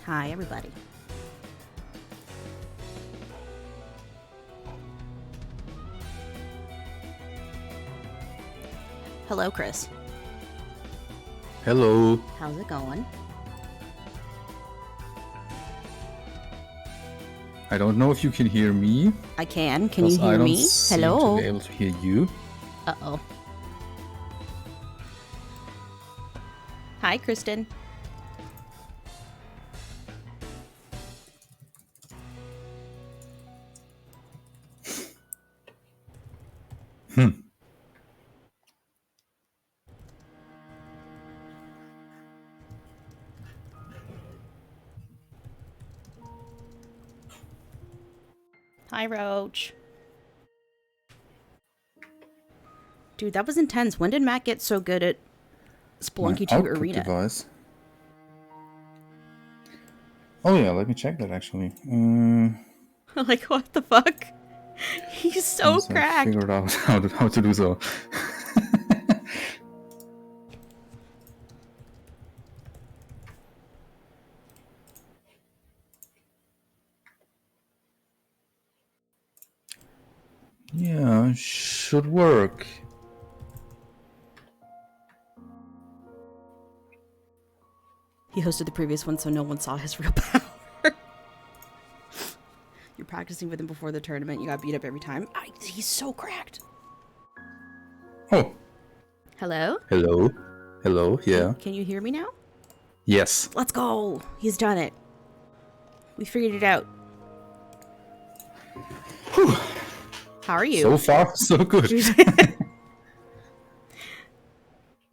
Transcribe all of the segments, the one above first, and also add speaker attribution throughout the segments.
Speaker 1: Hi, everybody. Hello, Chris.
Speaker 2: Hello.
Speaker 1: How's it going?
Speaker 2: I don't know if you can hear me.
Speaker 1: I can. Can you hear
Speaker 2: I don't
Speaker 1: me?
Speaker 2: seem
Speaker 1: Hello.
Speaker 2: to be able to hear you.
Speaker 1: Uh-oh. Hi, Kristen. Hi, Roach. Dude, that was intense. When did Matt get so good at Spelunky 2
Speaker 2: Output
Speaker 1: Arena?
Speaker 2: device. Oh yeah, let me check that actually.
Speaker 1: Like, what the fuck? He's so
Speaker 2: Once I
Speaker 1: cracked.
Speaker 2: figured out how to do so. Yeah, should work.
Speaker 1: He hosted the previous one, so no one saw his real power. You're practicing with him before the tournament. You got beat up every time. He's so cracked.
Speaker 2: Oh.
Speaker 1: Hello?
Speaker 2: Hello. Hello, yeah.
Speaker 1: Can you hear me now?
Speaker 2: Yes.
Speaker 1: Let's go. He's done it. We figured it out.
Speaker 2: Whew.
Speaker 1: How are you?
Speaker 2: So far, so good.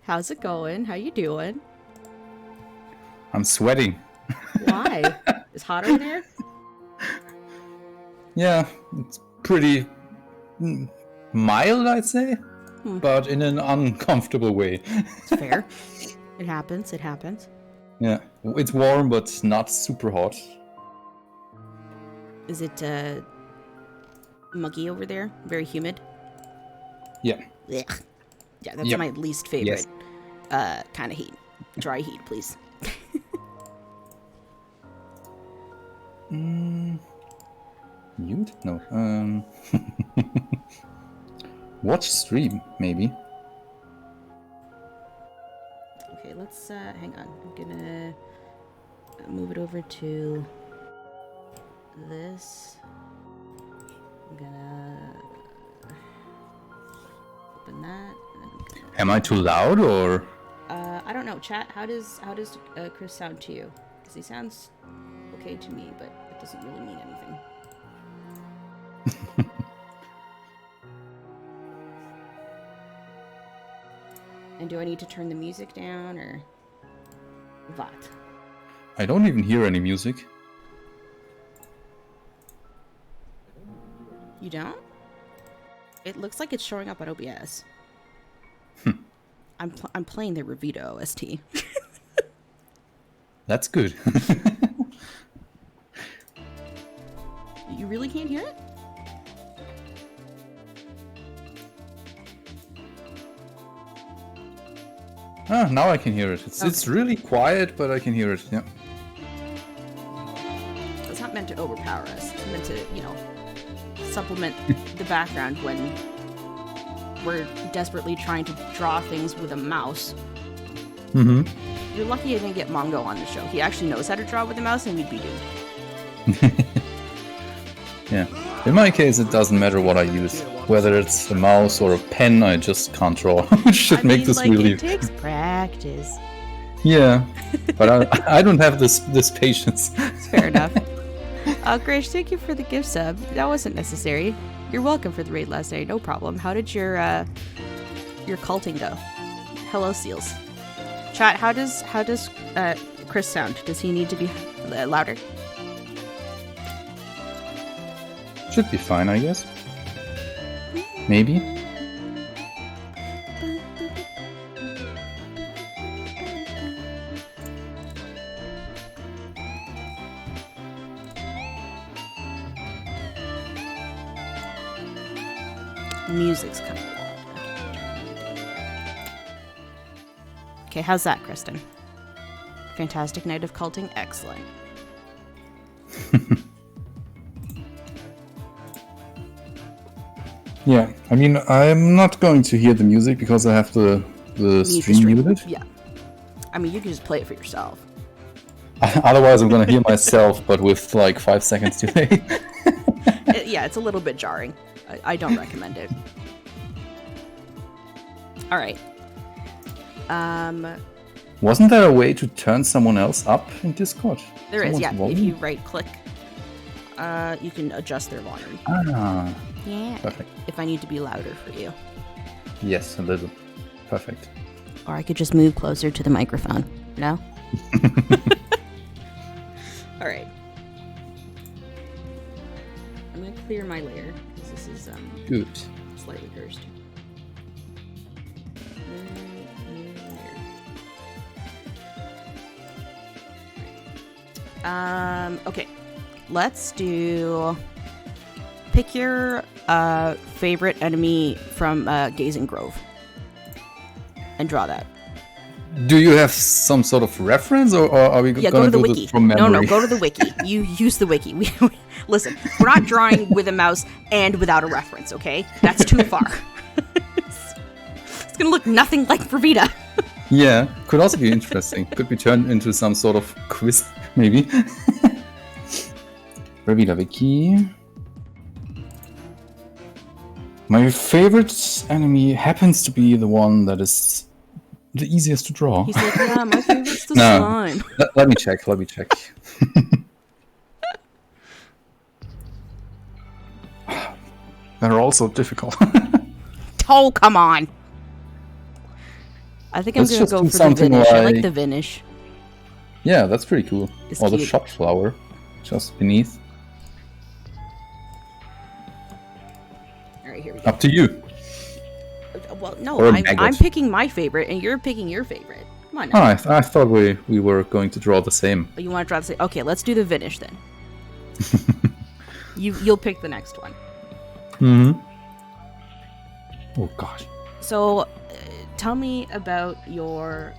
Speaker 1: How's it going? How you doing?
Speaker 2: I'm sweating.
Speaker 1: Why? Is hot over there?
Speaker 2: Yeah, it's pretty mild, I'd say, but in an uncomfortable way.
Speaker 1: It's fair. It happens. It happens.
Speaker 2: Yeah, it's warm, but not super hot.
Speaker 1: Is it muggy over there? Very humid?
Speaker 2: Yeah.
Speaker 1: Blech. Yeah, that's
Speaker 2: Yep.
Speaker 1: my least favorite kind of heat. Dry heat, please.
Speaker 2: Mute? No. Watch stream, maybe.
Speaker 1: Okay, let's hang on. I'm gonna move it over to this. I'm gonna open that. And then I'm gonna...
Speaker 2: Am I too loud or?
Speaker 1: I don't know. Chat. How does Chris sound to you? Because he sounds okay to me, but it doesn't really mean anything. And do I need to turn the music down or what?
Speaker 2: I don't even hear any music.
Speaker 1: You don't? It looks like it's showing up on OBS. I'm playing the Revito OST.
Speaker 2: That's good.
Speaker 1: You really can't hear it?
Speaker 2: Ah, now I can hear it. It's really quiet, but I can hear it. Yeah.
Speaker 1: It's not meant to overpower us. It's meant to, supplement the background when we're desperately trying to draw things with a mouse.
Speaker 2: Mm-hmm.
Speaker 1: You're lucky I didn't get Mongo on the show. He actually knows how to draw with a mouse, and we'd be doomed.
Speaker 2: Yeah. In my case, it doesn't matter what I use. Whether it's a mouse or a pen, I just can't draw. Should make this really.
Speaker 1: It takes practice.
Speaker 2: Yeah, but I don't have this patience.
Speaker 1: Fair enough. Grace, thank you for the gift sub. That wasn't necessary. You're welcome for the raid last night. No problem. How did your culting go? Hello, seals. Chat. How does Chris sound? Does he need to be louder?
Speaker 2: Should be fine, I guess. Maybe.
Speaker 1: Music's coming along. Okay, how's that, Kristen? Fantastic night of culting? Excellent.
Speaker 2: Yeah, I mean, I'm not going to hear the music because I have the stream muted.
Speaker 1: Yeah. I mean, you can just play it for yourself.
Speaker 2: Otherwise, I'm gonna hear myself, but with like 5 seconds delay.
Speaker 1: Yeah, it's a little bit jarring. I don't recommend it. All right.
Speaker 2: Wasn't there a way to turn someone else up in Discord?
Speaker 1: There is, yeah.
Speaker 2: Volume?
Speaker 1: If you right-click, you can adjust their volume.
Speaker 2: Ah,
Speaker 1: Yeah.
Speaker 2: perfect.
Speaker 1: If I need to be louder for you.
Speaker 2: Yes, a little. Perfect.
Speaker 1: Or I could just move closer to the microphone. No? All right. I'm going to clear my layer, because this is
Speaker 2: Good.
Speaker 1: slightly cursed. Okay. Let's do... Pick your favorite enemy from Gazing Grove. And draw that.
Speaker 2: Do you have some sort of reference, or are we
Speaker 1: Yeah,
Speaker 2: going
Speaker 1: go to the
Speaker 2: do
Speaker 1: wiki.
Speaker 2: this from memory?
Speaker 1: No, go to the wiki. You use the wiki. Listen, we're not drawing with a mouse and without a reference, okay? That's too far. It's gonna look nothing like Bravita.
Speaker 2: Yeah, could also be interesting. Could be turned into some sort of quiz, maybe. Bravita wiki. My favorite enemy happens to be the one that is the easiest to draw.
Speaker 1: He's like, yeah, my favorite's the
Speaker 2: No.
Speaker 1: slime.
Speaker 2: Let me check. They're also difficult.
Speaker 1: Oh, come on. I think I'm
Speaker 2: Let's
Speaker 1: gonna
Speaker 2: just
Speaker 1: go
Speaker 2: do
Speaker 1: for the
Speaker 2: something
Speaker 1: Vinish. I like
Speaker 2: like-
Speaker 1: the Vinish.
Speaker 2: Yeah, that's pretty cool.
Speaker 1: It's
Speaker 2: Or the
Speaker 1: cute.
Speaker 2: shot flower, just beneath.
Speaker 1: Alright, here we go.
Speaker 2: Up to you.
Speaker 1: Well, no,
Speaker 2: Or a
Speaker 1: I'm
Speaker 2: maggot.
Speaker 1: picking my favorite, and you're picking your favorite. Come on
Speaker 2: Oh,
Speaker 1: now.
Speaker 2: I thought we were going to draw the same.
Speaker 1: Oh, you want to draw the same? Okay, let's do the Vinish then. You'll pick the next one.
Speaker 2: Mm-hmm. Oh gosh.
Speaker 1: So, tell me about your.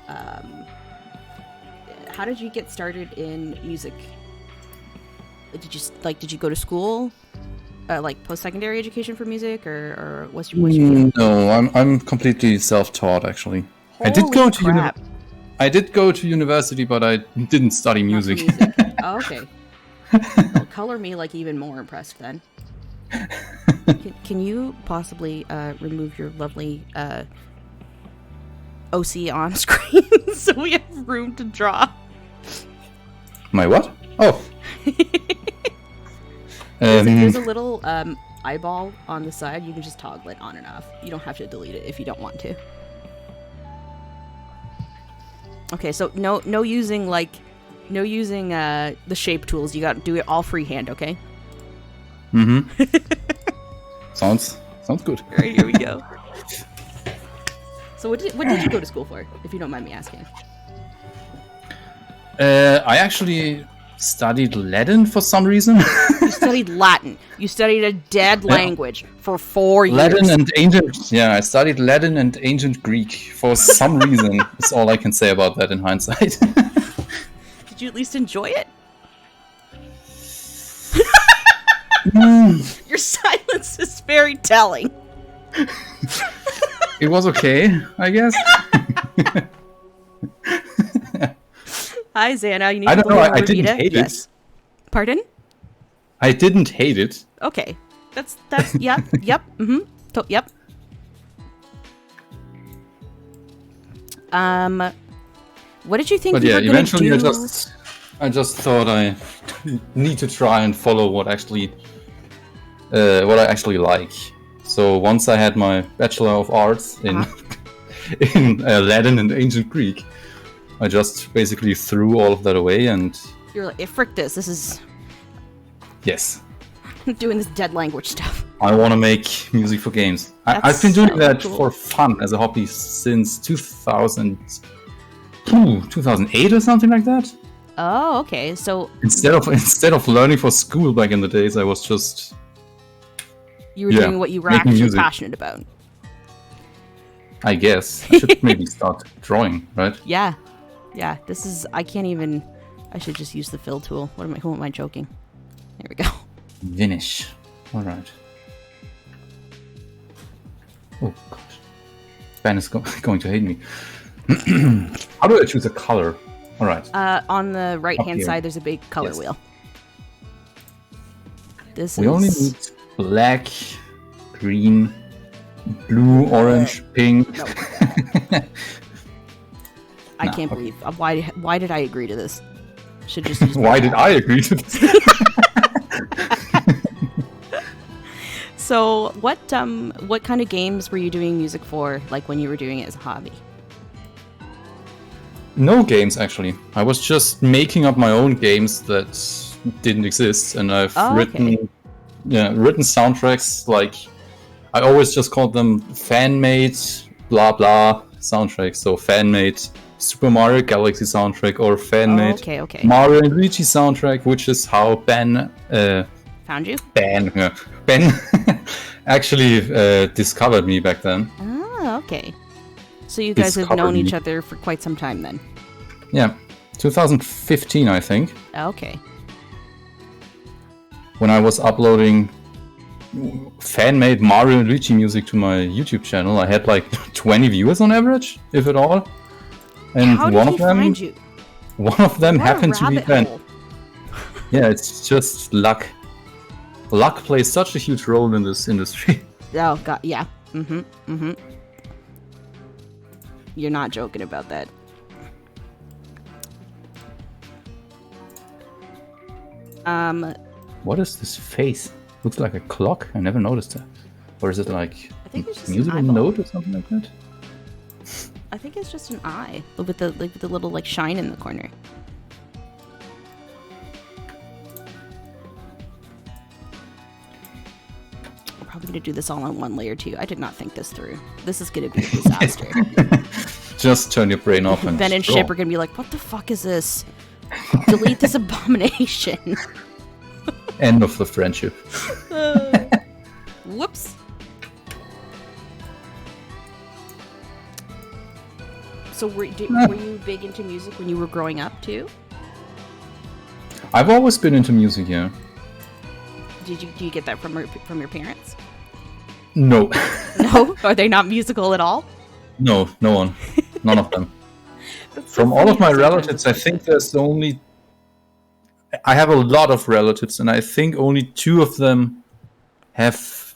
Speaker 1: How did you get started in music? Did you go to school, like post-secondary education for music, or what's your deal?
Speaker 2: No, I'm completely self-taught actually. I did
Speaker 1: Holy
Speaker 2: go to
Speaker 1: crap.
Speaker 2: I did go to university, but I didn't study
Speaker 1: Not for
Speaker 2: music.
Speaker 1: Oh, okay. Well, color me like even more impressed then. Can you possibly remove your lovely OC on screen so we have room to draw?
Speaker 2: My what? Oh.
Speaker 1: There's a little eyeball on the side. You can just toggle it on and off. You don't have to delete it if you don't want to. Okay, so no using the shape tools. You got to do it all freehand, okay?
Speaker 2: Mm-hmm. Sounds good.
Speaker 1: All right, here we go. So what did you go to school for, if you don't mind me asking?
Speaker 2: I actually studied Latin for some reason.
Speaker 1: You studied Latin. You studied a dead language for 4 years.
Speaker 2: Latin and ancient. Yeah, I studied Latin and ancient Greek for some reason. That's all I can say about that in hindsight.
Speaker 1: Did you at least enjoy it? Your silence is very telling.
Speaker 2: It was okay, I guess.
Speaker 1: Hi, Xana. You need
Speaker 2: I
Speaker 1: to
Speaker 2: don't know.
Speaker 1: believe
Speaker 2: I didn't
Speaker 1: Rosita?
Speaker 2: hate
Speaker 1: Yes.
Speaker 2: it.
Speaker 1: Pardon?
Speaker 2: I didn't hate it.
Speaker 1: Okay. That's yep. Yep. What did you think
Speaker 2: But
Speaker 1: you
Speaker 2: yeah,
Speaker 1: were gonna
Speaker 2: eventually
Speaker 1: do?
Speaker 2: I just thought I need to try and follow what I actually like. So once I had my Bachelor of Arts in in Latin and ancient Greek, I just basically threw all of that away and
Speaker 1: You're like, frick this. This is
Speaker 2: yes,
Speaker 1: doing this dead language stuff.
Speaker 2: I want to make music for games. I've
Speaker 1: That's
Speaker 2: been doing
Speaker 1: so
Speaker 2: that
Speaker 1: cool.
Speaker 2: for fun as a hobby since 2008 or something like that.
Speaker 1: Oh, okay. So
Speaker 2: Instead of learning for school back in the days, I was just
Speaker 1: you were
Speaker 2: Yeah,
Speaker 1: doing what you were
Speaker 2: making
Speaker 1: actually
Speaker 2: music.
Speaker 1: passionate about.
Speaker 2: I guess I should maybe start drawing, right?
Speaker 1: Yeah. This is. I can't even. I should just use the fill tool. Who am I joking? Here we go.
Speaker 2: Vinish. All right. Oh gosh, Ben is going to hate me. How do I choose a color? All right.
Speaker 1: On the right-hand
Speaker 2: here.
Speaker 1: side, there's a big color
Speaker 2: Yes.
Speaker 1: wheel. This
Speaker 2: We
Speaker 1: is...
Speaker 2: only need black, green, blue, orange, pink.
Speaker 1: No. I can't believe... Why did I agree to this? Should just use
Speaker 2: Why did I agree to this?
Speaker 1: So, what kind of games were you doing music for, like, when you were doing it as a hobby?
Speaker 2: No games, actually. I was just making up my own games that didn't exist, and I've written soundtracks. Like, I always just called them fan-made blah blah soundtracks. So fan-made Super Mario Galaxy soundtrack or fan-made Mario and Luigi soundtrack, which is how Ben
Speaker 1: found you.
Speaker 2: Ben actually discovered me back then.
Speaker 1: Oh, okay. So you guys have known each other for quite some time then?
Speaker 2: Yeah, 2015, I think.
Speaker 1: Okay.
Speaker 2: When I was uploading fan-made Mario and Luigi music to my YouTube channel, I had like 20 viewers on average, if at all. And
Speaker 1: How did he find you?
Speaker 2: One of them happened to be Ben. Yeah, it's just luck. Luck plays such a huge role in this industry.
Speaker 1: Oh god, yeah. You're not joking about that.
Speaker 2: What is this face? Looks like a clock. I never noticed that. Or is it like
Speaker 1: I think it's just
Speaker 2: a musical
Speaker 1: an eyeball.
Speaker 2: note or something like that?
Speaker 1: I think it's just an eye with the little like shine in the corner. I'm probably gonna do this all on one layer too. I did not think this through. This is gonna be a disaster.
Speaker 2: Just turn your brain off and
Speaker 1: Ben and Ship are gonna be like, "What the fuck is this? Delete this abomination."
Speaker 2: End of the friendship.
Speaker 1: Whoops. So were you big into music when you were growing up too?
Speaker 2: I've always been into music, yeah.
Speaker 1: Do you get that from your parents?
Speaker 2: No.
Speaker 1: No? Are they not musical at all?
Speaker 2: No one. None of them.
Speaker 1: So
Speaker 2: From all of my relatives, I think there's only... I have a lot of relatives, and I think only 2 of them have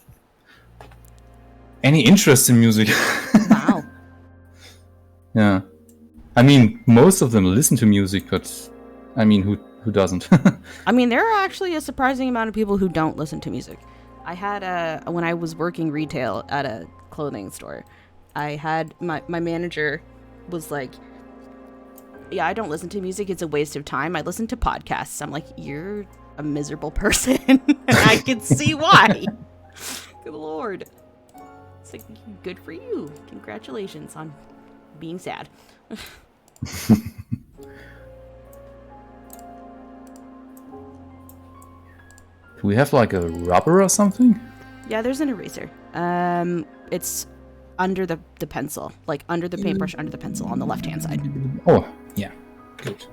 Speaker 2: any interest in music.
Speaker 1: Wow.
Speaker 2: Yeah. I mean, most of them listen to music, but I mean, who doesn't?
Speaker 1: I mean, there are actually a surprising amount of people who don't listen to music. I had when I was working retail at a clothing store, I had my manager was like, "Yeah, I don't listen to music. It's a waste of time. I listen to podcasts." I'm like, "You're a miserable person." And I can see why. Good Lord. It's like, good for you. Congratulations on being sad.
Speaker 2: Do we have like a rubber or something?
Speaker 1: Yeah, there's an eraser. It's under the pencil, like under the paintbrush, under the pencil on the left-hand side.
Speaker 2: Oh, yeah. Good.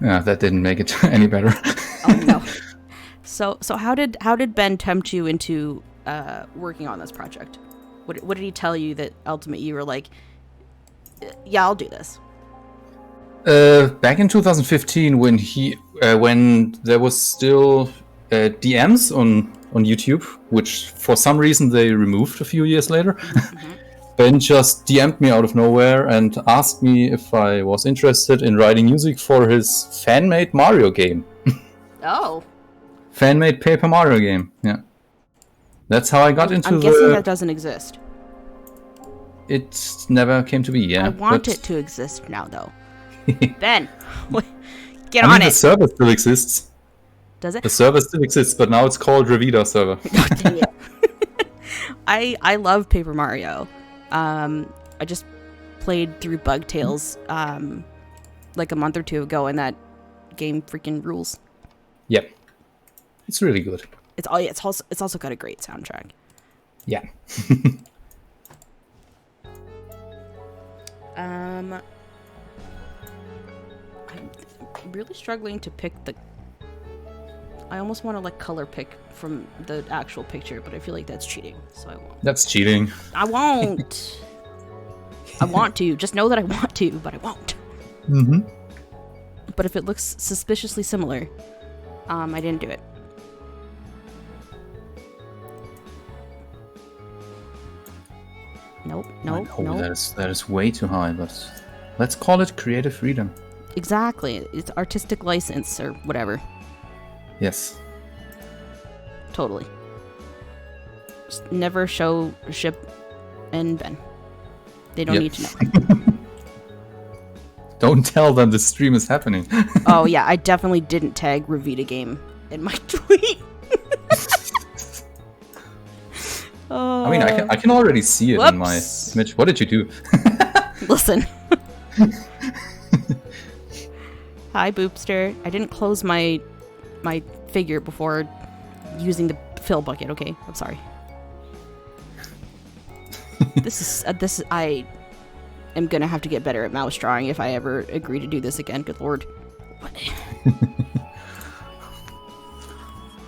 Speaker 2: Yeah, that didn't make it any better.
Speaker 1: Oh no. So how did Ben tempt you into working on this project? What did he tell you that ultimately you were like, yeah, I'll do this?
Speaker 2: Back in 2015, when there was still DMs on YouTube, which for some reason they removed a few years later. Mm-hmm. Ben just DM'd me out of nowhere and asked me if I was interested in writing music for his fan-made Mario game.
Speaker 1: Oh.
Speaker 2: Fan-made Paper Mario game, yeah. That's how I got into
Speaker 1: I'm guessing that doesn't exist.
Speaker 2: It never came to be, yeah.
Speaker 1: I want it to exist now, though. Ben, get
Speaker 2: I
Speaker 1: on
Speaker 2: mean,
Speaker 1: it.
Speaker 2: the server still exists.
Speaker 1: Does it?
Speaker 2: The server still exists, but now it's called Revita server.
Speaker 1: Oh, dang it. I love Paper Mario. I just played through Bug Tales like a month or 2 ago, and that game freaking rules.
Speaker 2: Yep, it's really good.
Speaker 1: It's also got a great soundtrack.
Speaker 2: Yeah.
Speaker 1: I'm really struggling to pick the... I almost want to like color pick from the actual picture, but I feel like that's cheating, so I won't.
Speaker 2: That's cheating.
Speaker 1: I won't. I want to. Just know that I want to, but I won't.
Speaker 2: Mm-hmm.
Speaker 1: But if it looks suspiciously similar, I didn't do it. Nope. Nope. Nope.
Speaker 2: That is way too high, but let's call it creative freedom.
Speaker 1: Exactly. It's artistic license or whatever.
Speaker 2: Yes.
Speaker 1: Totally. Just never show Ship and Ben. They don't need to know.
Speaker 2: Don't tell them the stream is happening.
Speaker 1: Oh yeah, I definitely didn't tag Revita Game in my tweet.
Speaker 2: I mean, I can already see it in my image. What did you do?
Speaker 1: Listen. Hi, Boopster. I didn't close my figure before using the fill bucket. Okay, I'm sorry. This is I am gonna have to get better at mouse drawing if I ever agree to do this again. Good lord.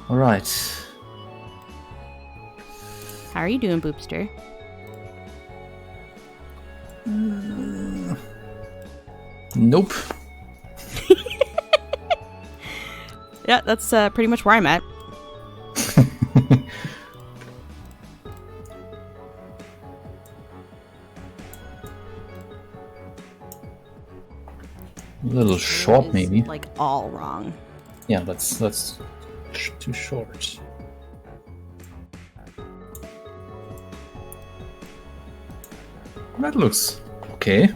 Speaker 2: All right.
Speaker 1: How are you doing, Boopster?
Speaker 2: Nope.
Speaker 1: Yeah, that's pretty much where I'm at.
Speaker 2: A little short, maybe.
Speaker 1: Like all wrong.
Speaker 2: Yeah, that's too short. That looks okay.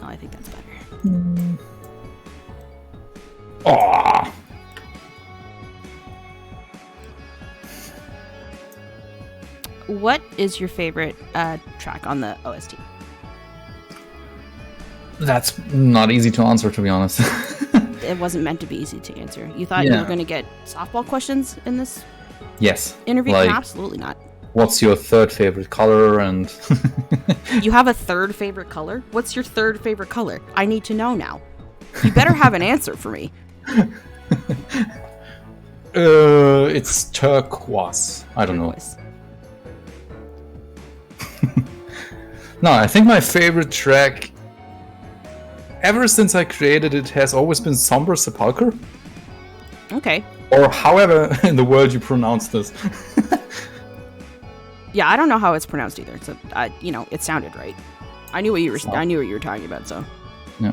Speaker 1: Oh, I think that's better.
Speaker 2: Aww.
Speaker 1: What is your favorite track on the OST?
Speaker 2: That's not easy to answer, to be honest.
Speaker 1: It wasn't meant to be easy to answer. You thought you were going to get softball questions in this
Speaker 2: Yes.
Speaker 1: interview?
Speaker 2: Like,
Speaker 1: Absolutely not.
Speaker 2: What's your third favorite color? And
Speaker 1: You have a third favorite color? What's your third favorite color? I need to know now. You better have an answer for me.
Speaker 2: It's turquoise. I don't know. No, I think my favorite track, ever since I created it, has always been Somber Sepulchre.
Speaker 1: Okay.
Speaker 2: Or however in the world you pronounce this.
Speaker 1: Yeah, I don't know how it's pronounced either. So, it sounded right. I knew what you were. I knew what you were talking about. So.
Speaker 2: Yeah.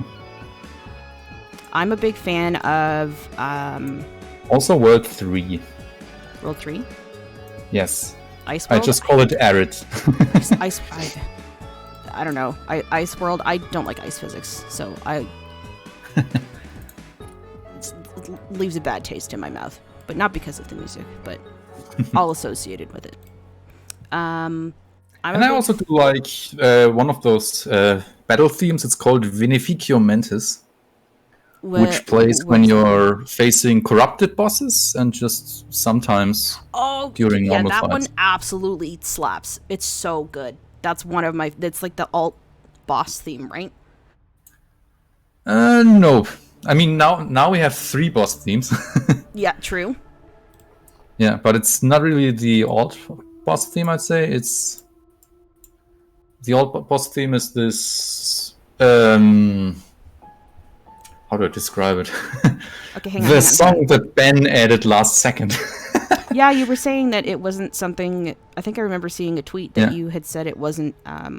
Speaker 1: I'm a big fan of.
Speaker 2: Also, World 3.
Speaker 1: World 3.
Speaker 2: Yes.
Speaker 1: Ice World?
Speaker 2: I just call it Arid.
Speaker 1: I don't know. Ice World. I don't like ice physics, so it leaves a bad taste in my mouth. But not because of the music, but all associated with it. I also
Speaker 2: do like one of those battle themes. It's called Beneficio Mentis, which plays when you're facing corrupted bosses and just sometimes during normal fights.
Speaker 1: Yeah, that one absolutely slaps. It's so good. That's one of my... It's like the alt boss theme, right?
Speaker 2: No. I mean, now we have 3 boss themes.
Speaker 1: Yeah, true.
Speaker 2: Yeah, but it's not really the alt boss theme, I'd say. It's... The alt boss theme is this... How do I describe it?
Speaker 1: Okay, hang on.
Speaker 2: The song that Ben added last second.
Speaker 1: Yeah, you were saying that it wasn't something... I think I remember seeing a tweet that you had said it wasn't... I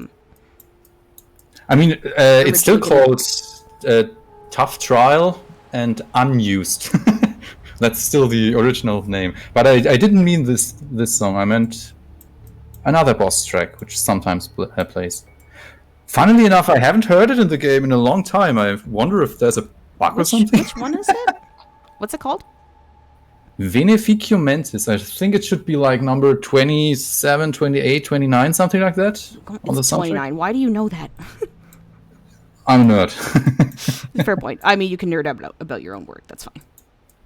Speaker 1: mean,
Speaker 2: it's still called Tough Trial and Unused. That's still the original name. But I didn't mean this song. I meant another boss track, which sometimes plays. Funnily enough, I haven't heard it in the game in a long time. I wonder if there's a bug or something.
Speaker 1: Which one is it? What's it called?
Speaker 2: Beneficio Mentis. I think it should be like number 27, 28, 29, something like that.
Speaker 1: It's 29. Why do you know that?
Speaker 2: I'm a nerd.
Speaker 1: Fair point. I mean, you can nerd about your own work. That's fine.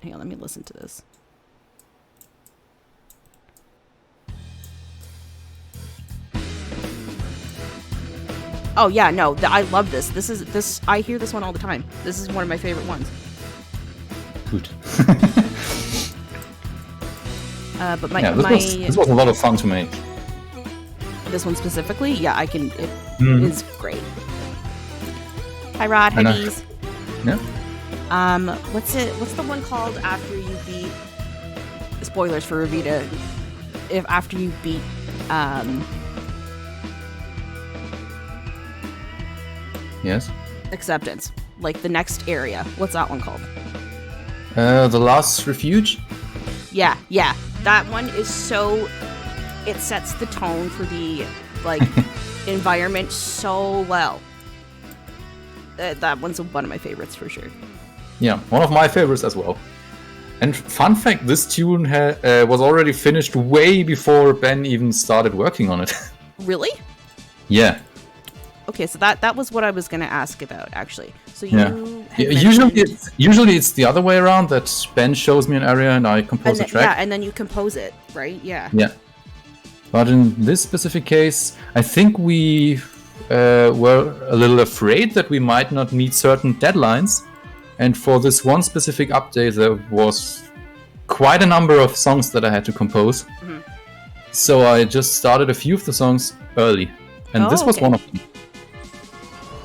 Speaker 1: Hang on, let me listen to this. Oh yeah, no, I love this. This I hear this one all the time. This is one of my favorite ones.
Speaker 2: Good.
Speaker 1: But
Speaker 2: this was a lot of fun to make.
Speaker 1: This one specifically, yeah, it is great. Hi Rod, hi Bees.
Speaker 2: Yeah.
Speaker 1: What's the one called after you beat, spoilers for Revita, after you beat
Speaker 2: Yes.
Speaker 1: Acceptance, like the next area. What's that one called?
Speaker 2: The Last Refuge?
Speaker 1: Yeah. That one is so, it sets the tone for the like environment so well. That one's one of my favorites for sure.
Speaker 2: Yeah, one of my favorites as well. And fun fact, this tune was already finished way before Ben even started working on it.
Speaker 1: Really?
Speaker 2: Yeah.
Speaker 1: Okay, so that was what I was gonna ask about actually. So
Speaker 2: usually it's the other way around, that Ben shows me an area and I compose a track.
Speaker 1: Yeah, and then you compose it, right? Yeah.
Speaker 2: Yeah. But in this specific case, I think we were a little afraid that we might not meet certain deadlines. And for this one specific update, there was quite a number of songs that I had to compose. Mm-hmm. So I just started a few of the songs early. And this was one of them.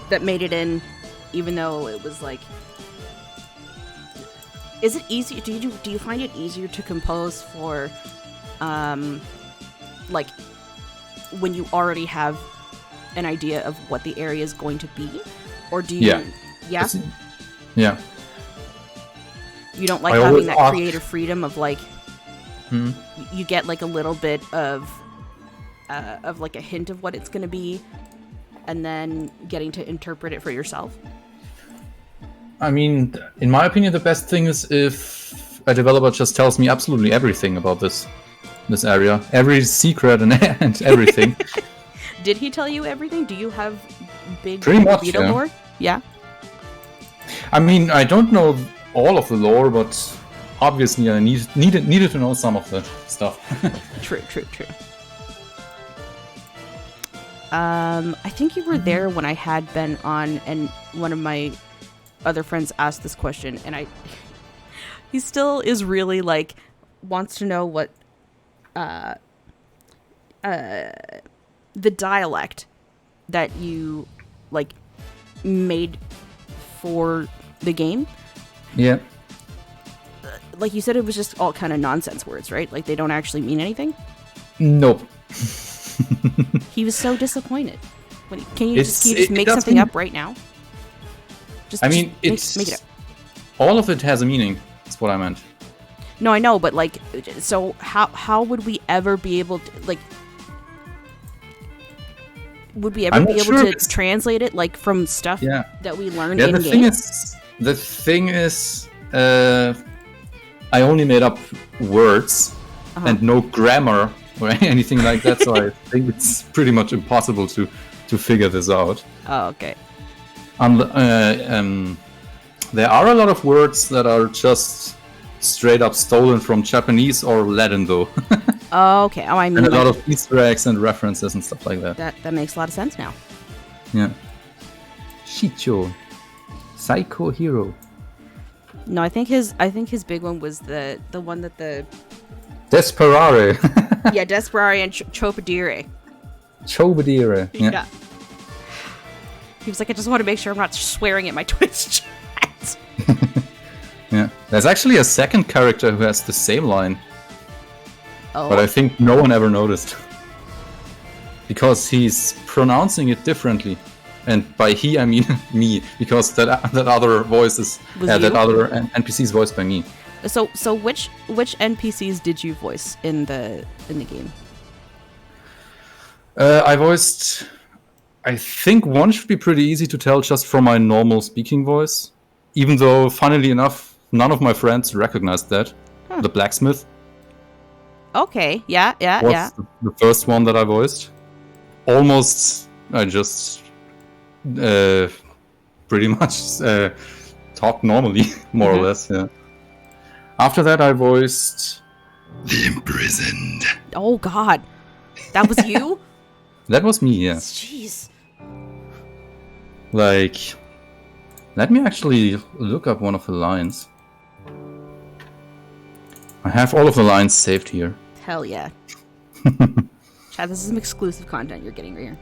Speaker 1: That made it in, even though it was like... Is it easy? Do you find it easier to compose for, like, when you already have an idea of what the area is going to be? Or do you... Yeah?
Speaker 2: Yeah.
Speaker 1: You don't like having that creative freedom of, like... You get, like, a little bit of like, a hint of what it's going to be, and then getting to interpret it for yourself?
Speaker 2: I mean, in my opinion, the best thing is if a developer just tells me absolutely everything about this area, every secret and everything.
Speaker 1: Did he tell you everything? Do you have big
Speaker 2: Pretty much,
Speaker 1: Vita lore? Yeah.
Speaker 2: I mean, I don't know all of the lore, but obviously I needed to know some of the stuff.
Speaker 1: True. I think you were there when I had been on, and one of my other friends asked this question, and he still is really, like, wants to know what the dialect that you, like, made for the game.
Speaker 2: Yeah.
Speaker 1: Like you said, it was just all kind of nonsense words, right? Like, they don't actually mean anything?
Speaker 2: Nope.
Speaker 1: He was so disappointed. Can you just make something up right now? Make it up.
Speaker 2: All of it has a meaning. That's what I meant.
Speaker 1: No, I know, but like, so how would we ever be able to, like, would we ever be able to translate it, like, from stuff that we learned in game?
Speaker 2: The thing is, I only made up words and no grammar or anything like that, so I think it's pretty much impossible to figure this out.
Speaker 1: Oh, okay.
Speaker 2: There are a lot of words that are just straight up stolen from Japanese or Latin, though.
Speaker 1: Oh, okay. Oh, I mean,
Speaker 2: and a lot of Easter eggs and references and stuff like that.
Speaker 1: That makes a lot of sense now.
Speaker 2: Yeah. Shicho, Psycho Hero.
Speaker 1: No, I think his big one was the one that the
Speaker 2: Desperare.
Speaker 1: Yeah, Desperare and Chobadire.
Speaker 2: Chobadire. Yeah.
Speaker 1: He was like, I just want to make sure I'm not swearing at my Twitch chat.
Speaker 2: Yeah. There's actually a second character who has the same line.
Speaker 1: Oh.
Speaker 2: But I think no one ever noticed. Because he's pronouncing it differently. And by he, I mean me. Because that other voice is... that other NPC is voiced by me.
Speaker 1: So which NPCs did you voice in the game?
Speaker 2: I voiced... I think one should be pretty easy to tell just from my normal speaking voice. Even though, funnily enough, none of my friends recognized that. The blacksmith.
Speaker 1: Okay, yeah.
Speaker 2: Was the first one that I voiced. Almost, I just pretty much talk normally, more or less, yeah. After that, I voiced the Imprisoned.
Speaker 1: Oh, God. That was you?
Speaker 2: That was me, yeah.
Speaker 1: Jeez.
Speaker 2: Like, let me actually look up one of the lines. I have all of the lines saved here.
Speaker 1: Hell yeah. Chad, this is some exclusive content you're getting right here.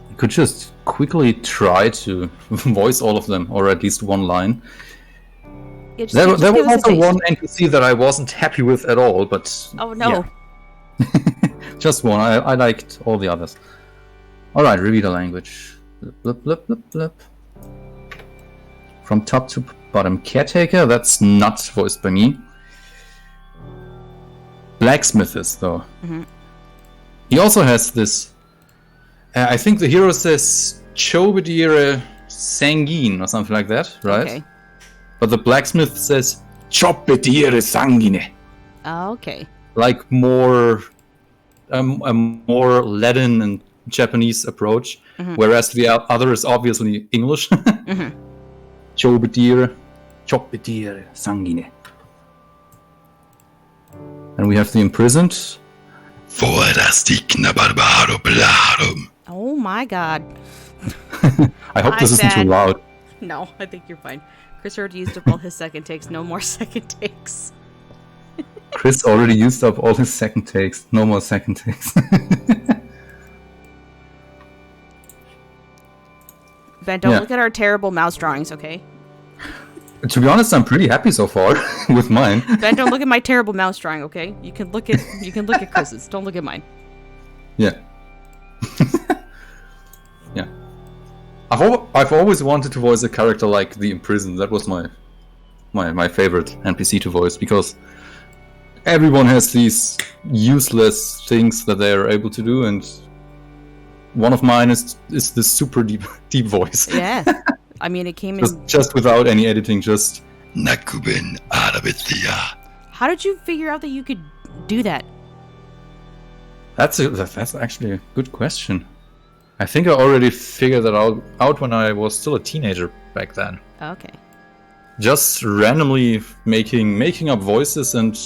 Speaker 2: I could just quickly try to voice all of them, or at least one line.
Speaker 1: Yeah,
Speaker 2: There was also one NPC that I wasn't happy with at all, but...
Speaker 1: Oh, no.
Speaker 2: Yeah. Just one. I liked all the others. Alright, review the language. Blip, blip, blip, blip. From top to bottom. Caretaker, that's not voiced by me. Blacksmith is, though. Mm-hmm. He also has this... I think the hero says Chobedire Sanguine or something like that, right? Okay. But the blacksmith says Chobedire Sanguine.
Speaker 1: Oh, okay.
Speaker 2: Like more... a more Latin and Japanese approach, whereas the other is obviously English. Chobedire Sanguine. And we have the imprisoned.
Speaker 1: Oh my god.
Speaker 2: I hope this isn't too loud.
Speaker 1: No, I think you're fine. Chris already used up all his second takes. No more second takes.
Speaker 2: Chris already used up all his second takes. No more second takes.
Speaker 1: Ben, don't look at our terrible mouse drawings, okay?
Speaker 2: To be honest, I'm pretty happy so far with mine.
Speaker 1: Ben, don't look at my terrible mouse drawing, okay? You can look at Chris's. Don't look at mine.
Speaker 2: Yeah. Yeah. I've always wanted to voice a character like the Imprisoned. That was my favorite NPC to voice, because everyone has these useless things that they are able to do, and one of mine is this super deep voice.
Speaker 1: Yeah. I mean, it came in...
Speaker 2: Just without any editing, just...
Speaker 1: How did you figure out that you could do that?
Speaker 2: That's actually a good question. I think I already figured that out when I was still a teenager back then.
Speaker 1: Okay.
Speaker 2: Just randomly making up voices, and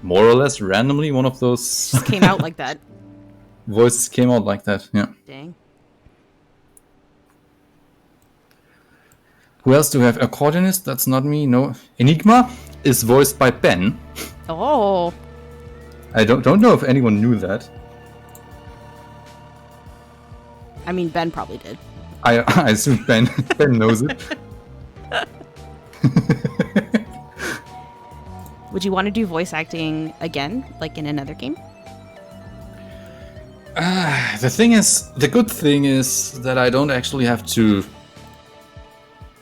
Speaker 2: more or less randomly one of those...
Speaker 1: Just came out like that.
Speaker 2: Voices came out like that, yeah.
Speaker 1: Dang.
Speaker 2: Who else do we have? Accordionist? That's not me, no. Enigma is voiced by Ben.
Speaker 1: Oh.
Speaker 2: I don't know if anyone knew that.
Speaker 1: I mean, Ben probably did.
Speaker 2: I assume Ben knows it.
Speaker 1: Would you want to do voice acting again, like in another game?
Speaker 2: The good thing is that I don't actually have to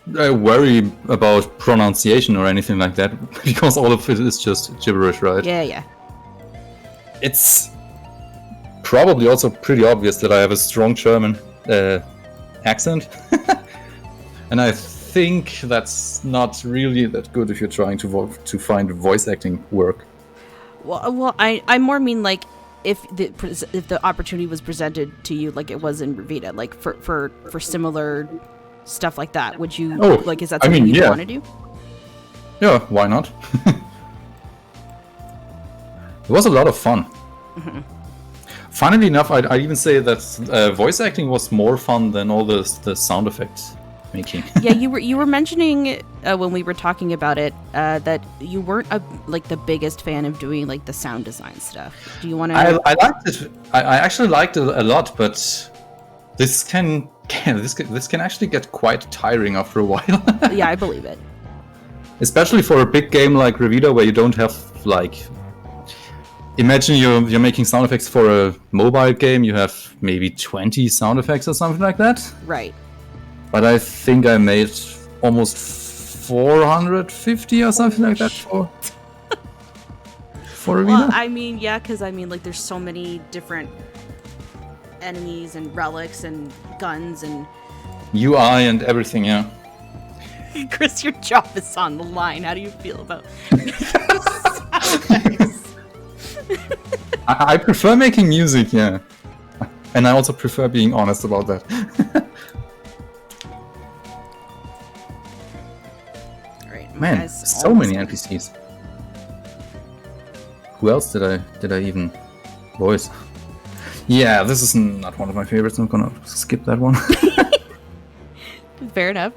Speaker 2: worry about pronunciation or anything like that, because all of it is just gibberish, right?
Speaker 1: Yeah.
Speaker 2: It's probably also pretty obvious that I have a strong German accent, and I think that's not really that good if you're trying to find voice acting work.
Speaker 1: Well, I more mean like if the opportunity was presented to you like it was in Revita, like for similar stuff like that, would you is that something you want to do?
Speaker 2: Yeah, why not? It was a lot of fun. Mm-hmm. Funnily enough, I'd even say that voice acting was more fun than all the sound effects making. Yeah,
Speaker 1: you were mentioning when we were talking about it that you weren't the biggest fan of doing like the sound design stuff. Do you want to?
Speaker 2: I liked it. I actually liked it a lot, but this can actually get quite tiring after a while.
Speaker 1: Yeah, I believe it.
Speaker 2: Especially for a big game like Revita, where you don't have like... Imagine you're making sound effects for a mobile game, you have maybe 20 sound effects or something like that.
Speaker 1: Right.
Speaker 2: But I think I made almost 450 or something like that for Revita.
Speaker 1: Well, I mean, yeah, because like there's so many different enemies and relics and guns and
Speaker 2: UI and everything, yeah.
Speaker 1: Chris, your job is on the line. How do you feel about
Speaker 2: I prefer making music, yeah. And I also prefer being honest about that.
Speaker 1: Alright,
Speaker 2: man, so many NPCs. Who else did I even voice? Yeah, this is not one of my favorites. I'm gonna skip that one.
Speaker 1: Fair enough.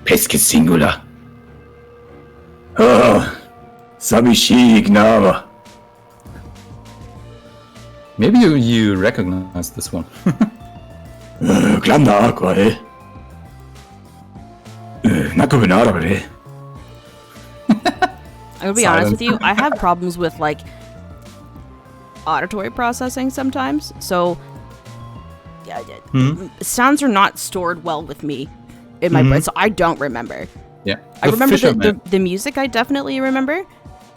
Speaker 3: Pesce singular. Oh, Sabishii Ignava.
Speaker 2: Maybe you recognize this one.
Speaker 3: Glanda aqua, eh? Nakubenara, eh?
Speaker 1: I'm gonna be honest with you, I have problems with like auditory processing sometimes, so sounds are not stored well with me in my brain, so I don't remember.
Speaker 2: Yeah,
Speaker 1: I remember the music. I definitely remember,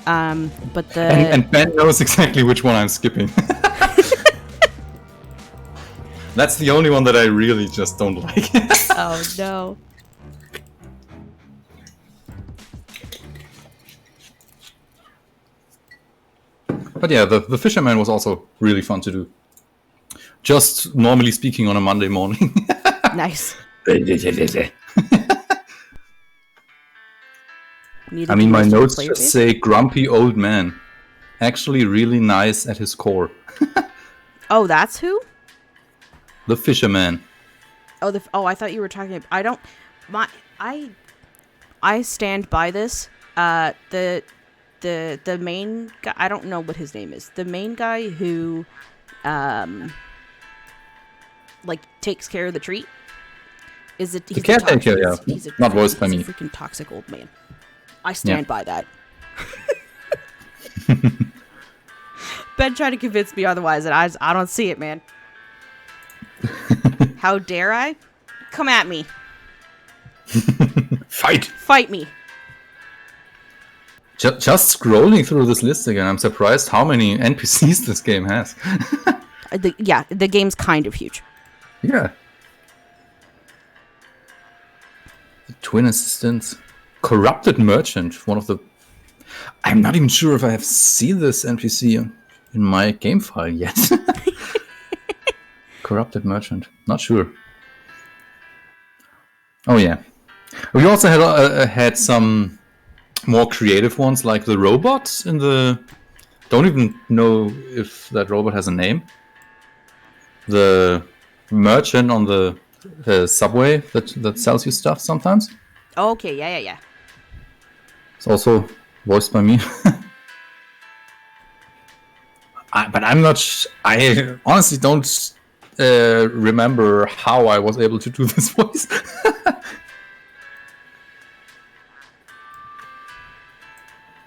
Speaker 1: but the
Speaker 2: and Ben knows exactly which one I'm skipping. That's the only one that I really just don't like.
Speaker 1: Oh no.
Speaker 2: But yeah, the Fisherman was also really fun to do. Just normally speaking on a Monday morning.
Speaker 1: Nice.
Speaker 2: I mean, my notes just say grumpy old man. Actually really nice at his core.
Speaker 1: Oh, that's who?
Speaker 2: The Fisherman.
Speaker 1: Oh, I thought you were talking about... I stand by this. The main guy, I don't know what his name is. The main guy who like takes care of the tree. Is it
Speaker 2: the caretaker? Yeah, not voiced by me.
Speaker 1: He's a freaking toxic old man. I stand by that. Ben tried to convince me otherwise, and I don't see it, man. How dare I? Come at me. Fight me.
Speaker 2: Just scrolling through this list again, I'm surprised how many NPCs this game has.
Speaker 1: The game's kind of huge.
Speaker 2: Yeah. The twin assistants. Corrupted merchant, one of the... I'm not even sure if I have seen this NPC in my game file yet. Corrupted merchant, not sure. Oh yeah. We also had some more creative ones, like the robot in the... Don't even know if that robot has a name. The merchant on the subway that sells you stuff sometimes.
Speaker 1: Okay, yeah.
Speaker 2: It's also voiced by me. But I'm not... I honestly don't remember how I was able to do this voice.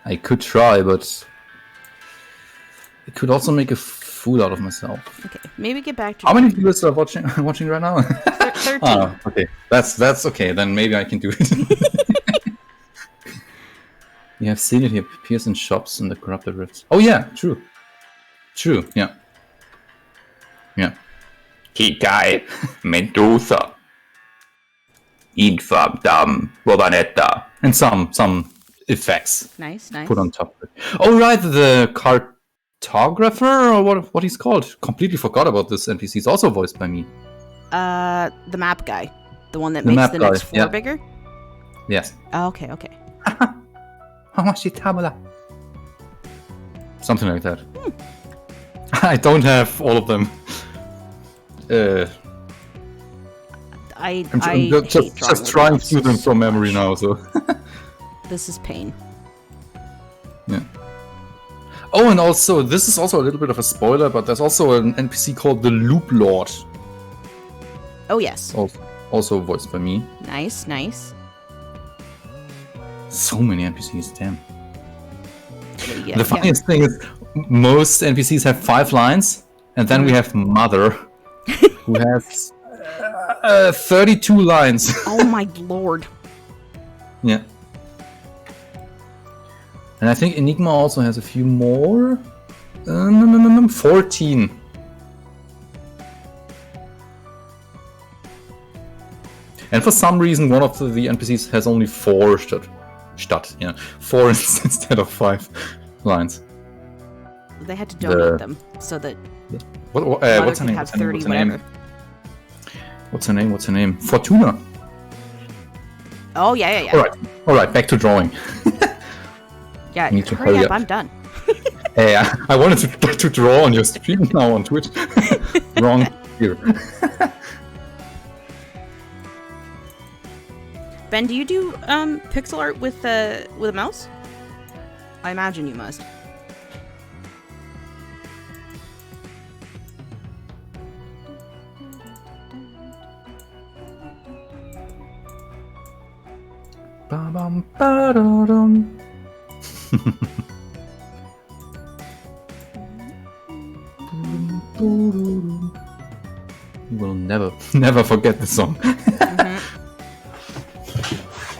Speaker 2: I could try, but I could also make a fool out of myself.
Speaker 1: Okay, maybe get back to...
Speaker 2: How many viewers are watching right now?
Speaker 1: 13.
Speaker 2: Oh, okay. That's okay. Then maybe I can do it. You have seen it here. Appears in shops in the corrupted rifts. Oh yeah, true. Yeah.
Speaker 3: Kikai, Medusa, Infam Dam, Bobanetta.
Speaker 2: And some effects.
Speaker 1: Nice.
Speaker 2: Put on top of it. Oh right, the cartographer, or what he's called. Completely forgot about this NPC. He's also voiced by me.
Speaker 1: The map guy. The one that makes the next floor bigger?
Speaker 2: Yes.
Speaker 1: Oh, okay.
Speaker 2: Something like that. I don't have all of them. I'm just trying to do them from memory now, so...
Speaker 1: This is pain.
Speaker 2: Yeah. Oh, and also, this is also a little bit of a spoiler, but there's also an NPC called the Loop Lord.
Speaker 1: Oh, yes.
Speaker 2: Also voiced by me.
Speaker 1: Nice.
Speaker 2: So many NPCs, damn. Yeah, the funniest thing is, most NPCs have 5 lines, and then we have Mother, who has 32 lines.
Speaker 1: Oh my lord.
Speaker 2: Yeah. And I think Enigma also has a few more. 14. And for some reason, one of the NPCs has only 4 4 instead of 5 lines.
Speaker 1: They had to donate them so that
Speaker 2: what's her name?
Speaker 1: Have 30 whatever.
Speaker 2: What's her name? Fortuna.
Speaker 1: Oh yeah.
Speaker 2: All right. Back to drawing.
Speaker 1: Yeah. Hurry up. I'm done.
Speaker 2: Hey, I wanted to draw on your stream now on Twitch. Wrong here.
Speaker 1: Ben, do you do pixel art with a mouse? I imagine you must.
Speaker 2: Ba-bum-ba-da-dum. You will never forget the song.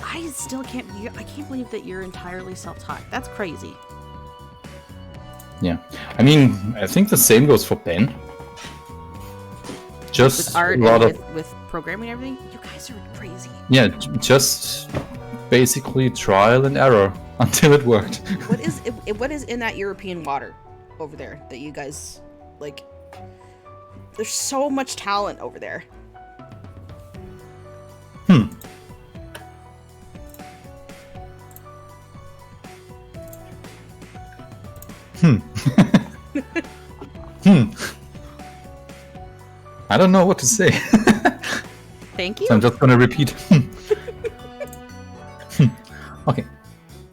Speaker 1: I still can't. I can't believe that you're entirely self-taught. That's crazy.
Speaker 2: Yeah, I mean, I think the same goes for Ben. Just
Speaker 1: With art and with programming and everything, you guys are crazy.
Speaker 2: Yeah, just basically trial and error until it worked.
Speaker 1: What is in that European water over there that you guys like? There's so much talent over there.
Speaker 2: I don't know what to say.
Speaker 1: Thank you.
Speaker 2: So I'm just gonna repeat. Okay.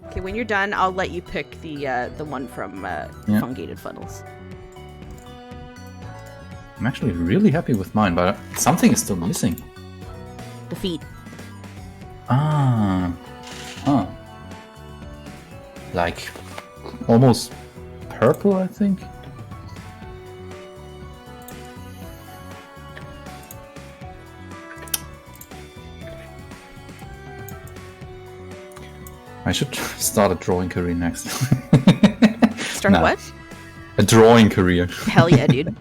Speaker 1: Okay, when you're done, I'll let you pick the one from Fungated Funnels.
Speaker 2: I'm actually really happy with mine, but something is still missing.
Speaker 1: The feet.
Speaker 2: Ah. Huh. Like almost purple, I think. I should start a drawing career next.
Speaker 1: Start a what?
Speaker 2: A drawing career.
Speaker 1: Hell yeah, dude.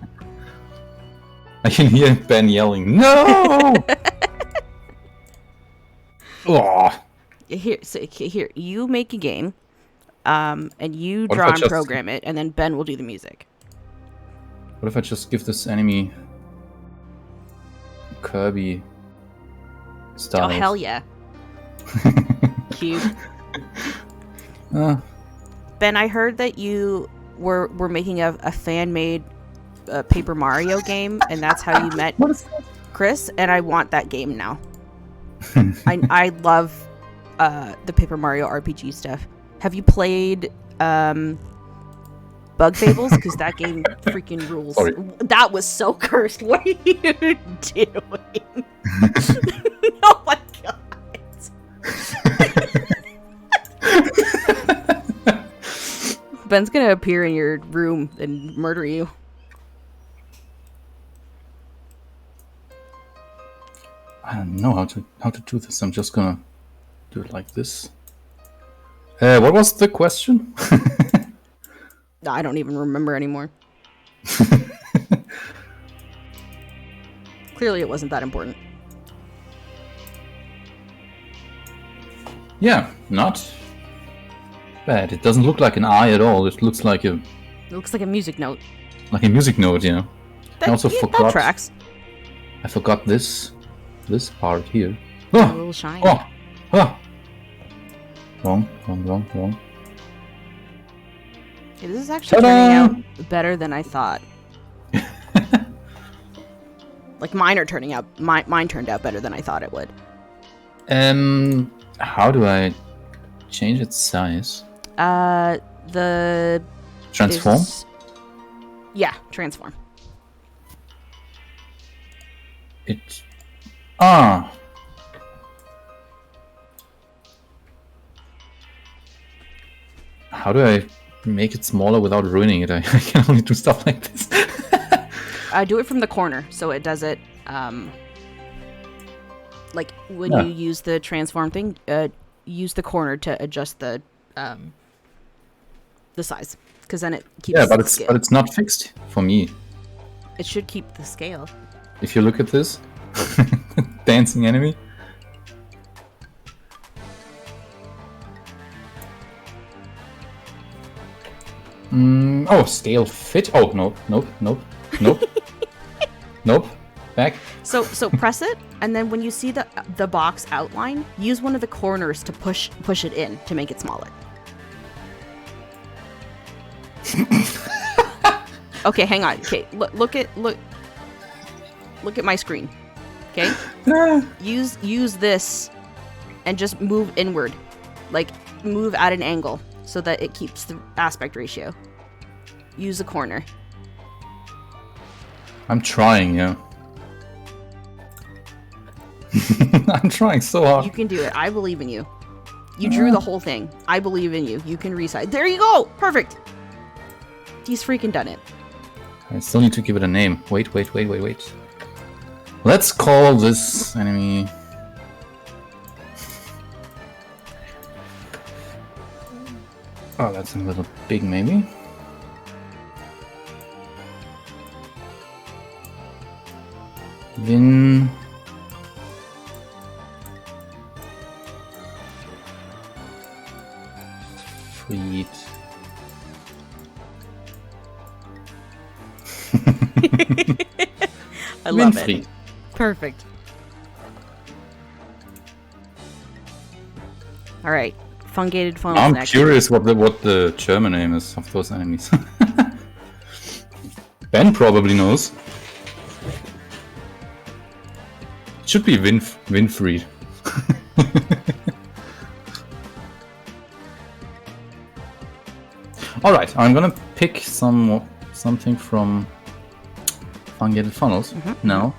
Speaker 2: I can hear Ben yelling, "No!" Oh.
Speaker 1: Here, you make a game, and you
Speaker 2: What if
Speaker 1: draw
Speaker 2: I
Speaker 1: and
Speaker 2: just-
Speaker 1: program it, and then Ben will do the music.
Speaker 2: What if I just give this enemy Kirby style?
Speaker 1: Oh, hell yeah. Cute. Ben, I heard that you were making a fan-made Paper Mario game, and that's how you met Chris, and I want that game now. I love the Paper Mario RPG stuff. Have you played Bug Fables? Because that game freaking rules.
Speaker 2: Sorry.
Speaker 1: That was so cursed. What are you doing? Oh my god. Ben's gonna appear in your room and murder you.
Speaker 2: I don't know how to do this. I'm just gonna do it like this. What was the question?
Speaker 1: I don't even remember anymore. Clearly, it wasn't that important.
Speaker 2: Yeah, not bad. It doesn't look like an eye at all. It looks like a
Speaker 1: It looks like a music note.
Speaker 2: music note, you know. I also forgot.
Speaker 1: That tracks.
Speaker 2: I forgot this part here.
Speaker 1: A
Speaker 2: Oh,
Speaker 1: little shine.
Speaker 2: oh. Wrong.
Speaker 1: Yeah, this is actually
Speaker 2: Ta-da!
Speaker 1: turning out better than I thought. Like mine are turning out. Mine turned out better than I thought it would.
Speaker 2: How do I change its size?
Speaker 1: The
Speaker 2: Transform?
Speaker 1: Yeah, transform.
Speaker 2: It. Ah. How do I make it smaller without ruining it? I can only do stuff like this.
Speaker 1: Do it from the corner, so it does it. Like when
Speaker 2: Yeah.
Speaker 1: you use the transform thing, use the corner to adjust the size, because then it keeps.
Speaker 2: Yeah,
Speaker 1: the
Speaker 2: but
Speaker 1: scale.
Speaker 2: it's not fixed for me.
Speaker 1: It should keep the scale.
Speaker 2: If you look at this, dancing enemy. Oh, scale fit. Oh, nope. Nope. Back.
Speaker 1: So press it, and then when you see the box outline, use one of the corners to push it in to make it smaller. Okay, hang on. Okay, look at my screen. Okay, use this and just move inward, like move at an angle so that it keeps the aspect ratio. Use the corner.
Speaker 2: I'm trying, yeah. I'm trying so hard.
Speaker 1: You can do it. I believe in you. You drew the whole thing. I believe in you. You can resize. There you go! Perfect! He's freaking done it.
Speaker 2: I still need to give it a name. Wait. Let's call this enemy... Oh, that's a little big, maybe. Vin... Fried.
Speaker 1: I love
Speaker 2: Winfried.
Speaker 1: it. Perfect. All right, fungated funnels
Speaker 2: I'm
Speaker 1: next.
Speaker 2: curious what the German name is of those enemies. Ben probably knows. It should be Winfried. All right, I'm gonna pick something from fungated funnels now.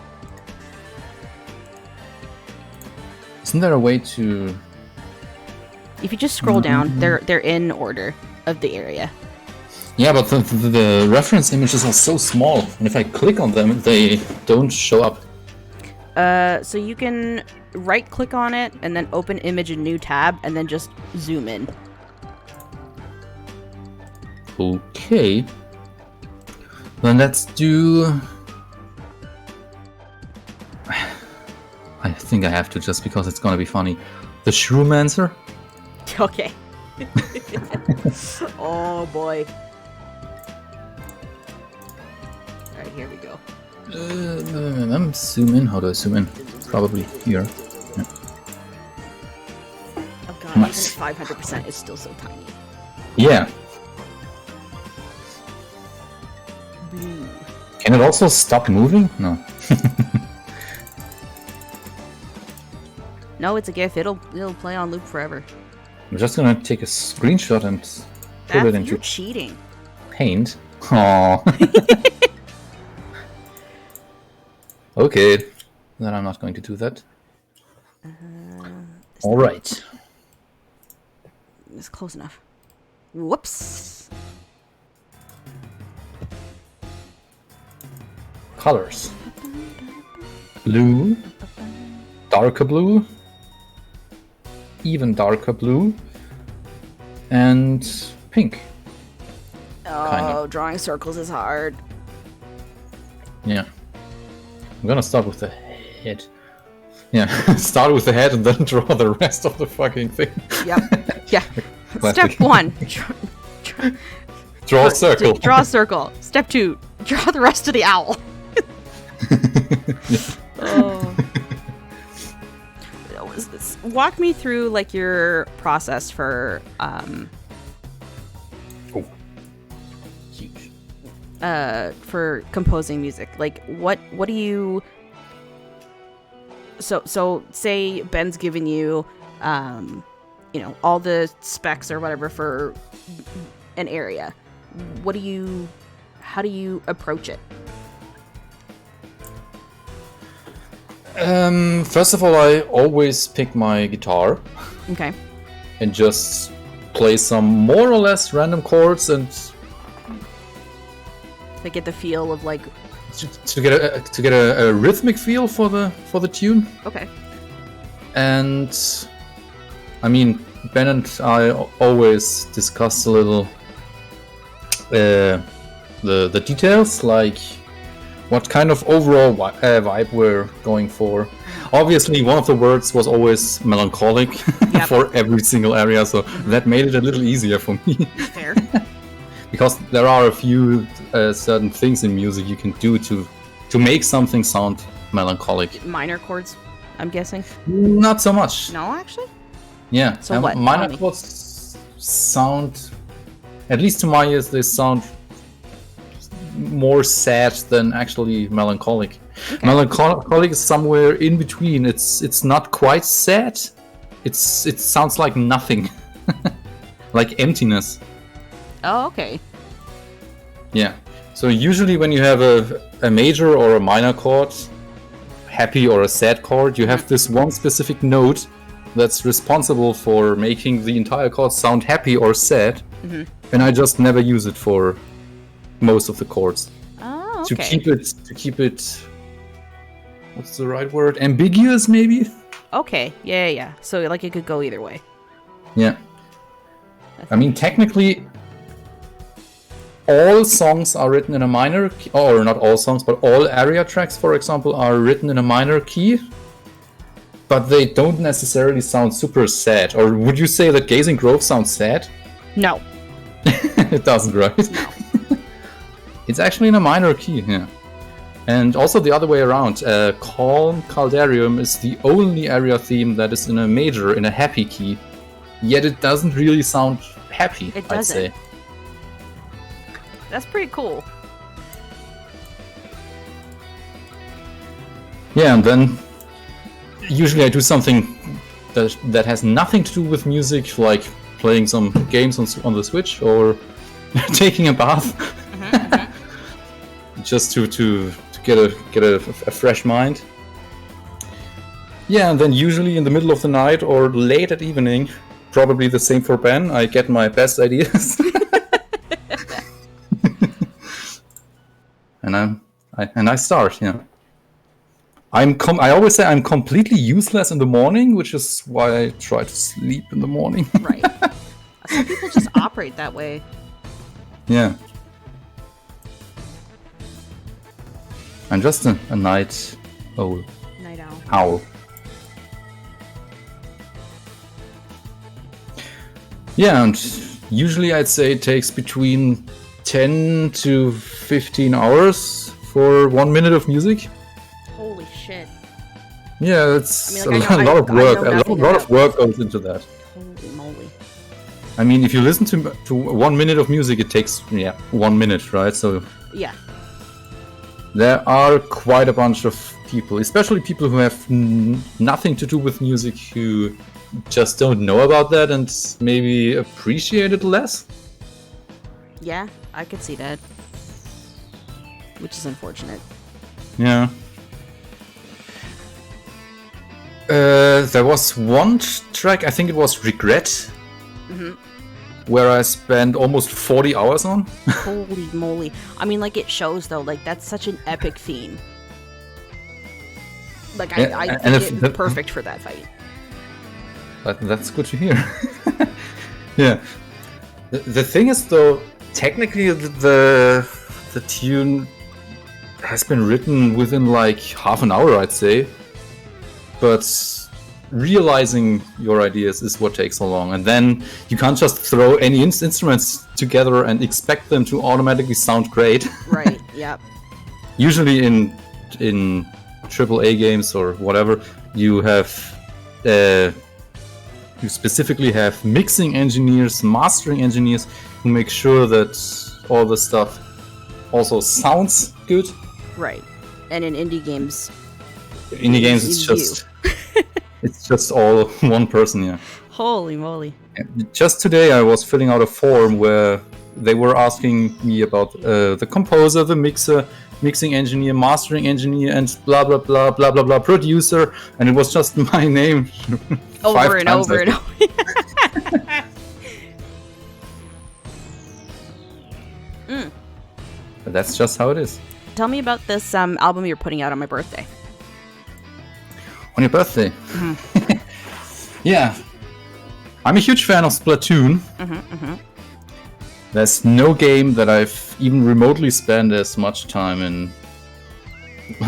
Speaker 2: Isn't there a way to?
Speaker 1: If you just scroll down, they're in order of the area.
Speaker 2: Yeah, but the reference images are so small, and if I click on them, they don't show up.
Speaker 1: So you can right-click on it and then open image in new tab and then just zoom in.
Speaker 2: Okay. Then let's do... I think I have to just because it's gonna be funny. The Shrewmancer?
Speaker 1: Okay. Oh boy. Alright, here we go.
Speaker 2: I'm zoom in. How do I zoom in? Probably here. Yeah.
Speaker 1: Oh god,
Speaker 2: Nice.
Speaker 1: even at 500% is still so tiny.
Speaker 2: Yeah.
Speaker 1: Blue.
Speaker 2: Can it also stop moving? No.
Speaker 1: No, it's a GIF. It'll play on loop forever.
Speaker 2: I'm just gonna take a screenshot and put it into
Speaker 1: You're cheating.
Speaker 2: Paint. Aww. Okay, then I'm not going to do that. All right.
Speaker 1: It's close enough. Whoops.
Speaker 2: Colors. Blue. Darker blue. Even darker blue. And pink.
Speaker 1: Oh, drawing circles is hard.
Speaker 2: Yeah. I'm gonna start with the head. Yeah, start with the head and then draw the rest of the fucking thing.
Speaker 1: Yep. Yeah.
Speaker 2: Classic.
Speaker 1: Step 1.
Speaker 2: Draw a circle.
Speaker 1: Draw a circle. Step 2. Draw the rest of the owl. Oh. Walk me through like your process for
Speaker 2: Huge.
Speaker 1: for composing music. Like what do you so say Ben's given you all the specs or whatever for an area. How do you approach it?
Speaker 2: First of all, I always pick my guitar
Speaker 1: Okay.
Speaker 2: and just play some more or less random chords and
Speaker 1: To get the feel of like
Speaker 2: to get a rhythmic feel for the tune.
Speaker 1: okay.
Speaker 2: And I mean, Ben and I always discuss a little the details, like what kind of overall vibe we're going for. Obviously, one of the words was always melancholic for every single area, so that made it a little easier for me.
Speaker 1: Fair.
Speaker 2: Because there are a few certain things in music you can do to make something sound melancholic.
Speaker 1: Minor chords, I'm guessing.
Speaker 2: Not so much.
Speaker 1: No, actually.
Speaker 2: Yeah.
Speaker 1: So what?
Speaker 2: Minor
Speaker 1: Tell me.
Speaker 2: chords sound at least to my ears, they sound more sad than actually melancholic. Okay. Melancholic is somewhere in between. It's not quite sad. It sounds like nothing, like emptiness.
Speaker 1: Oh, okay.
Speaker 2: Yeah. So usually when you have a major or a minor chord, happy or a sad chord, you have this one specific note that's responsible for making the entire chord sound happy or sad. Mm-hmm. And I just never use it for most of the chords.
Speaker 1: Oh, okay.
Speaker 2: To keep it, what's the right word? Ambiguous, maybe?
Speaker 1: Okay. Yeah. So like it could go either way.
Speaker 2: Yeah. I mean, technically, all songs are written in a minor key, or not all songs, but all aria tracks, for example, are written in a minor key. But they don't necessarily sound super sad. Or would you say that Gazing Grove sounds sad?
Speaker 1: No.
Speaker 2: It doesn't, right?
Speaker 1: No.
Speaker 2: It's actually in a minor key, yeah. And also the other way around. Calm Caldarium is the only area theme that is in a major, in a happy key. Yet it doesn't really sound happy,
Speaker 1: it doesn't.
Speaker 2: I'd say.
Speaker 1: That's pretty cool.
Speaker 2: Yeah, and then usually I do something that has nothing to do with music, like playing some games on the Switch or taking a bath. Just to get a fresh mind. Yeah, and then usually in the middle of the night or late at evening, probably the same for Ben, I get my best ideas. and I start, yeah. I always say I'm completely useless in the morning, which is why I try to sleep in the morning.
Speaker 1: Right. Some people just operate that way.
Speaker 2: Yeah. I'm just a night owl.
Speaker 1: Night owl.
Speaker 2: Owl. Yeah, and usually I'd say it takes between 10 to 15 hours for 1 minute of music.
Speaker 1: Holy shit.
Speaker 2: Yeah, it's
Speaker 1: a lot
Speaker 2: of work. A lot of work goes into that.
Speaker 1: Holy moly.
Speaker 2: I mean, if you listen to 1 minute of music, it takes 1 minute, right? So
Speaker 1: yeah.
Speaker 2: There are quite a bunch of people, especially people who have nothing to do with music, who just don't know about that and maybe appreciate it less.
Speaker 1: Yeah, I could see that. Which is unfortunate.
Speaker 2: Yeah. There was one track, I think it was Regret, where I spent almost 40 hours on.
Speaker 1: Holy moly. I mean, like, it shows, though, like, that's such an epic theme. Like, I think it's perfect for that fight.
Speaker 2: That's good to hear. Yeah. The thing is, though, technically the tune has been written within, like, half an hour, I'd say. But realizing your ideas is what takes so long, and then you can't just throw any instruments together and expect them to automatically sound great.
Speaker 1: Right. Yep.
Speaker 2: Usually in AAA games or whatever, you have you specifically have mixing engineers, mastering engineers who make sure that all the stuff also sounds good.
Speaker 1: Right. And in indie games,
Speaker 2: it's just all one person, yeah.
Speaker 1: Holy moly.
Speaker 2: Just today I was filling out a form where they were asking me about the composer, the mixer, mixing engineer, mastering engineer, and blah blah blah blah blah blah producer, and it was just my name
Speaker 1: over and over and over.
Speaker 2: But that's just how it is.
Speaker 1: Tell me about this album you're putting out on my birthday.
Speaker 2: On your birthday? Yeah. I'm a huge fan of Splatoon. There's no game that I've even remotely spent as much time in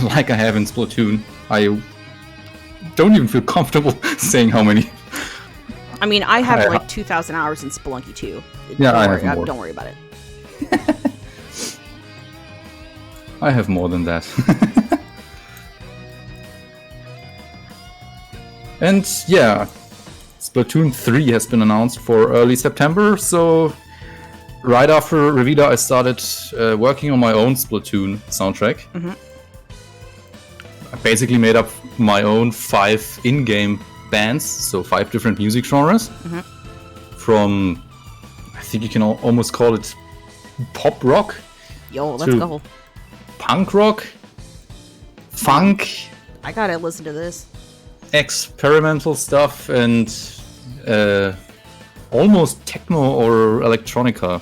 Speaker 2: like I have in Splatoon. I don't even feel comfortable saying how many.
Speaker 1: I mean, I have like 2,000 hours in Spelunky 2.
Speaker 2: Yeah, I have more.
Speaker 1: Don't worry about it.
Speaker 2: I have more than that. And yeah, Splatoon 3 has been announced for early September, so right after Revita, I started working on my own Splatoon soundtrack.
Speaker 1: Mm-hmm.
Speaker 2: I basically made up my own 5 in-game bands, so 5 different music genres.
Speaker 1: Mm-hmm.
Speaker 2: From, I think you can almost call it pop rock.
Speaker 1: Yo, let's go.
Speaker 2: Punk rock, funk.
Speaker 1: I gotta listen to this.
Speaker 2: Experimental stuff and almost techno or electronica.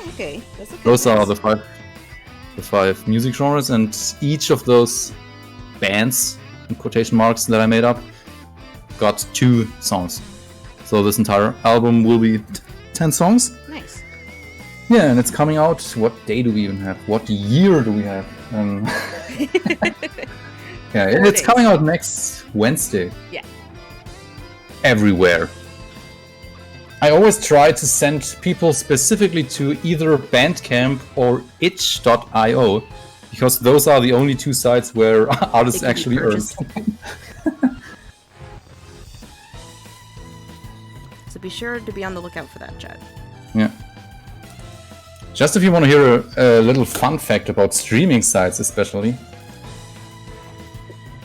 Speaker 1: Okay, that's a good
Speaker 2: Those are
Speaker 1: mix.
Speaker 2: the five music genres, and each of those bands, in quotation marks, that I made up, got 2 songs. So this entire album will be 10 songs.
Speaker 1: Nice.
Speaker 2: Yeah, and it's coming out. What day do we even have? What year do we have? Yeah, it's
Speaker 1: days.
Speaker 2: coming out next Wednesday.
Speaker 1: Yeah.
Speaker 2: Everywhere. I always try to send people specifically to either Bandcamp or itch.io, because those are the only 2 sites where artists
Speaker 1: It can be
Speaker 2: actually earn.
Speaker 1: purchased. So be sure to be on the lookout for that, chat.
Speaker 2: Yeah. Just if you want to hear a little fun fact about streaming sites, especially.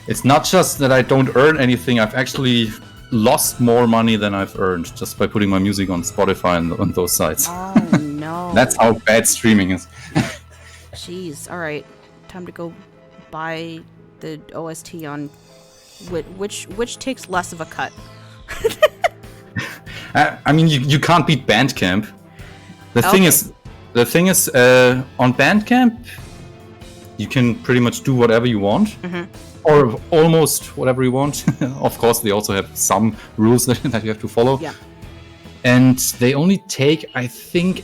Speaker 2: It's not just that I don't earn anything, I've actually lost more money than I've earned just by putting my music on Spotify and on those sites.
Speaker 1: Oh no.
Speaker 2: That's how bad streaming is.
Speaker 1: Jeez. All right. Time to go buy the OST on which takes less of a cut.
Speaker 2: I mean, you can't beat Bandcamp. The thing is, on Bandcamp, you can pretty much do whatever you want.
Speaker 1: Mm-hmm.
Speaker 2: Or almost whatever you want. Of course, they also have some rules that you have to follow.
Speaker 1: Yeah.
Speaker 2: And they only take, I think,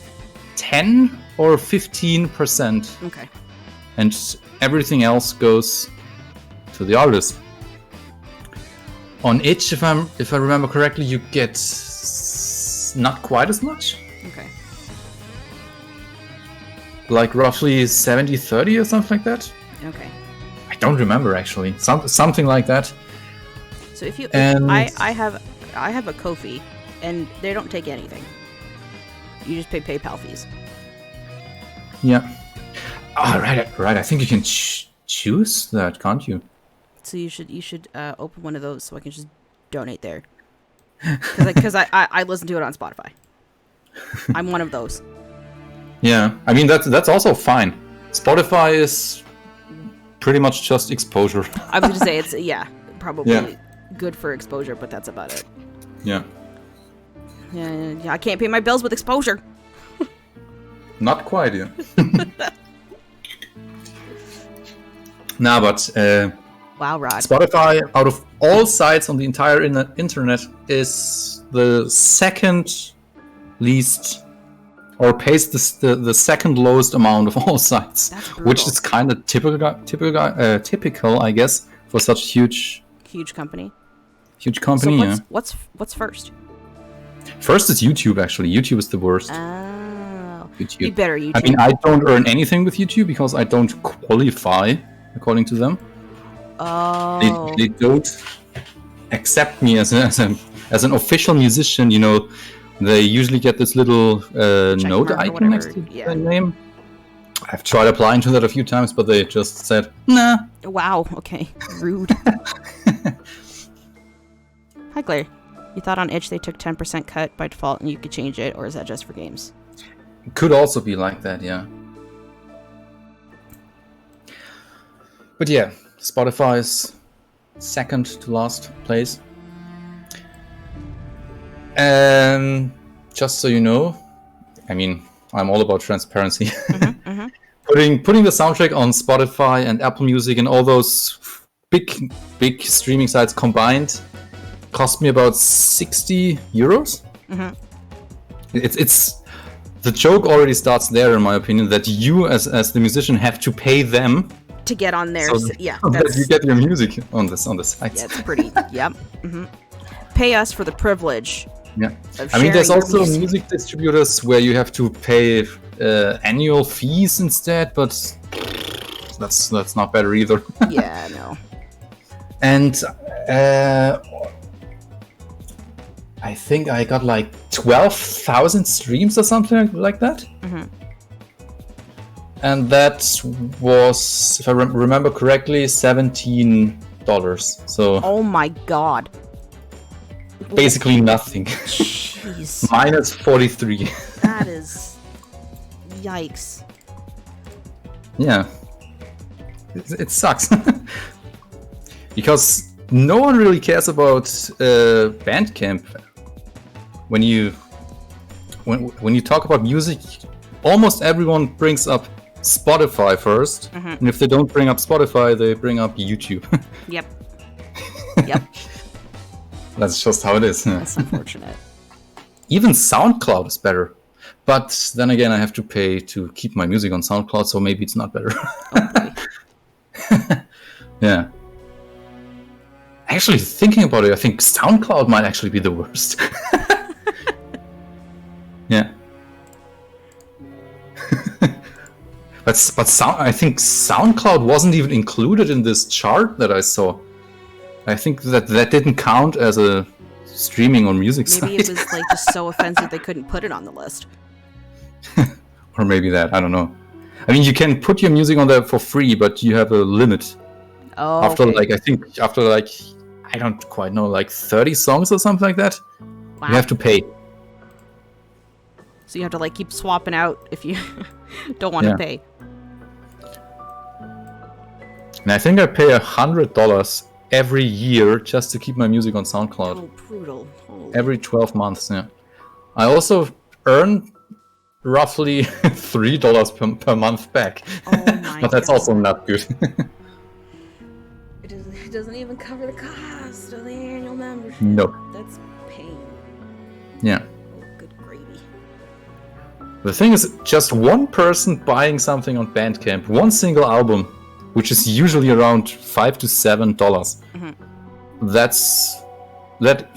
Speaker 2: 10 or 15%.
Speaker 1: Okay.
Speaker 2: And everything else goes to the artist. On Itch, if I remember correctly, you get not quite as much.
Speaker 1: Okay.
Speaker 2: Like roughly 70-30 or something like that.
Speaker 1: Okay.
Speaker 2: I don't remember actually. Something like that.
Speaker 1: So if
Speaker 2: And-
Speaker 1: I have a Ko-fi, and they don't take anything. You just pay PayPal fees.
Speaker 2: Yeah. Oh, right. I think you can choose that, can't you?
Speaker 1: So you should open one of those so I can just donate there. Because I listen to it on Spotify. I'm one of those.
Speaker 2: Yeah. I mean that's also fine. Spotify is pretty much just exposure.
Speaker 1: I was gonna say it's probably
Speaker 2: Yeah.
Speaker 1: good for exposure, but that's about it.
Speaker 2: Yeah.
Speaker 1: Yeah, I can't pay my bills with exposure.
Speaker 2: Not quite, yeah. Nah, but
Speaker 1: Wow, Rod.
Speaker 2: Spotify, out of all sites on the entire internet, is the second least, or pays the second lowest amount of all sites,
Speaker 1: That's
Speaker 2: which
Speaker 1: brutal.
Speaker 2: is kind of typical, I guess, for such a huge
Speaker 1: company.
Speaker 2: company.
Speaker 1: So
Speaker 2: Yeah.
Speaker 1: what's first?
Speaker 2: First is YouTube. Actually, YouTube is the worst.
Speaker 1: Oh,
Speaker 2: YouTube.
Speaker 1: be better YouTube.
Speaker 2: I mean, I don't earn anything with YouTube because I don't qualify according to them.
Speaker 1: oh,
Speaker 2: They don't accept me as an official musician. You know, they usually get this little note
Speaker 1: mark or
Speaker 2: icon next
Speaker 1: whatever,
Speaker 2: to
Speaker 1: yeah.
Speaker 2: their name. I've tried applying to that a few times, but they just said, nah.
Speaker 1: wow. Okay, rude. Hi, Claire. You thought on Itch they took 10% cut by default and you could change it, or is that just for games?
Speaker 2: It could also be like that, yeah. But yeah, Spotify is second to last place. And just so you know, I mean, I'm all about transparency. Putting the soundtrack on Spotify and Apple Music and all those big streaming sites combined cost me about 60 euros. It's the joke already starts there, in my opinion, that you as the musician have to pay them
Speaker 1: To get on there,
Speaker 2: so
Speaker 1: so
Speaker 2: that
Speaker 1: that's
Speaker 2: you get your music on the site.
Speaker 1: yeah, it's pretty. Yep. Pay us for the privilege.
Speaker 2: Yeah.
Speaker 1: Of
Speaker 2: I mean, there's
Speaker 1: sharing
Speaker 2: also
Speaker 1: your music.
Speaker 2: music distributors where you have to pay annual fees instead, but that's not better either.
Speaker 1: Yeah, no.
Speaker 2: And I think I got like 12,000 streams or something like that.
Speaker 1: Mm-hmm.
Speaker 2: And that was, if I remember correctly, $17. So
Speaker 1: Oh my god.
Speaker 2: basically nothing.
Speaker 1: Jeez.
Speaker 2: Minus 43.
Speaker 1: That is... Yikes.
Speaker 2: Yeah. It sucks. Because no one really cares about Bandcamp. When you talk about music, almost everyone brings up Spotify first.
Speaker 1: Mm-hmm.
Speaker 2: And if they don't bring up Spotify, they bring up YouTube.
Speaker 1: Yep. Yep.
Speaker 2: That's just how it is.
Speaker 1: That's unfortunate.
Speaker 2: Even SoundCloud is better. But then again, I have to pay to keep my music on SoundCloud, so maybe it's not better.
Speaker 1: Okay.
Speaker 2: Yeah. Actually, thinking about it, I think SoundCloud might actually be the worst. Yeah. But I think SoundCloud wasn't even included in this chart that I saw. I think that didn't count as a streaming or music site.
Speaker 1: Maybe it was like just so offensive they couldn't put it on the list.
Speaker 2: Or maybe that, I don't know. I mean, you can put your music on there for free, but you have a limit.
Speaker 1: Oh,
Speaker 2: After
Speaker 1: okay.
Speaker 2: I don't quite know, like 30 songs or something like that,
Speaker 1: Wow.
Speaker 2: you have to pay.
Speaker 1: So you have to like keep swapping out if you don't want to
Speaker 2: Yeah.
Speaker 1: pay.
Speaker 2: And I think I pay $100 every year just to keep my music on SoundCloud.
Speaker 1: Oh, brutal. Oh.
Speaker 2: Every 12 months, yeah. I also earn roughly $3 per month back.
Speaker 1: Oh my
Speaker 2: But that's
Speaker 1: God.
Speaker 2: also not good.
Speaker 1: It doesn't even cover the cost of the annual membership.
Speaker 2: No.
Speaker 1: That's pain.
Speaker 2: Yeah.
Speaker 1: Oh, good gravy.
Speaker 2: The thing is, just one person buying something on Bandcamp, one single album, which is usually around $5 to $7,
Speaker 1: Mm-hmm.
Speaker 2: that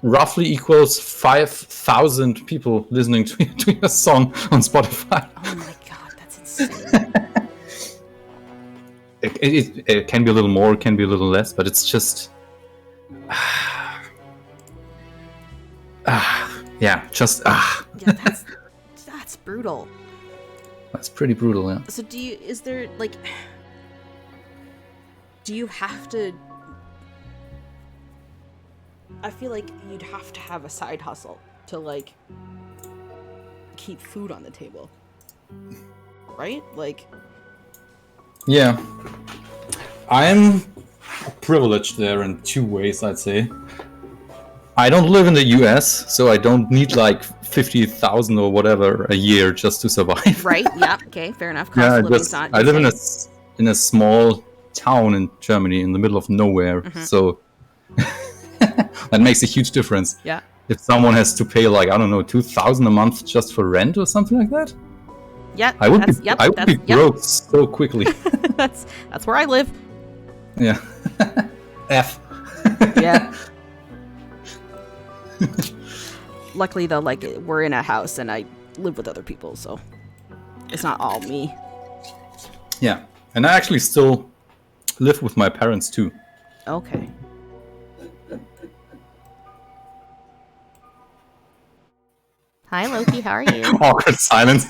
Speaker 2: roughly equals 5,000 people listening to your song on Spotify.
Speaker 1: Oh my god, that's insane.
Speaker 2: It can be a little more, it can be a little less, but it's just... yeah, just...
Speaker 1: Yeah, that's brutal.
Speaker 2: That's pretty brutal, yeah.
Speaker 1: So do you have to... I feel like you'd have to have a side hustle to like keep food on the table. Right? Like...
Speaker 2: Yeah. I'm privileged there in two ways, I'd say. I don't live in the US, so I don't need like 50,000 or whatever a year just to survive.
Speaker 1: Right, yeah, okay, fair enough. Cost
Speaker 2: Yeah,
Speaker 1: of living's not
Speaker 2: I live
Speaker 1: insane.
Speaker 2: in a small town in Germany in the middle of nowhere, so that makes a huge difference.
Speaker 1: Yeah.
Speaker 2: If someone has to pay like, I don't know, 2,000 a month just for rent or something like that,
Speaker 1: Yeah,
Speaker 2: I would be broke so quickly.
Speaker 1: that's where I live.
Speaker 2: Yeah. F.
Speaker 1: Yeah. Luckily though, like we're in a house and I live with other people, so it's not all me.
Speaker 2: Yeah. And I actually still live with my parents too.
Speaker 1: Okay. Hi Loki, how are you?
Speaker 2: Awkward silence.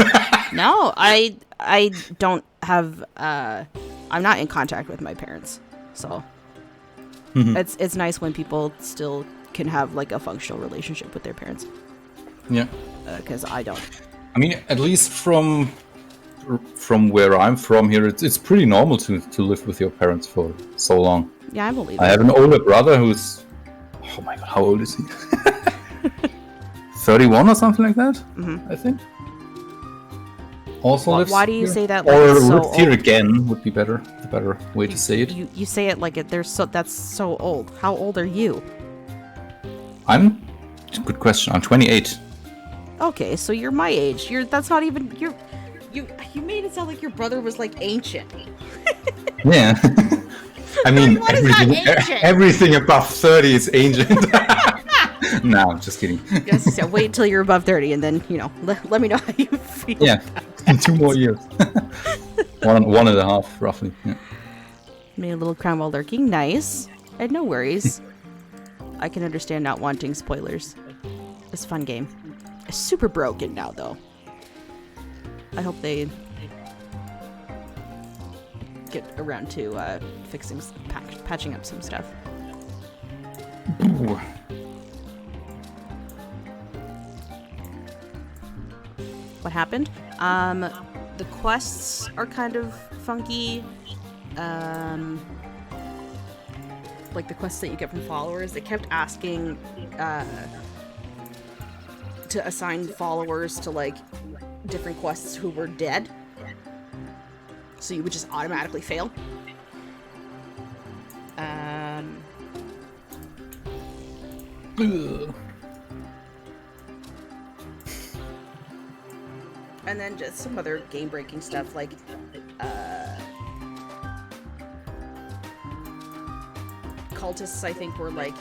Speaker 1: No, I don't have I'm not in contact with my parents. So it's nice when people still can have like a functional relationship with their parents.
Speaker 2: Yeah.
Speaker 1: Cuz I don't.
Speaker 2: I mean, at least from where I'm from here, it's pretty normal to live with your parents for so long.
Speaker 1: Yeah, I believe
Speaker 2: I
Speaker 1: it.
Speaker 2: have an older brother who's, oh my god, how old is he? 31 or something like that, I think. Also lives
Speaker 1: Why do you
Speaker 2: here.
Speaker 1: say that like
Speaker 2: Or
Speaker 1: it's so
Speaker 2: lives here
Speaker 1: old?
Speaker 2: again would be the better way to say it.
Speaker 1: You say it like that's so old. How old are you?
Speaker 2: Good question. I'm 28.
Speaker 1: Okay, so you're my age. That's not even you made it sound like your brother was like ancient.
Speaker 2: Yeah. I mean,
Speaker 1: What is not ancient?
Speaker 2: everything above 30 is ancient. No, I'm just kidding.
Speaker 1: Yes, yeah, wait until you're above 30 and then, let me know how you feel.
Speaker 2: Yeah, in 2 more years. one and a half, roughly. Yeah.
Speaker 1: Made a little crown while lurking. Nice. And no worries. I can understand not wanting spoilers. It's a fun game. It's super broken now, though. I hope they get around to fixing, patching up some stuff.
Speaker 2: Ooh.
Speaker 1: What happened? The quests are kind of funky. Like the quests that you get from followers, they kept asking to assign followers to like different quests who were dead. So you would just automatically fail.
Speaker 2: Ugh.
Speaker 1: And then just some other game-breaking stuff, like, cultists, I think, were, like,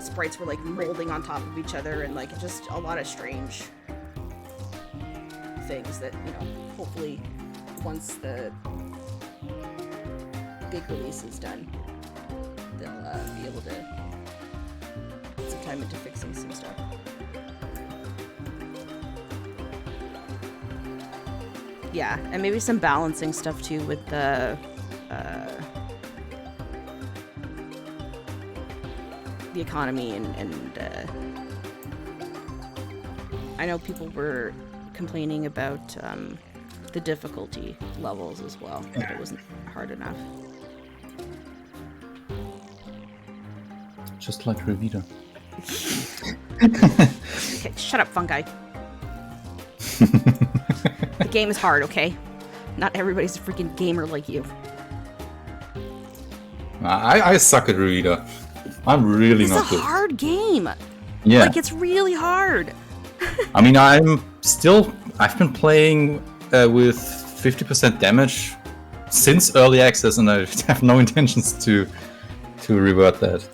Speaker 1: sprites were, like, molding on top of each other, and, like, just a lot of strange things that, you know, hopefully, once the big release is done, they'll, be able to put some time into fixing some stuff. Yeah, and maybe some balancing stuff too with the economy and I know people were complaining about the difficulty levels as well, that it wasn't hard enough.
Speaker 2: Just like Revita.
Speaker 1: Okay, shut up, fungi. The game is hard, okay? Not everybody's a freaking gamer like you.
Speaker 2: I suck at Revita. I'm really not good.
Speaker 1: It's a hard game.
Speaker 2: Yeah.
Speaker 1: Like, it's really hard.
Speaker 2: I mean, I've been playing with 50% damage since early access, and I have no intentions to revert that.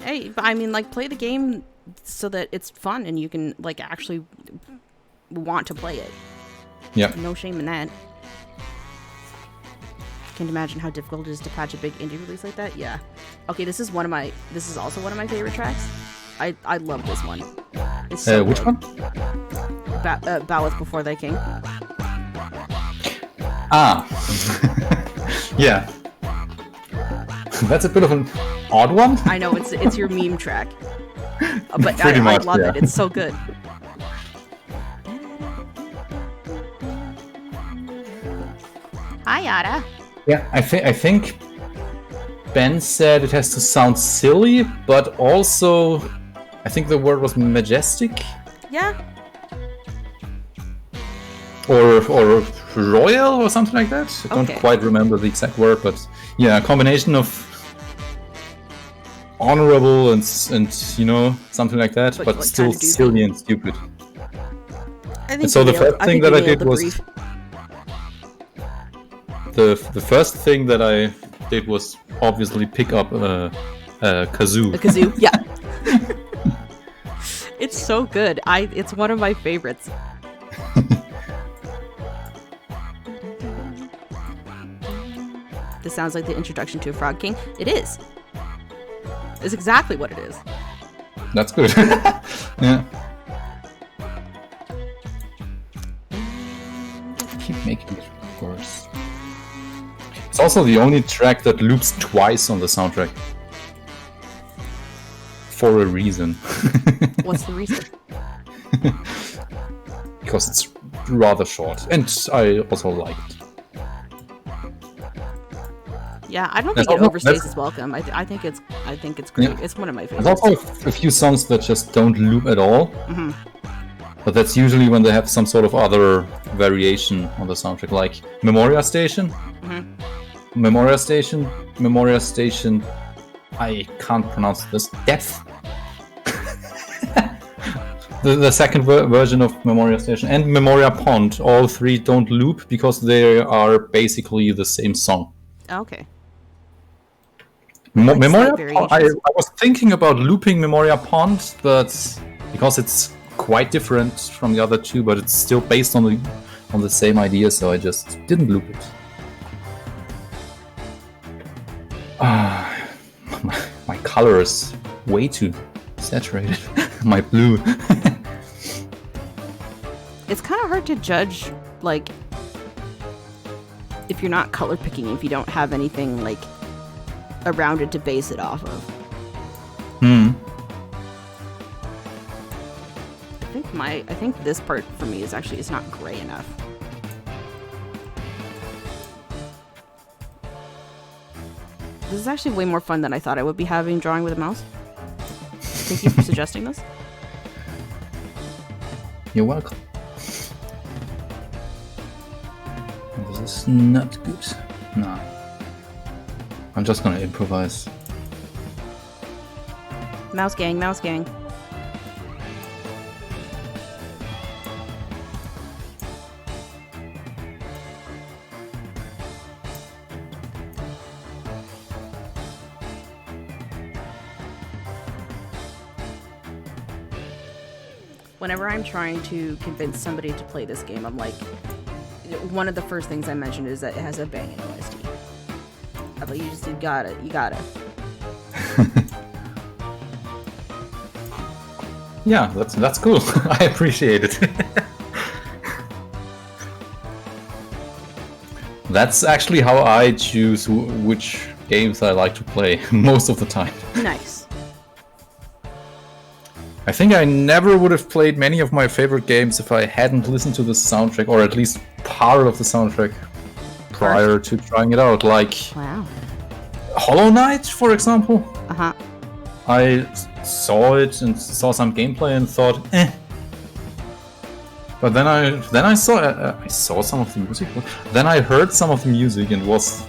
Speaker 1: Hey, I mean, like, play the game so that it's fun and you can, like, actually want to play it.
Speaker 2: Yeah.
Speaker 1: No shame in that. Can't imagine how difficult it is to patch a big indie release like that. Yeah. Okay, this is also one of my favorite tracks. I love this one. It's so
Speaker 2: which
Speaker 1: good.
Speaker 2: one?
Speaker 1: Ballad Before Thy King.
Speaker 2: Ah. Yeah. That's a bit of an odd one.
Speaker 1: I know, it's your meme track. But
Speaker 2: Pretty
Speaker 1: I
Speaker 2: much,
Speaker 1: love
Speaker 2: yeah.
Speaker 1: it. It's so good. Hi, Yada.
Speaker 2: Yeah, I think Ben said it has to sound silly, but also I think the word was majestic
Speaker 1: Yeah.
Speaker 2: or royal or something like that. I don't
Speaker 1: Okay.
Speaker 2: quite remember the exact word, but yeah, a combination of honorable and you know, something like that,
Speaker 1: But,
Speaker 2: but
Speaker 1: like,
Speaker 2: still
Speaker 1: kinda doofy.
Speaker 2: silly and stupid.
Speaker 1: I think
Speaker 2: And so
Speaker 1: you
Speaker 2: the
Speaker 1: nailed-
Speaker 2: first
Speaker 1: I
Speaker 2: thing
Speaker 1: think
Speaker 2: that
Speaker 1: you
Speaker 2: I
Speaker 1: nailed
Speaker 2: did
Speaker 1: the
Speaker 2: was
Speaker 1: brief.
Speaker 2: the first thing that I did was obviously pick up a kazoo.
Speaker 1: A kazoo, yeah. It's so good. It's one of my favorites. This sounds like the introduction to a Frog King. It is. It's exactly what it is.
Speaker 2: That's good. Yeah. Keep making it worse. It's also the only track that loops twice on the soundtrack. For a reason.
Speaker 1: What's the reason?
Speaker 2: Because it's rather short. And I also like it.
Speaker 1: Yeah, I don't
Speaker 2: There's
Speaker 1: think it
Speaker 2: also-
Speaker 1: overstays
Speaker 2: that's-
Speaker 1: its welcome. I think it's great.
Speaker 2: Yeah.
Speaker 1: It's one of my
Speaker 2: There's
Speaker 1: favorites.
Speaker 2: also a few songs that just don't loop at all.
Speaker 1: Mm-hmm.
Speaker 2: But that's usually when they have some sort of other variation on the soundtrack, like Memoria Station.
Speaker 1: Mm-hmm.
Speaker 2: Memoria Station. I can't pronounce this. Depth. the second version of Memoria Station and Memoria Pond. All three don't loop because they are basically the same song.
Speaker 1: Okay.
Speaker 2: Memoria
Speaker 1: slight
Speaker 2: Pond, I was thinking about looping Memoria Pond, but because it's quite different from the other two, but it's still based on the same idea, so I just didn't loop it. My color is way too saturated. my blue.
Speaker 1: It's kind of hard to judge, like, if you're not color picking, if you don't have anything, like, around it to base it off of. I think this part for me is actually, it's not gray enough. This is actually way more fun than I thought I would be having drawing with a mouse. Thank you for suggesting this.
Speaker 2: You're welcome. This is not good. No. I'm just gonna improvise.
Speaker 1: Mouse gang, mouse gang. Whenever I'm trying to convince somebody to play this game, I'm like, one of the first things I mentioned is that it has a banging OST. I'm like, you got it.
Speaker 2: Yeah, that's cool. I appreciate it. That's actually how I choose which games I like to play most of the time.
Speaker 1: Nice.
Speaker 2: I think I never would have played many of my favorite games if I hadn't listened to the soundtrack, or at least part of the soundtrack, prior to trying it out. Like,
Speaker 1: wow.
Speaker 2: Hollow Knight, for example.
Speaker 1: Uh-huh.
Speaker 2: I saw it and saw some gameplay and thought, eh. But then I saw some of the music. Then I heard some of the music and was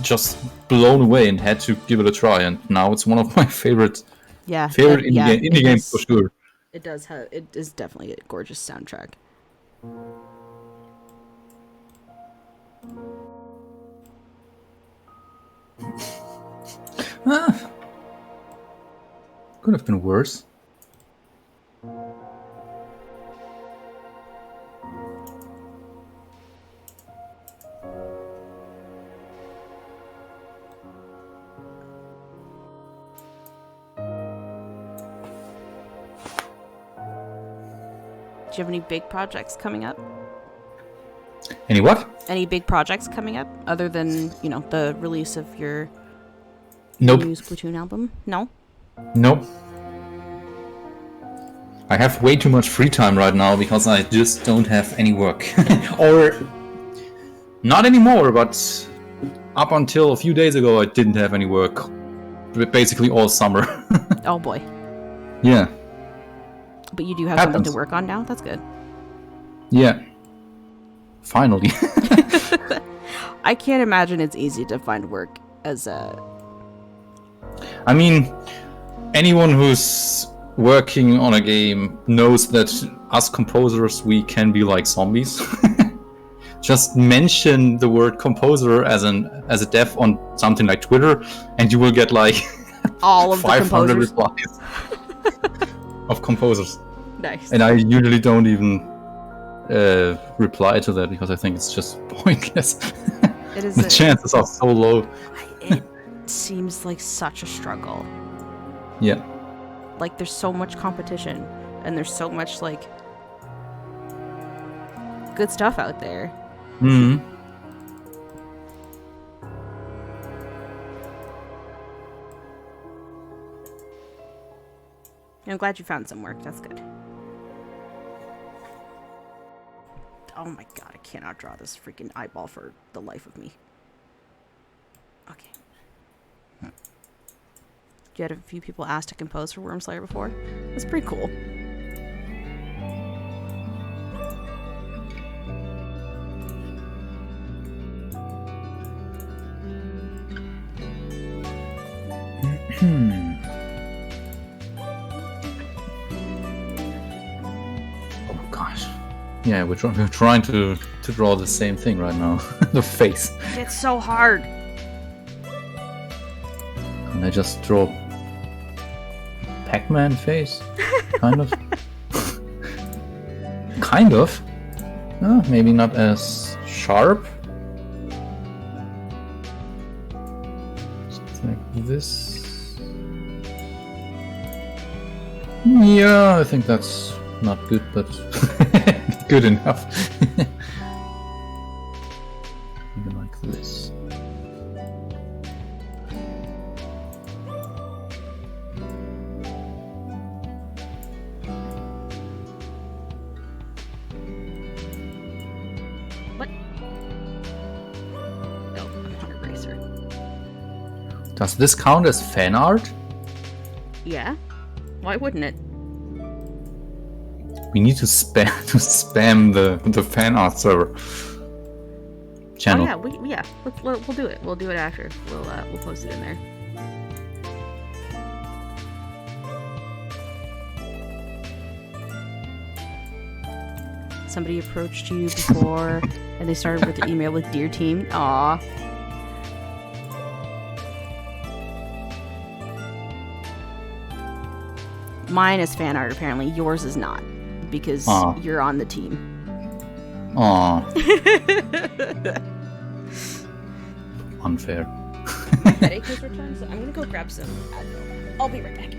Speaker 2: just blown away and had to give it a try. And now it's one of my favorite indie games for sure.
Speaker 1: It is definitely a gorgeous soundtrack.
Speaker 2: Could have been worse.
Speaker 1: Do you have any big projects coming up?
Speaker 2: Any what?
Speaker 1: Any big projects coming up other than, the release of your
Speaker 2: Nope.
Speaker 1: new Splatoon album? No?
Speaker 2: Nope. I have way too much free time right now because I just don't have any work. Or not anymore, but up until a few days ago I didn't have any work. Basically all summer.
Speaker 1: Oh boy.
Speaker 2: Yeah.
Speaker 1: But you do have something to work on now? That's good.
Speaker 2: Yeah. Finally.
Speaker 1: I can't imagine it's easy to find work as a...
Speaker 2: I mean, anyone who's working on a game knows that us composers, we can be like zombies. Just mention the word composer as a dev on something like Twitter, and you will get like
Speaker 1: all of
Speaker 2: 500
Speaker 1: the composers.
Speaker 2: replies of composers.
Speaker 1: Nice.
Speaker 2: And I usually don't even reply to that because I think it's just pointless. The chances are so low.
Speaker 1: It seems like such a struggle.
Speaker 2: Yeah.
Speaker 1: Like, there's so much competition, and there's so much, like, good stuff out there.
Speaker 2: Mm-hmm.
Speaker 1: I'm glad you found some work. That's good. Oh my god, I cannot draw this freaking eyeball for the life of me. Okay. You had a few people ask to compose for Wormslayer before? That's pretty cool.
Speaker 2: Oh gosh. Yeah, we're trying to draw the same thing right now. The face.
Speaker 1: It's so hard.
Speaker 2: And I just draw Pac-Man face, kind of. Kind of. Maybe not as sharp. Just like this. Yeah, I think that's not good, but good enough. Maybe like this.
Speaker 1: What? No, I'm an eraser.
Speaker 2: Does this count as fan art?
Speaker 1: Yeah? Why wouldn't it?
Speaker 2: We need to spam the fan art server channel.
Speaker 1: Oh yeah, we'll do it. We'll do it after. We'll post it in there. Somebody approached you before, and they started with the email with "Dear Team." Aw. Mine is fan art, apparently. Yours is not, because you're on the team.
Speaker 2: Aww. Unfair.
Speaker 1: Headache has returned, so I'm gonna go grab some Advil. I'll be right back.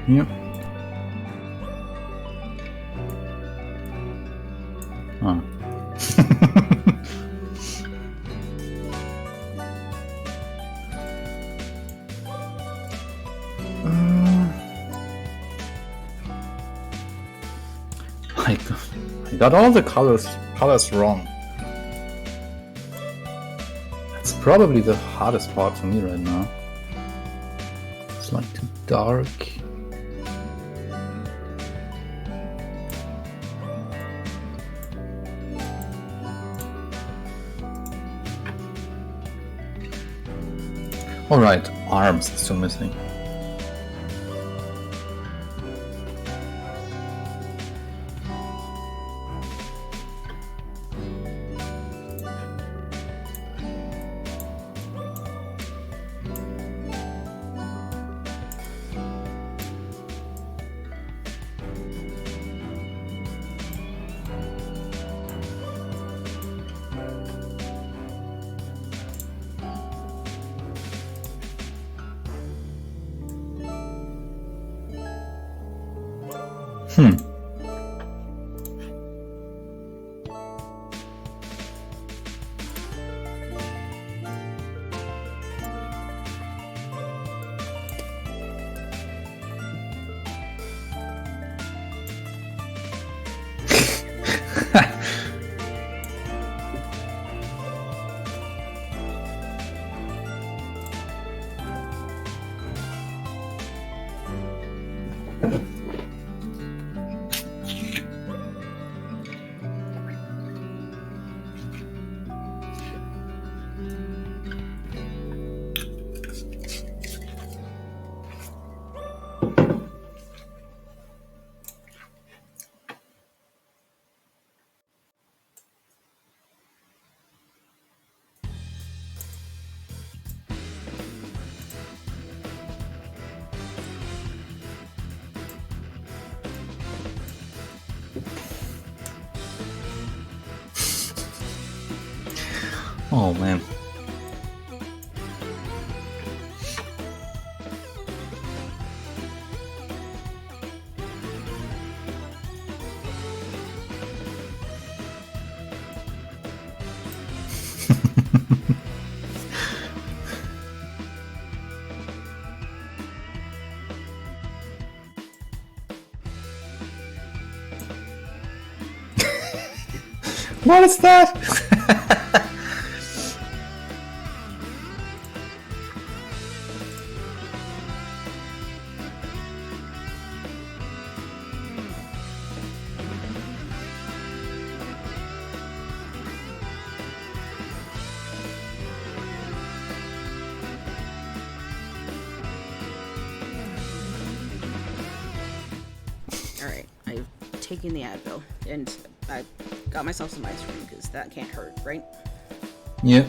Speaker 2: Yep. Oh. I got all the colors wrong. That's probably the hardest part for me right now. It's like too dark. Alright, arms still missing. Oh man. What is that?
Speaker 1: Alright, I've taken the Advil, and I got myself some ice cream, because that can't hurt, right?
Speaker 2: Yeah.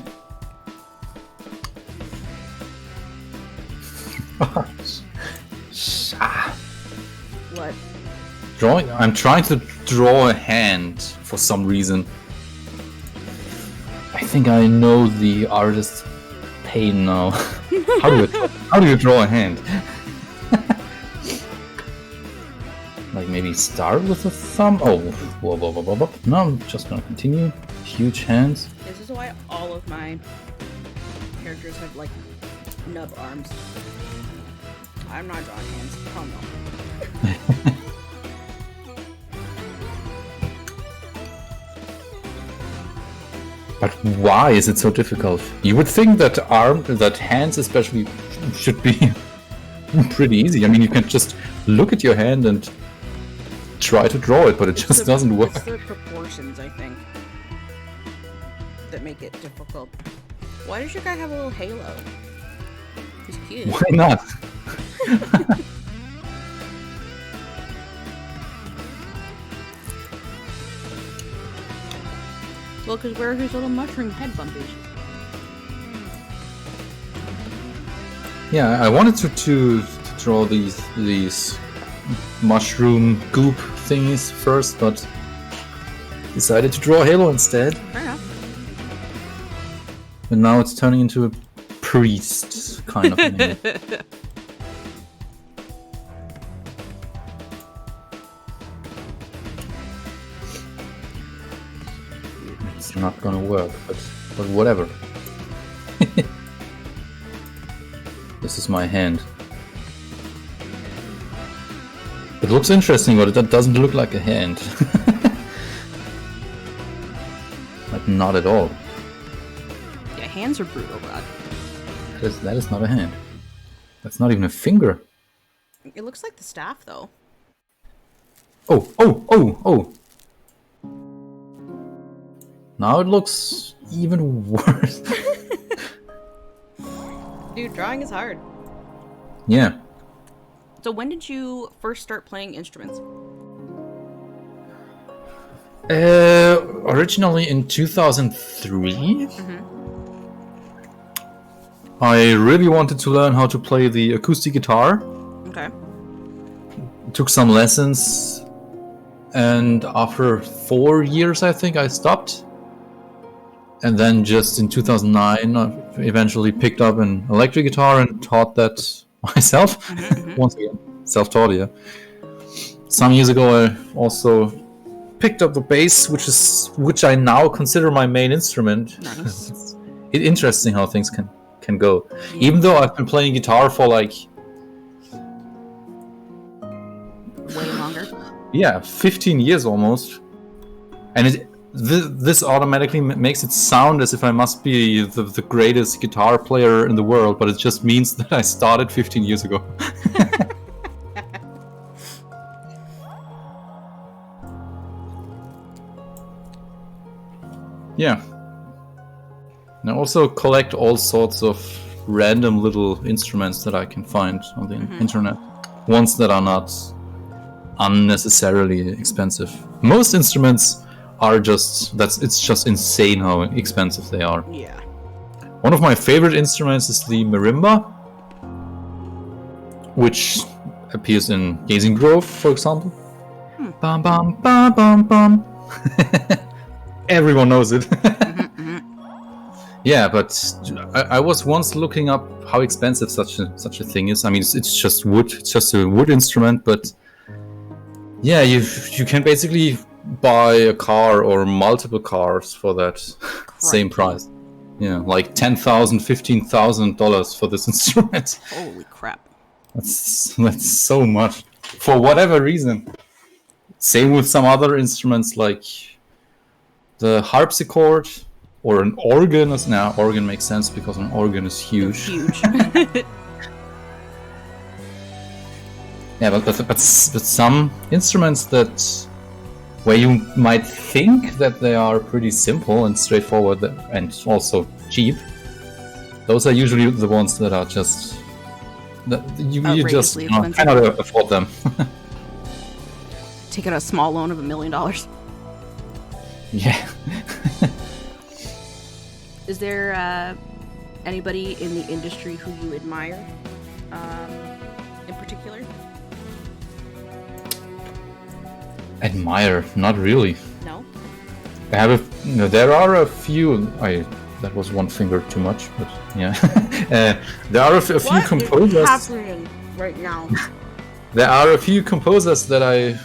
Speaker 1: What?
Speaker 2: I'm trying to draw a hand for some reason. I think I know the artist's pain now. How do you draw a hand? Like maybe start with a thumb. Oh, whoa, whoa, whoa, whoa, whoa. No, I'm just gonna continue. Huge hands.
Speaker 1: This is why all of my characters have like nub arms. I'm not drawing hands. Oh no.
Speaker 2: But why is it so difficult? You would think that hands especially should be pretty easy. I mean, you can just look at your hand and try to draw it, but it just doesn't work.
Speaker 1: It's the proportions, I think, that make it difficult. Why does your guy have a little halo? He's cute.
Speaker 2: Why not?
Speaker 1: Well, because where are his little mushroom head bumpies?
Speaker 2: Yeah, I wanted to draw these mushroom goop thingies first, but decided to draw Halo instead.
Speaker 1: Fair enough.
Speaker 2: And now it's turning into a priest kind of thing. It's not gonna work, but whatever. This is my hand. It looks interesting, but it doesn't look like a hand. Like, not at all.
Speaker 1: Yeah, hands are brutal, God.
Speaker 2: That is not a hand. That's not even a finger.
Speaker 1: It looks like the staff, though.
Speaker 2: Oh, oh, oh, oh! Now it looks even worse.
Speaker 1: Dude, drawing is hard.
Speaker 2: Yeah.
Speaker 1: So when did you first start playing instruments?
Speaker 2: Originally in 2003.
Speaker 1: Mm-hmm.
Speaker 2: I really wanted to learn how to play the acoustic guitar.
Speaker 1: Okay.
Speaker 2: Took some lessons, and after 4 years, I think I stopped. And then just in 2009, I eventually picked up an electric guitar and taught that myself.
Speaker 1: Mm-hmm.
Speaker 2: Once again, self-taught, yeah. Some years ago, I also picked up the bass, which I now consider my main instrument.
Speaker 1: Nice.
Speaker 2: It's interesting how things can go. Yeah. Even though I've been playing guitar for like
Speaker 1: way longer.
Speaker 2: Yeah, 15 years almost, and this automatically makes it sound as if I must be the greatest guitar player in the world, but it just means that I started 15 years ago. Yeah. And I also collect all sorts of random little instruments that I can find on the internet. Ones that are not unnecessarily expensive. Most instruments are it's just insane how expensive they are.
Speaker 1: Yeah.
Speaker 2: One of my favorite instruments is the marimba, which appears in Gazing Grove, for example. Bum bum bum bum bum. Everyone knows it. Yeah, but I was once looking up how expensive such a thing is. I mean, it's just wood. It's just a wood instrument, but yeah, you can basically buy a car or multiple cars for that same price. Yeah, like $10,000, $15,000 for this instrument.
Speaker 1: Holy crap!
Speaker 2: That's so much for whatever reason. Same with some other instruments like the harpsichord. Or an organ. Now, organ makes sense because an organ is huge.
Speaker 1: Huge.
Speaker 2: Yeah, but some instruments where you might think that they are pretty simple and straightforward and also cheap, those are usually the ones that are just you just cannot afford them.
Speaker 1: Take out a small loan of $1 million.
Speaker 2: Yeah.
Speaker 1: Is there anybody in the industry who you admire in particular?
Speaker 2: Admire? Not really.
Speaker 1: No?
Speaker 2: There are a few. That was one finger too much, but yeah. There are a few composers.
Speaker 1: What is happening right now?
Speaker 2: There are a few composers that I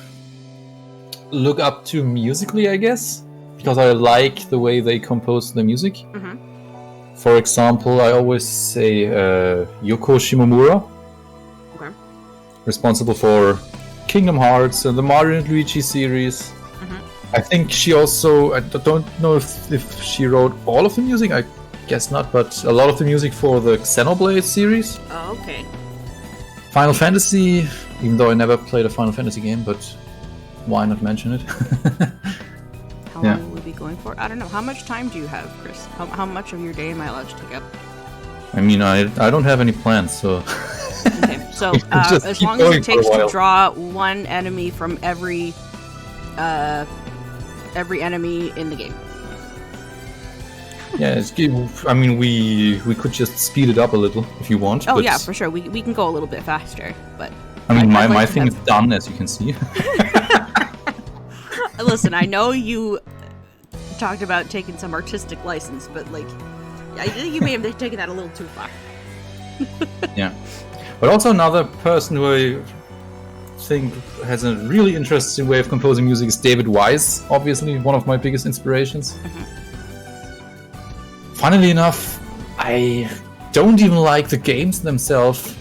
Speaker 2: look up to musically, I guess, because I like the way they compose the music.
Speaker 1: Mm-hmm.
Speaker 2: For example, I always say Yoko Shimomura,
Speaker 1: Okay.
Speaker 2: responsible for Kingdom Hearts and the Mario and Luigi series.
Speaker 1: Mm-hmm.
Speaker 2: I think she also, I don't know if she wrote all of the music, I guess not, but a lot of the music for the Xenoblade series.
Speaker 1: Oh, okay.
Speaker 2: Final Fantasy, even though I never played a Final Fantasy game, but why not mention it?
Speaker 1: How
Speaker 2: Yeah.
Speaker 1: long will we be going for? I don't know. How much time do you have, Chris? How much of your day am I allowed to take up?
Speaker 2: I mean, I don't have any plans, so
Speaker 1: Okay, so
Speaker 2: Just
Speaker 1: as
Speaker 2: keep
Speaker 1: long as
Speaker 2: going
Speaker 1: it
Speaker 2: for a
Speaker 1: takes to
Speaker 2: while.
Speaker 1: draw one enemy from every enemy in the game.
Speaker 2: yeah. I mean, we could just speed it up a little if you want.
Speaker 1: Oh
Speaker 2: but,
Speaker 1: yeah, for sure. We can go a little bit faster, but
Speaker 2: I mean,
Speaker 1: I'd
Speaker 2: my
Speaker 1: like to
Speaker 2: thing
Speaker 1: have-
Speaker 2: is done, as you can see.
Speaker 1: Listen, I know you talked about taking some artistic license, but like, I think you may have taken that a little too far.
Speaker 2: Yeah. But also another person who I think has a really interesting way of composing music is David Wise, obviously one of my biggest inspirations. Funnily enough, I don't even like the games themselves,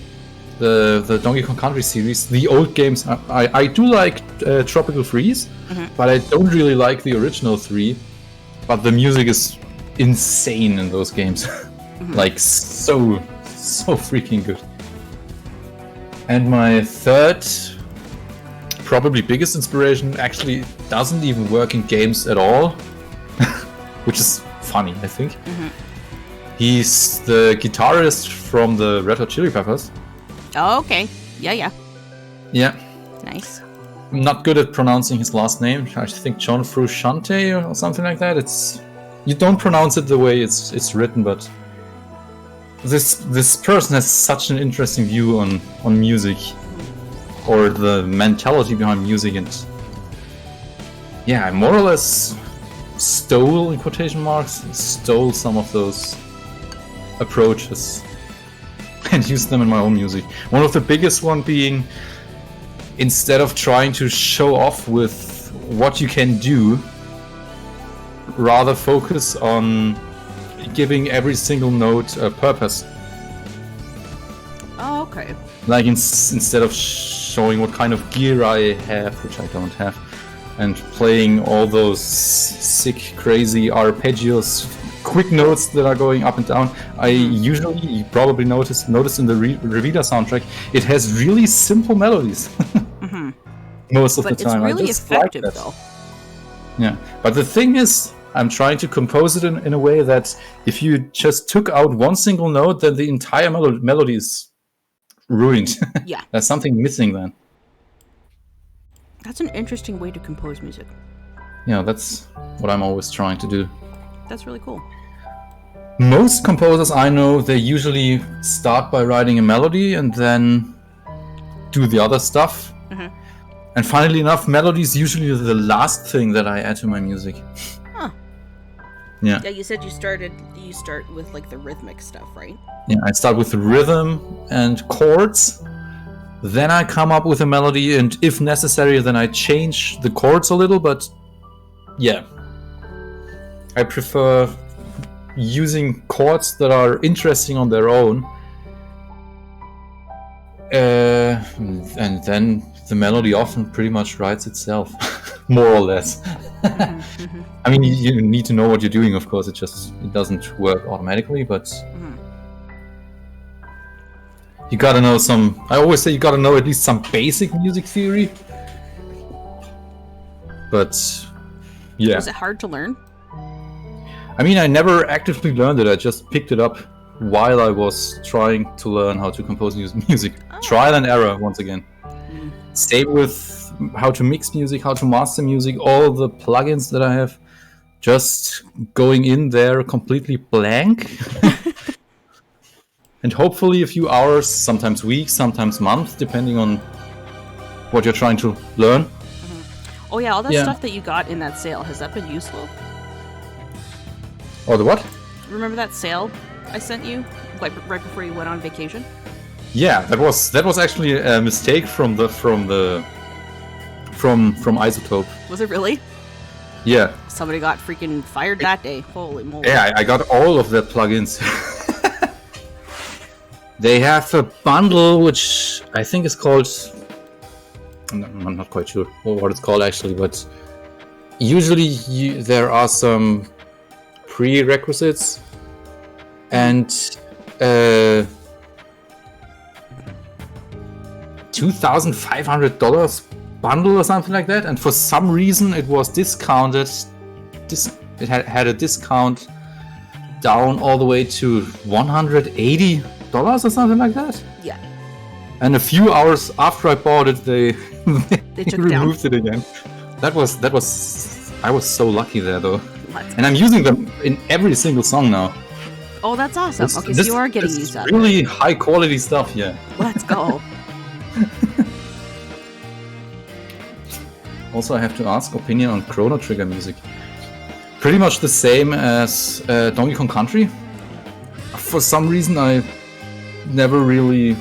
Speaker 2: the Donkey Kong Country series, the old games. I do like Tropical Freeze, but I don't really like the original 3. But the music is insane in those games. Like, so freaking good. And my third, probably biggest inspiration, actually doesn't even work in games at all, which is funny, I think. He's the guitarist from the Red Hot Chili Peppers.
Speaker 1: Oh, okay. Yeah.
Speaker 2: Yeah,
Speaker 1: Nice.
Speaker 2: I'm not good at pronouncing his last name. I think John Frusciante or something like that. You don't pronounce it the way it's written, but this person has such an interesting view on music, or the mentality behind music, and yeah, I more or less stole, in quotation marks, some of those approaches and used them in my own music. One of the biggest one being, instead of trying to show off with what you can do, rather focus on giving every single note a purpose.
Speaker 1: Oh, okay.
Speaker 2: Like instead of showing what kind of gear I have, which I don't have, and playing all those sick, crazy arpeggios, quick notes that are going up and down, I usually, you probably noticed in the Revita soundtrack, it has really simple melodies. Most of
Speaker 1: But
Speaker 2: the time.
Speaker 1: it's really
Speaker 2: I just like
Speaker 1: effective,
Speaker 2: that.
Speaker 1: though.
Speaker 2: Yeah, but the thing is, I'm trying to compose it in a way that if you just took out one single note, then the entire melody is ruined.
Speaker 1: Yeah.
Speaker 2: There's something missing then.
Speaker 1: That's an interesting way to compose music.
Speaker 2: Yeah, that's what I'm always trying to do.
Speaker 1: That's really cool.
Speaker 2: Most composers I know, they usually start by writing a melody and then do the other stuff. And funnily enough, melody is usually the last thing that I add to my music.
Speaker 1: Huh.
Speaker 2: Yeah.
Speaker 1: Yeah, you said you start with like the rhythmic stuff, right?
Speaker 2: Yeah, I start with the rhythm and chords. Then I come up with a melody, and if necessary, then I change the chords a little, but yeah. I prefer using chords that are interesting on their own. And then the melody often pretty much writes itself, more or less. I mean, you need to know what you're doing, of course. It doesn't work automatically, but you gotta know I always say you gotta know at least some basic music theory. But yeah.
Speaker 1: Was it hard to learn?
Speaker 2: I mean, I never actively learned it. I just picked it up while I was trying to learn how to compose music. Trial and error, once again. Same with how to mix music, how to master music, all the plugins that I have. Just going in there completely blank. And hopefully a few hours, sometimes weeks, sometimes months, depending on what you're trying to learn.
Speaker 1: Oh yeah, all that stuff that you got in that sale, has that been useful?
Speaker 2: Oh, the what?
Speaker 1: Remember that sale I sent you right before you went on vacation?
Speaker 2: Yeah, that was actually a mistake from Isotope.
Speaker 1: Was it really?
Speaker 2: Yeah.
Speaker 1: Somebody got freaking fired that day. Holy moly.
Speaker 2: Yeah, I got all of their plugins. They have a bundle which I think is called... I'm not quite sure what it's called actually, but usually there are some prerequisites and $2,500 bundle or something like that, and for some reason it was discounted. It had a discount down all the way to $180 or something like that.
Speaker 1: Yeah.
Speaker 2: And a few hours after I bought it, they
Speaker 1: took
Speaker 2: removed it again. That was I was so lucky there though.
Speaker 1: Let's
Speaker 2: And I'm using them in every single song now.
Speaker 1: Oh, that's awesome. Okay, so you are getting used out of it.
Speaker 2: Really high quality stuff, yeah.
Speaker 1: Let's go.
Speaker 2: Also, I have to ask opinion on Chrono Trigger music. Pretty much the same as Donkey Kong Country. For some reason, I never really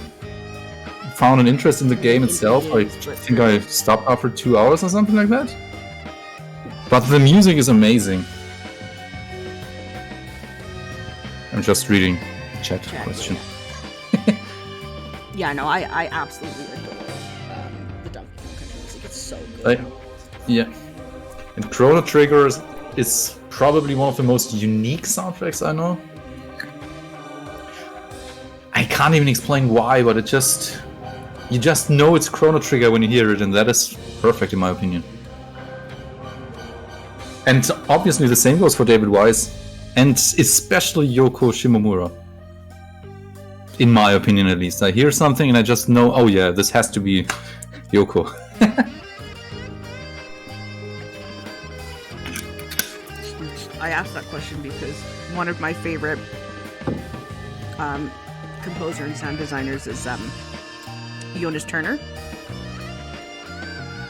Speaker 2: found an interest in the game itself. I think I stopped after 2 hours or something like that. But the music is amazing. I'm just reading the chat question.
Speaker 1: Yeah, no, I absolutely adore the Donkey Kong Country music. It's so good.
Speaker 2: Yeah. And Chrono Trigger is probably one of the most unique soundtracks I know. I can't even explain why, but you just know it's Chrono Trigger when you hear it, and that is perfect in my opinion. And obviously the same goes for David Wise, and especially Yoko Shimomura. In my opinion, at least. I hear something and I just know, oh yeah, this has to be Yoko.
Speaker 1: I asked that question because one of my favorite composer and sound designers is Jonas Turner.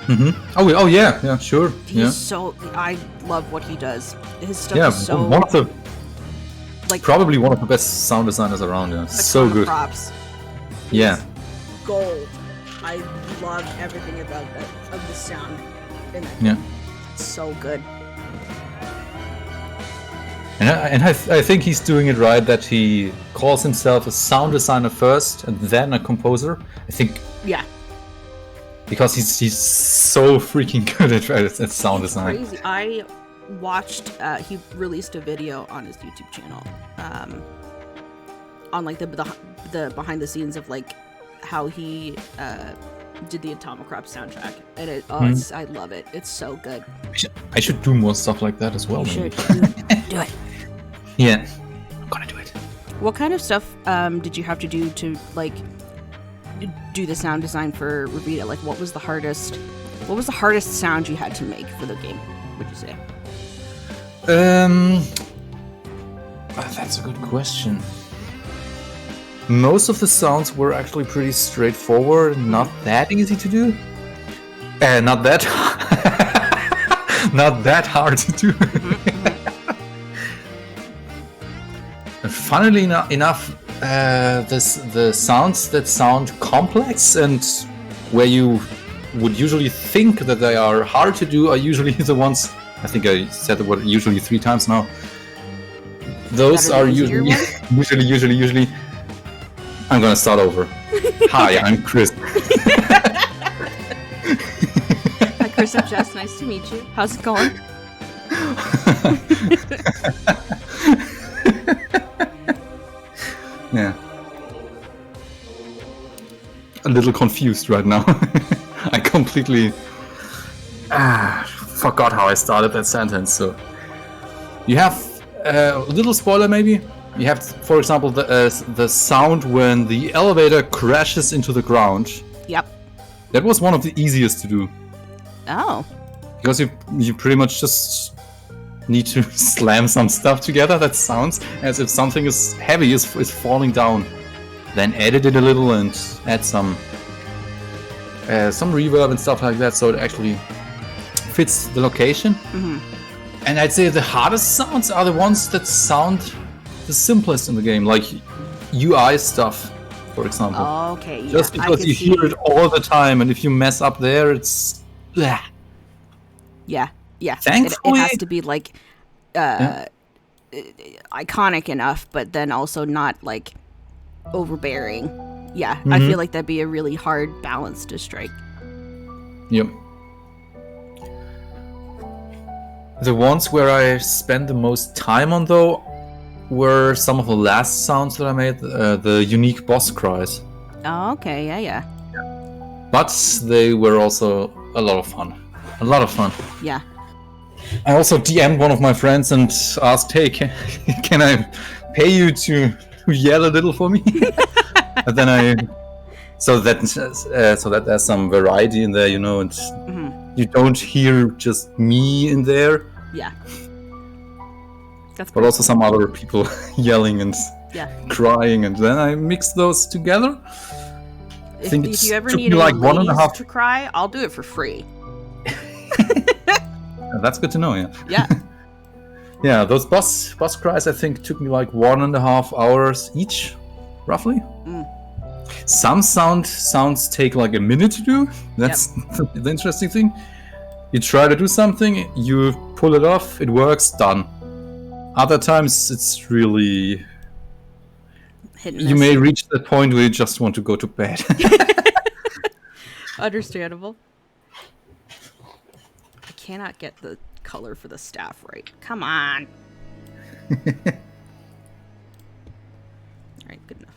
Speaker 2: Mm-hmm. Oh yeah, sure.
Speaker 1: He's I love what he does. His stuff is so...
Speaker 2: one of the... probably one of the best sound designers around. Yeah. So good.
Speaker 1: Props.
Speaker 2: Yeah.
Speaker 1: Gold. I love everything about that, of the sound in that.
Speaker 2: Yeah.
Speaker 1: It's so good.
Speaker 2: And I think he's doing it right that he calls himself a sound designer first and then a composer. I think.
Speaker 1: Yeah.
Speaker 2: Because he's so freaking good at sound design.
Speaker 1: Crazy. I watched. He released a video on his YouTube channel, on like the behind the scenes of like how he did the Atomic Crop soundtrack, and I love it. It's so good.
Speaker 2: I should do more stuff like that as well.
Speaker 1: You
Speaker 2: maybe.
Speaker 1: should do it.
Speaker 2: Yeah, I'm gonna do it.
Speaker 1: What kind of stuff did you have to do to like do the sound design for Revita? Like, what was the hardest sound you had to make for the game? Would you say?
Speaker 2: That's a good question. Most of the sounds were actually pretty straightforward, not that easy to do. Not that not that hard to do. And funnily enough, the sounds that sound complex and where you would usually think that they are hard to do are usually the ones. I think I said the word usually 3 times now. Those are usually. I'm gonna start over. Hi, I'm Chris.
Speaker 1: Hi, Christoph. Jess, nice to meet you. How's it going?
Speaker 2: Yeah. A little confused right now. I completely forgot how I started that sentence. So you have a little spoiler maybe. You have, for example, the sound when the elevator crashes into the ground.
Speaker 1: Yep.
Speaker 2: That was one of the easiest to do.
Speaker 1: Oh.
Speaker 2: Because you pretty much just need to slam some stuff together that sounds as if something is heavy is falling down. Then edit it a little and add some reverb and stuff like that, so it actually fits the location.
Speaker 1: Mm-hmm.
Speaker 2: And I'd say the hardest sounds are the ones that sound the simplest in the game, like UI stuff. for example.
Speaker 1: Okay, yeah.
Speaker 2: Just because you hear it all the time, and if you mess up there, it's...
Speaker 1: Yeah.
Speaker 2: Thankfully...
Speaker 1: It has to be, like, iconic enough, but then also not, like, overbearing. Yeah, I feel like that'd be a really hard balance to strike.
Speaker 2: Yep. The ones where I spent the most time on, though, were some of the last sounds that I made, the unique boss cries.
Speaker 1: Oh, okay, yeah.
Speaker 2: But they were also a lot of fun.
Speaker 1: Yeah.
Speaker 2: I also DM'd one of my friends and asked, hey, can I pay you to yell a little for me? And then so that there's some variety in there, you know, and you don't hear just me in there.
Speaker 1: Yeah.
Speaker 2: But also some other people yelling and crying, and then I mix those together.
Speaker 1: If you ever need
Speaker 2: like
Speaker 1: any ladies to cry, I'll do it for free.
Speaker 2: That's good to know, yeah.
Speaker 1: Yeah.
Speaker 2: Yeah, those boss cries I think took me like 1.5 hours each, roughly. Some sounds take like a minute to do. That's the interesting thing. You try to do something, you pull it off, it works, done. Other times it's really... You may reach that point where you just want to go to bed.
Speaker 1: Understandable. I cannot get the color for the staff right. Come on. Alright, good enough.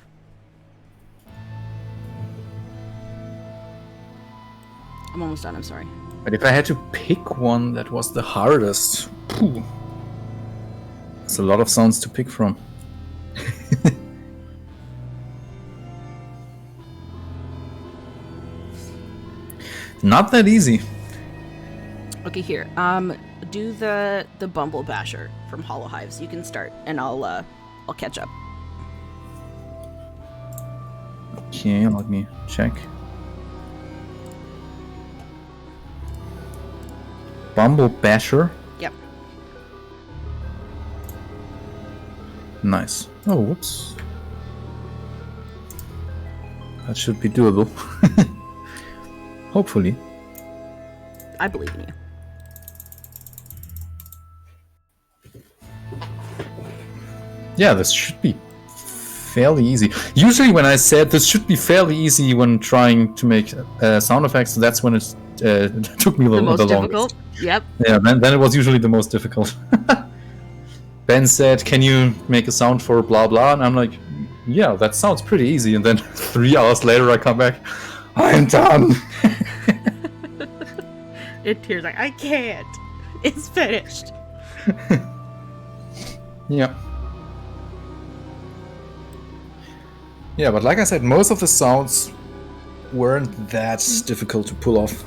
Speaker 1: I'm almost done, I'm sorry.
Speaker 2: But if I had to pick one that was the hardest... There's a lot of sounds to pick from. Not that easy.
Speaker 1: Okay, here. Do the Bumble Basher from Hollow Hives. You can start, and I'll catch up.
Speaker 2: Okay, let me check. Bumble Basher.
Speaker 1: Yep.
Speaker 2: Nice. Oh, whoops. That should be doable. Hopefully.
Speaker 1: I believe in you.
Speaker 2: Yeah, this should be fairly easy. Usually when I said this should be fairly easy when trying to make sound effects, that's when it took me the
Speaker 1: most difficult?
Speaker 2: longest.
Speaker 1: Yep.
Speaker 2: Yeah, then it was usually the most difficult. Ben said, can you make a sound for blah blah? And I'm like, yeah, that sounds pretty easy. And then 3 hours later I come back, I'm done.
Speaker 1: It tears like, I can't. It's finished.
Speaker 2: Yeah. Yeah, but like I said, most of the sounds weren't that difficult to pull off.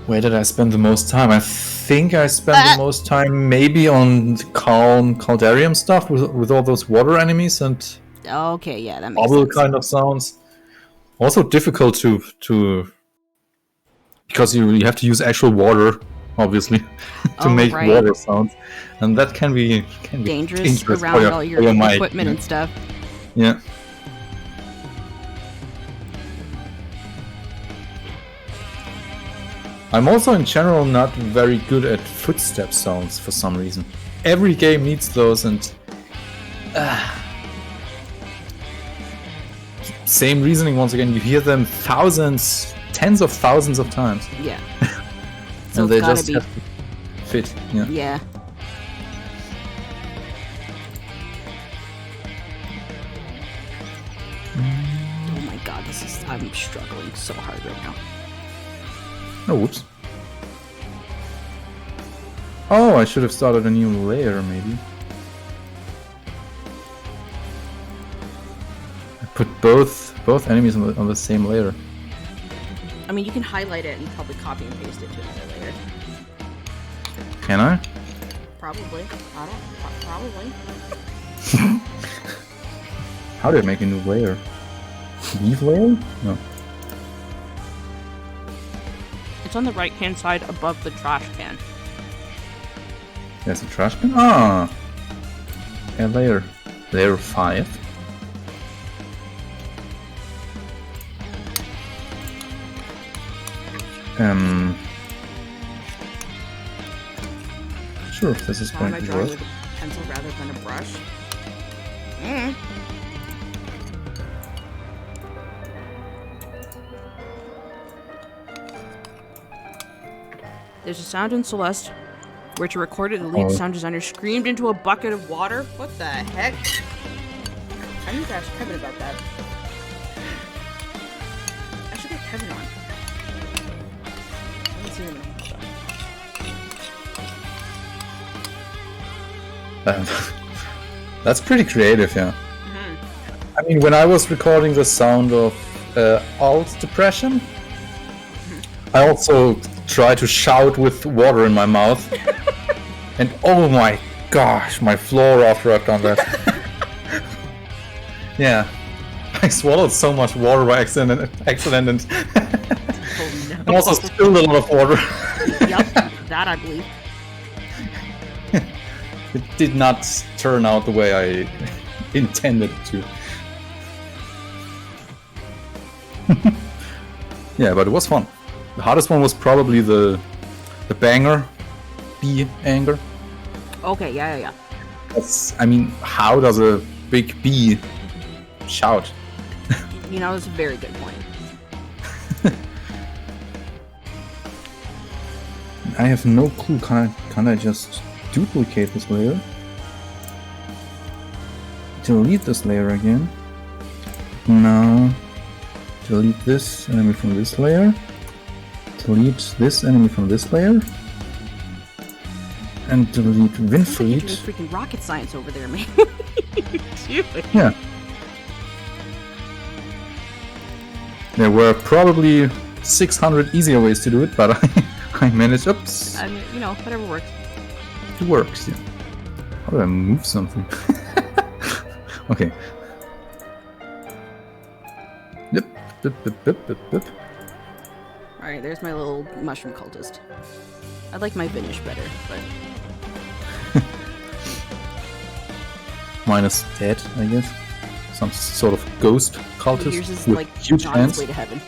Speaker 2: Where did I spend the most time? I think I spent the most time maybe on the Caldarium stuff with all those water enemies and
Speaker 1: okay, yeah, that makes
Speaker 2: bubble
Speaker 1: sense.
Speaker 2: kind of sounds. Also difficult to because you have to use actual water, obviously, to make water sounds, and that can be dangerous
Speaker 1: around all your equipment and stuff.
Speaker 2: Yeah. I'm also in general not very good at footstep sounds for some reason. Every game needs those, and same reasoning once again. You hear them thousands, tens of thousands of times.
Speaker 1: Yeah.
Speaker 2: So they just have to fit. Yeah.
Speaker 1: Yeah. Oh my god, I'm struggling so hard right now.
Speaker 2: Oh, whoops. Oh, I should have started a new layer, maybe. I put both enemies on the same layer.
Speaker 1: I mean, you can highlight it and probably copy and paste it to another layer.
Speaker 2: Can I?
Speaker 1: Probably. Probably.
Speaker 2: How do I make a new layer? Leave layer? No.
Speaker 1: It's on the right-hand side above the trash can.
Speaker 2: There's a trash can? Ah! Add layer. Layer 5. Sure, if this is
Speaker 1: Why
Speaker 2: going
Speaker 1: am I
Speaker 2: to
Speaker 1: drawing
Speaker 2: work.
Speaker 1: with a pencil rather than a brush? There's a sound in Celeste where to record it, the lead sound designer screamed into a bucket of water. What the heck? I need to ask Kevin about that. I should get Kevin on. I haven't seen him in a while.
Speaker 2: That's pretty creative, yeah. I mean, when I was recording the sound of alt depression, I also tried to shout with water in my mouth. And oh my gosh, my floor after I've done that. Yeah. I swallowed so much water by accident and and also spilled a lot of water.
Speaker 1: Yep, that I believe.
Speaker 2: It did not turn out the way I intended it to. Yeah, but it was fun. The hardest one was probably the banger, bee anger.
Speaker 1: Okay, yeah.
Speaker 2: That's, I mean, how does a big bee shout?
Speaker 1: You know, that's a very good point.
Speaker 2: I have no clue. Can I just duplicate this layer? Delete this layer again? No. Delete this enemy from this layer. Delete this enemy from this layer. And delete Winfried.
Speaker 1: Freaking rocket science over there, man.
Speaker 2: Yeah. There were probably 600 easier ways to do it, but I managed. Oops.
Speaker 1: I mean, you know, whatever works.
Speaker 2: It works, yeah. How do I move something? Okay. Yep.
Speaker 1: Alright, there's my little mushroom cultist. I like my finish better, but...
Speaker 2: Minus dead, I guess. Some sort of ghost cultist
Speaker 1: Yours is
Speaker 2: with
Speaker 1: like
Speaker 2: huge
Speaker 1: on its
Speaker 2: hands.
Speaker 1: way to heaven.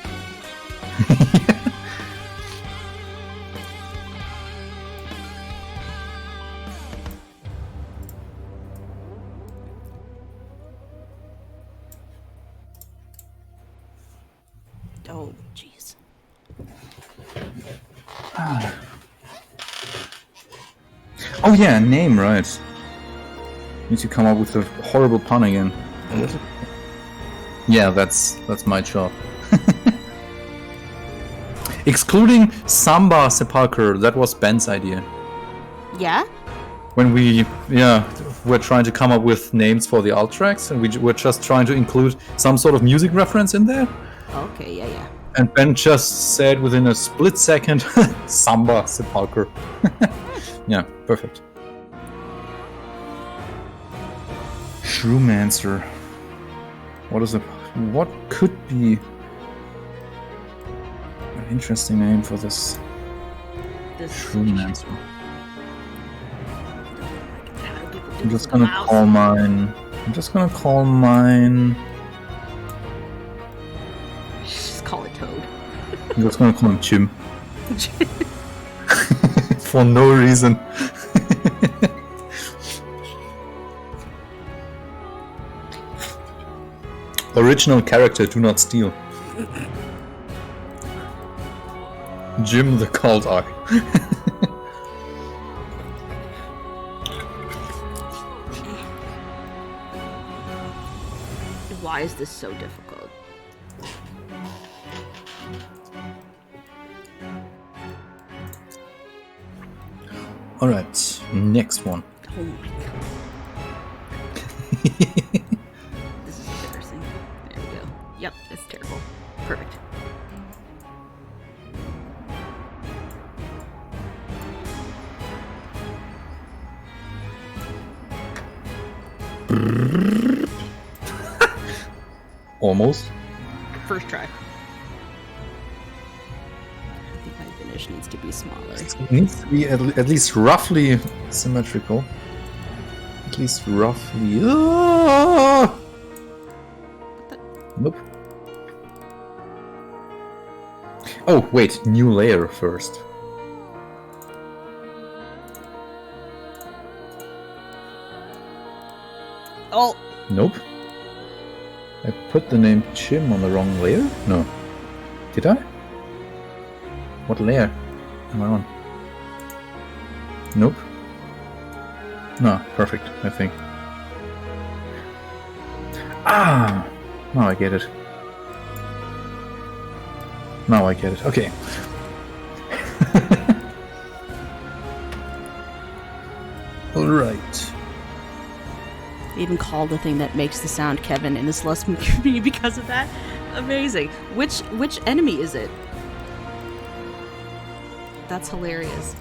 Speaker 1: Oh, jeez.
Speaker 2: Oh yeah, name, right. Need to come up with a horrible pun again. Yeah, that's my job. Excluding Samba Sepulcher, that was Ben's idea.
Speaker 1: Yeah?
Speaker 2: When we, were trying to come up with names for the alt tracks, and we were just trying to include some sort of music reference in there.
Speaker 1: Okay, yeah.
Speaker 2: And Ben just said within a split second, Samba Sepulcher. Yeah, perfect. Shrewmancer. What could be an interesting name for this? Shrewmancer. I'm just gonna call mine.
Speaker 1: Just call it Toad.
Speaker 2: I'm just gonna call him Jim. For no reason. Original character, do not steal. Jim the Cold Eye.
Speaker 1: Why is this so difficult?
Speaker 2: Alright, next one.
Speaker 1: Oh my god. This is embarrassing. There we go. Yep, it's terrible. Perfect.
Speaker 2: Almost.
Speaker 1: First try. I think my finish needs to be smaller.
Speaker 2: It needs to be at least roughly symmetrical. at least roughly. Ah! Nope. Oh, wait, new layer first.
Speaker 1: Oh!
Speaker 2: Nope. I put the name Chim on the wrong layer? No. Did I? What layer am I on? Nope. No, perfect, I think. Ah! Now I get it. Now I get it. Okay. Alright.
Speaker 1: Even called the thing that makes the sound Kevin in this lesson community because of that. Amazing. Which enemy is it? That's hilarious.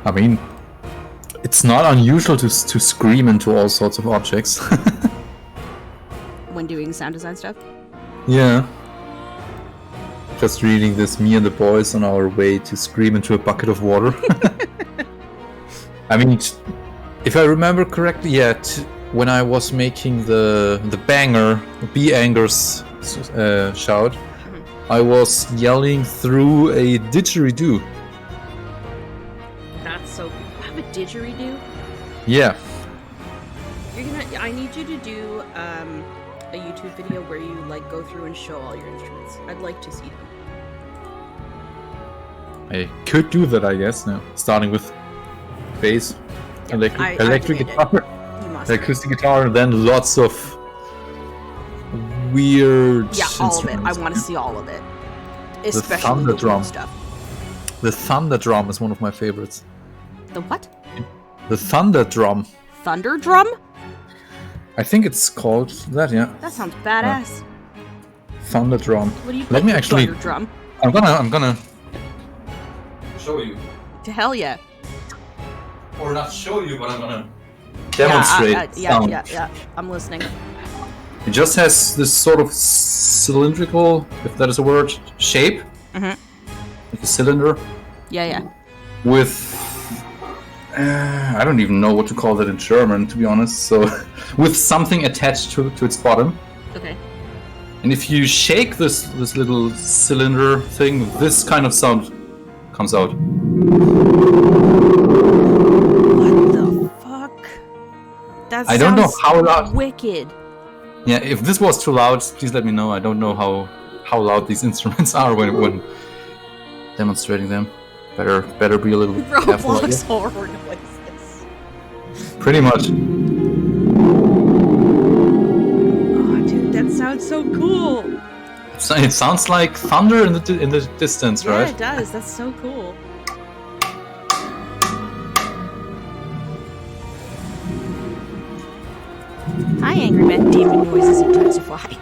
Speaker 2: I mean, it's not unusual to scream into all sorts of objects.
Speaker 1: When doing sound design stuff?
Speaker 2: Yeah. Just reading this, me and the boys on our way to scream into a bucket of water. I mean, if I remember correctly, yeah, when I was making the banger, B-Angers shout, I was yelling through a didgeridoo.
Speaker 1: That's so cool. I have a didgeridoo?
Speaker 2: Yeah.
Speaker 1: I need you to do a YouTube video where you like go through and show all your instruments. I'd like to see them.
Speaker 2: I could do that, I guess, now. Starting with bass, electric guitar, acoustic guitar, and then lots of weird
Speaker 1: all of it. I want to see all of it. Especially the thunder
Speaker 2: drum
Speaker 1: stuff.
Speaker 2: The thunder drum is one of my favorites.
Speaker 1: The what?
Speaker 2: The thunder drum.
Speaker 1: Thunder drum?
Speaker 2: I think it's called that, yeah.
Speaker 1: That sounds badass.
Speaker 2: Thunder drum.
Speaker 1: What do you
Speaker 2: Let me actually.
Speaker 1: Thunder drum?
Speaker 2: I'm gonna show you.
Speaker 1: To hell yeah.
Speaker 2: Or not show you, but I'm gonna demonstrate.
Speaker 1: Yeah. I'm listening.
Speaker 2: It just has this sort of cylindrical, if that is a word, shape. Like a cylinder.
Speaker 1: Yeah.
Speaker 2: With I don't even know what to call that in German, to be honest. So, with something attached to its bottom.
Speaker 1: Okay.
Speaker 2: And if you shake this little cylinder thing, this kind of sound comes out.
Speaker 1: What the fuck? That
Speaker 2: I don't know how loud.
Speaker 1: Wicked.
Speaker 2: Yeah, if this was too loud, please let me know. I don't know how loud these instruments are when demonstrating them. Better be a little careful.
Speaker 1: Roblox horror noises.
Speaker 2: Pretty much.
Speaker 1: Oh, dude, that sounds so cool.
Speaker 2: It sounds like thunder in the distance,
Speaker 1: yeah,
Speaker 2: right?
Speaker 1: It does. That's so cool. Hi, Angry Man. Demon noises intensify.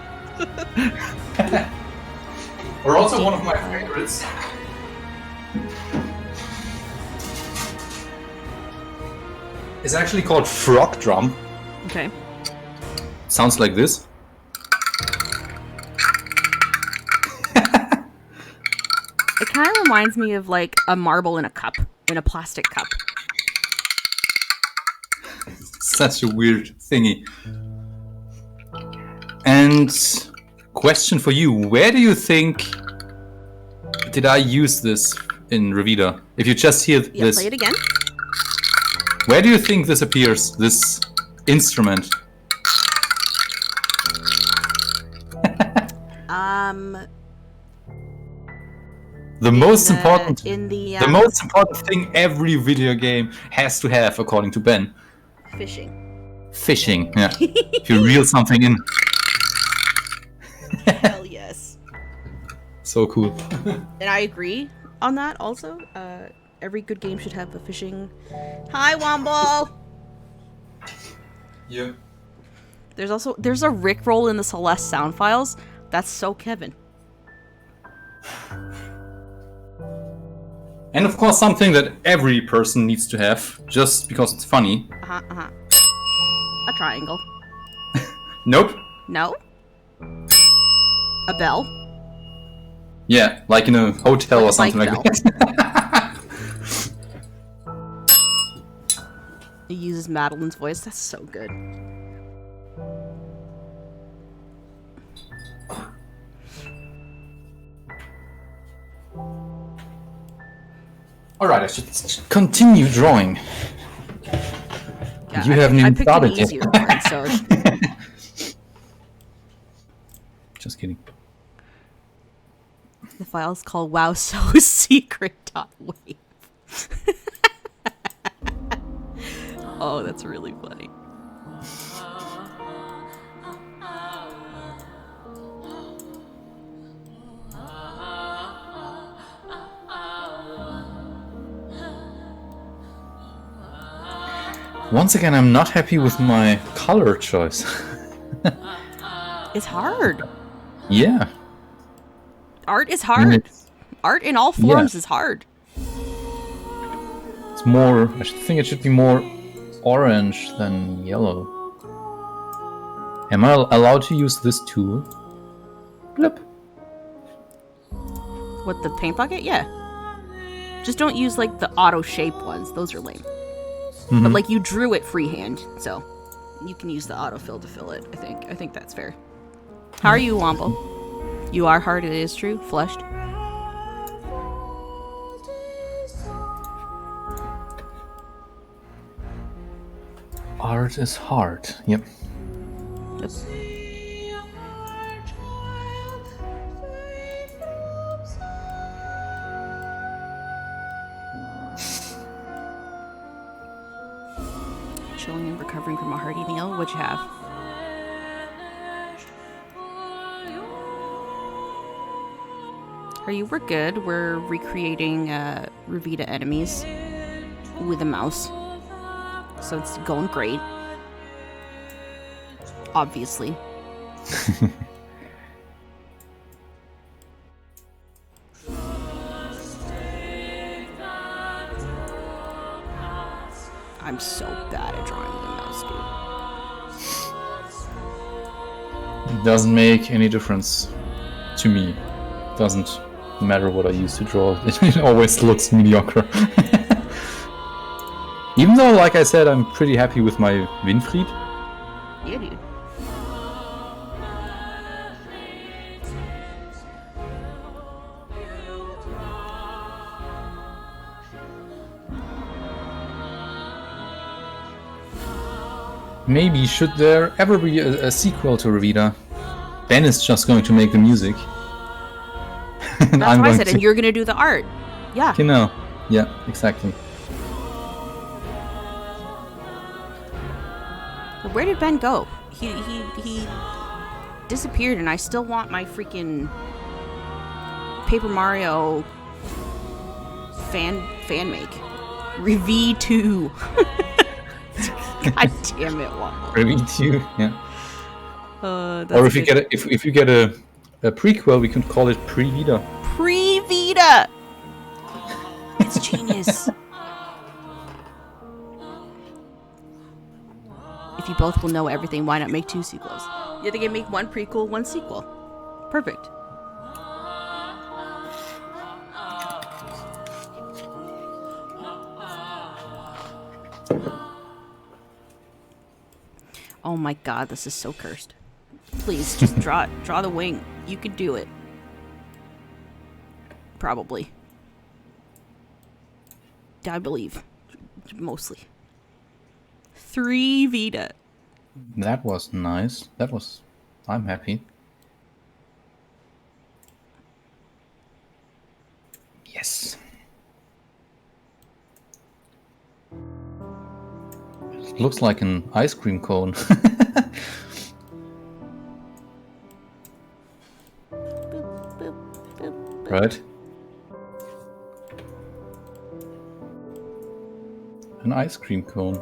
Speaker 2: Or also one of my favorites. It's actually called frog drum.
Speaker 1: Okay.
Speaker 2: Sounds like this.
Speaker 1: It kind of reminds me of like a marble in a cup, in a plastic cup.
Speaker 2: Such a weird thingy. And question for you: where do you think did I use this in Revita? If you just hear this,
Speaker 1: Play it again.
Speaker 2: Where do you think this appears? This instrument? The most important thing every video game has to have, according to Ben. Fishing, yeah. If you reel something in.
Speaker 1: Hell yes.
Speaker 2: So cool.
Speaker 1: And I agree on that also. Every good game should have a fishing... Hi, Wombo!
Speaker 2: Yeah.
Speaker 1: There's a Rickroll in the Celeste sound files. That's so Kevin.
Speaker 2: And of course something that every person needs to have, just because it's funny.
Speaker 1: A triangle.
Speaker 2: Nope.
Speaker 1: No? A bell?
Speaker 2: Yeah, like in a hotel
Speaker 1: Like
Speaker 2: or
Speaker 1: a
Speaker 2: something
Speaker 1: bike
Speaker 2: like that.
Speaker 1: He uses Madeline's voice. That's so good.
Speaker 2: Alright, I should continue drawing.
Speaker 1: Yeah,
Speaker 2: You haven't even
Speaker 1: picked an
Speaker 2: started yet.
Speaker 1: easier one, so
Speaker 2: Just kidding.
Speaker 1: the file's called wow so secret.wave. Oh, that's really funny.
Speaker 2: Once again, I'm not happy with my color choice.
Speaker 1: It's hard.
Speaker 2: Yeah.
Speaker 1: Art is
Speaker 2: I mean,
Speaker 1: hard. Art in all forms is hard.
Speaker 2: It's more... I think it should be more orange than yellow. Am I allowed to use this tool? Blip.
Speaker 1: What, the paint bucket? Yeah. Just don't use, like, the auto-shape ones. Those are lame. But, like, you drew it freehand, so you can use the autofill to fill it, I think. I think that's fair. How are you, Womble? You are hard, it is true. Flushed.
Speaker 2: Art is hard. Yep.
Speaker 1: Yep. Chilling and recovering from a hearty meal. What'd you have? We're good. We're recreating Revita enemies with a mouse. So it's going great. Obviously. I'm so bad at drawing with a mouse, dude.
Speaker 2: It doesn't make any difference to me. It doesn't matter what I use to draw. It always looks mediocre. Even though, like I said, I'm pretty happy with my Winfried.
Speaker 1: Yeah, dude.
Speaker 2: Maybe should there ever be a sequel to Revita? Ben is just going to make the music. And
Speaker 1: That's what I said, and you're gonna do the art. Yeah.
Speaker 2: Genau. Yeah, exactly.
Speaker 1: Where did Ben go? He disappeared, and I still want my freaking Paper Mario fan make. Rev 2. God damn it, Womble.
Speaker 2: Revita 2, yeah.
Speaker 1: That's
Speaker 2: Or if you
Speaker 1: good.
Speaker 2: get if you get a prequel, we could call it Pre-Vita.
Speaker 1: Pre-Vita! It's genius. If you both will know everything, why not make 2 sequels? Yeah, they can make 1 prequel, 1 sequel. Perfect. Oh my god, this is so cursed. Please, just draw the wing. You can do it. Probably. I believe. Mostly. 3 Vita.
Speaker 2: That was nice. I'm happy. Yes. It looks like an ice cream cone.
Speaker 1: Boop, boop, boop.
Speaker 2: Right? An ice cream cone.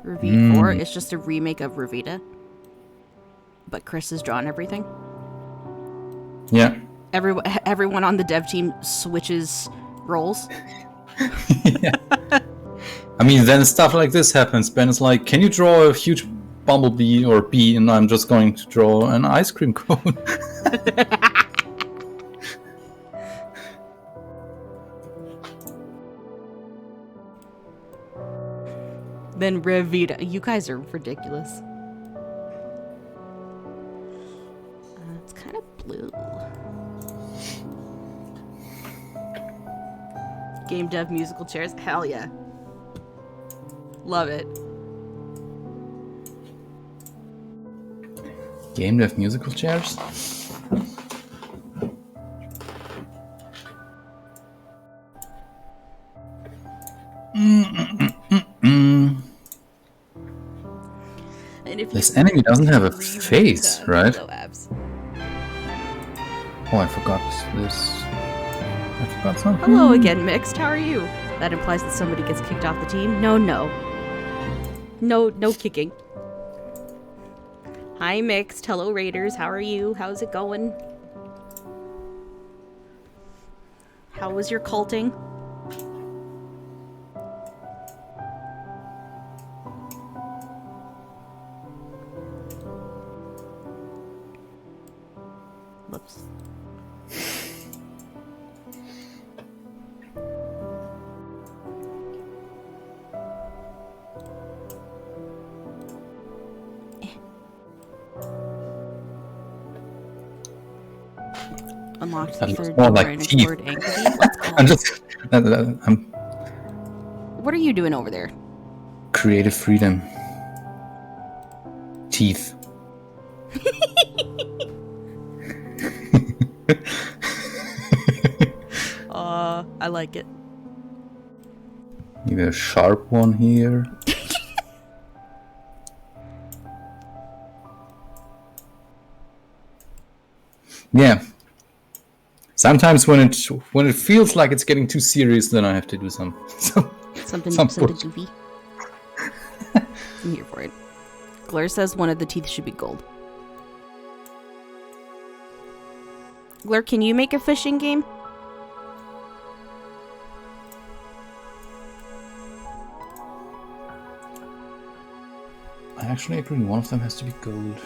Speaker 1: Revita 4 is just a remake of Revita. But Chris has drawn everything.
Speaker 2: Yeah.
Speaker 1: Everyone on the dev team switches roles.
Speaker 2: Yeah. I mean, then stuff like this happens. Ben is like, can you draw a huge bumblebee or bee, and I'm just going to draw an ice cream cone.
Speaker 1: Then Revita. You guys are ridiculous. It's kind of blue. Game dev musical chairs. Hell yeah. Love it.
Speaker 2: Game dev musical chairs?
Speaker 1: And if
Speaker 2: This enemy doesn't have a face, right?
Speaker 1: Abs.
Speaker 2: Oh, I forgot this. I forgot something.
Speaker 1: Hello again, Mixed. How are you? That implies that somebody gets kicked off the team. No. No kicking. Hi, Mixed. Hello, Raiders. How are you? How's it going? How was your culting? Whoops. Unlocked the
Speaker 2: That looks
Speaker 1: third
Speaker 2: more
Speaker 1: door
Speaker 2: like
Speaker 1: and
Speaker 2: teeth.
Speaker 1: explored Anchor Deep. Let's go.
Speaker 2: I'm just. I'm
Speaker 1: What are you doing over there?
Speaker 2: creative freedom. Teeth.
Speaker 1: I like it.
Speaker 2: Maybe a sharp one here. Yeah. Sometimes when it feels like it's getting too serious, then I have to do
Speaker 1: Something
Speaker 2: push.
Speaker 1: goofy. I'm here for it. Glare says one of the teeth should be gold. Glare, can you make a fishing game?
Speaker 2: I actually agree. One of them has to be gold.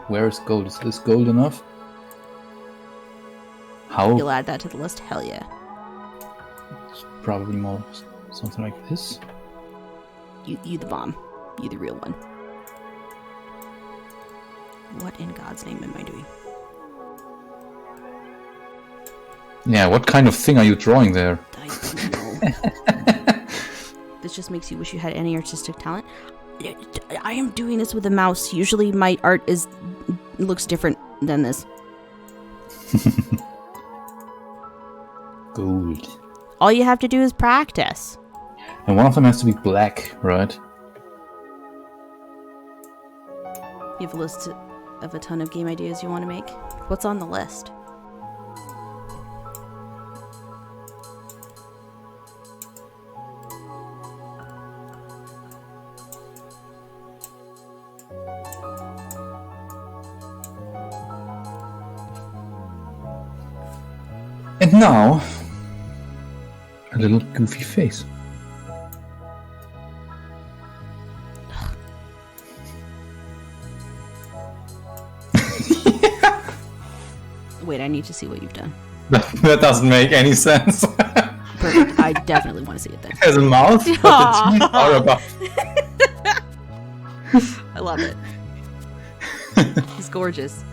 Speaker 2: Where is gold? Is this gold enough? How?
Speaker 1: You'll add that to the list? Hell yeah.
Speaker 2: It's probably more something like this.
Speaker 1: You the bomb. You the real one. What in God's name am I doing?
Speaker 2: Yeah, what kind of thing are you drawing there?
Speaker 1: I don't know. This just makes you wish you had any artistic talent. I am doing this with a mouse. Usually my art looks different than this.
Speaker 2: Gold.
Speaker 1: All you have to do is practice.
Speaker 2: And one of them has to be black, right?
Speaker 1: You have a list of a ton of game ideas you want to make. What's on the list?
Speaker 2: And now, a little goofy face.
Speaker 1: Wait, I need to see what you've done.
Speaker 2: That doesn't make any sense.
Speaker 1: Perfect. I definitely want to see it then.
Speaker 2: Has a mouth, but the teeth are above.
Speaker 1: I love it. He's gorgeous.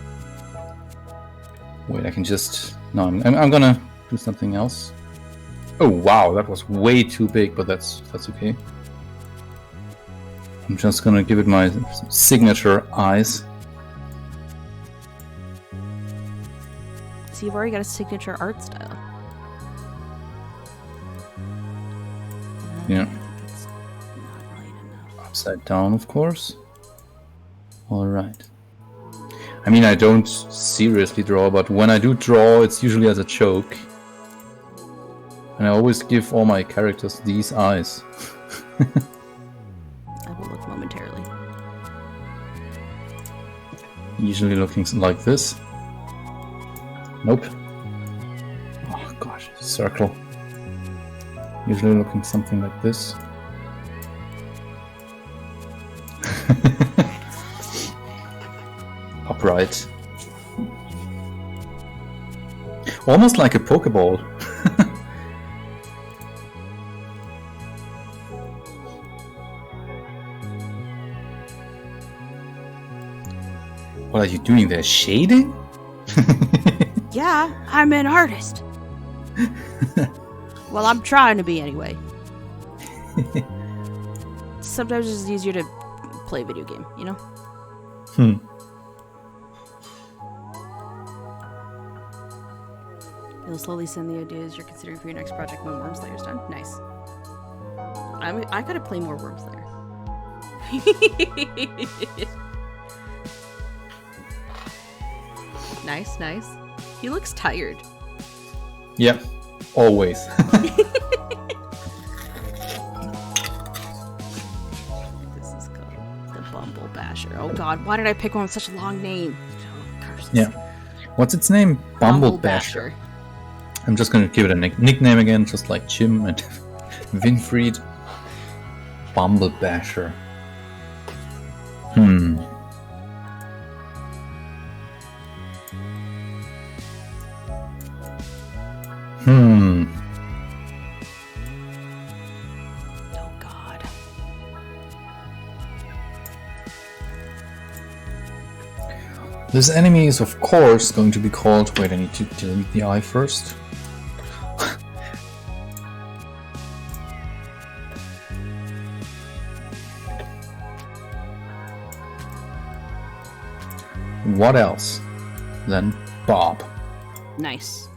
Speaker 2: Wait, I can just... No, I'm gonna do something else. Oh wow, that was way too big, but that's okay. I'm just gonna give it my signature eyes.
Speaker 1: So you've already got a signature art style.
Speaker 2: Yeah.
Speaker 1: That's not right enough.
Speaker 2: Upside down, of course. Alright. I mean, I don't seriously draw, but when I do draw, it's usually as a joke. And I always give all my characters these eyes.
Speaker 1: I will look momentarily.
Speaker 2: Usually looking like this. Nope. Oh gosh, circle. Usually looking something like this. right. Almost like a Pokeball. What are you doing there? Shading?
Speaker 1: Yeah, I'm an artist. Well, I'm trying to be anyway. Sometimes it's easier to play a video game, you know? You'll slowly send the ideas you're considering for your next project when Worm Slayer's done. Nice. I gotta play more Worm Slayer. Nice, nice. He looks tired.
Speaker 2: Yep, always.
Speaker 1: This is called the Bumble Basher. Oh god, why did I pick one with such a long name? Oh, curses.
Speaker 2: Yeah. What's its name? Bumble Basher. I'm just gonna give it a nickname again, just like Jim and Winfried. Bumble Basher.
Speaker 1: Oh god.
Speaker 2: This enemy is of course going to be called... Wait, I need to delete the eye first. What else than Bob?
Speaker 1: Nice.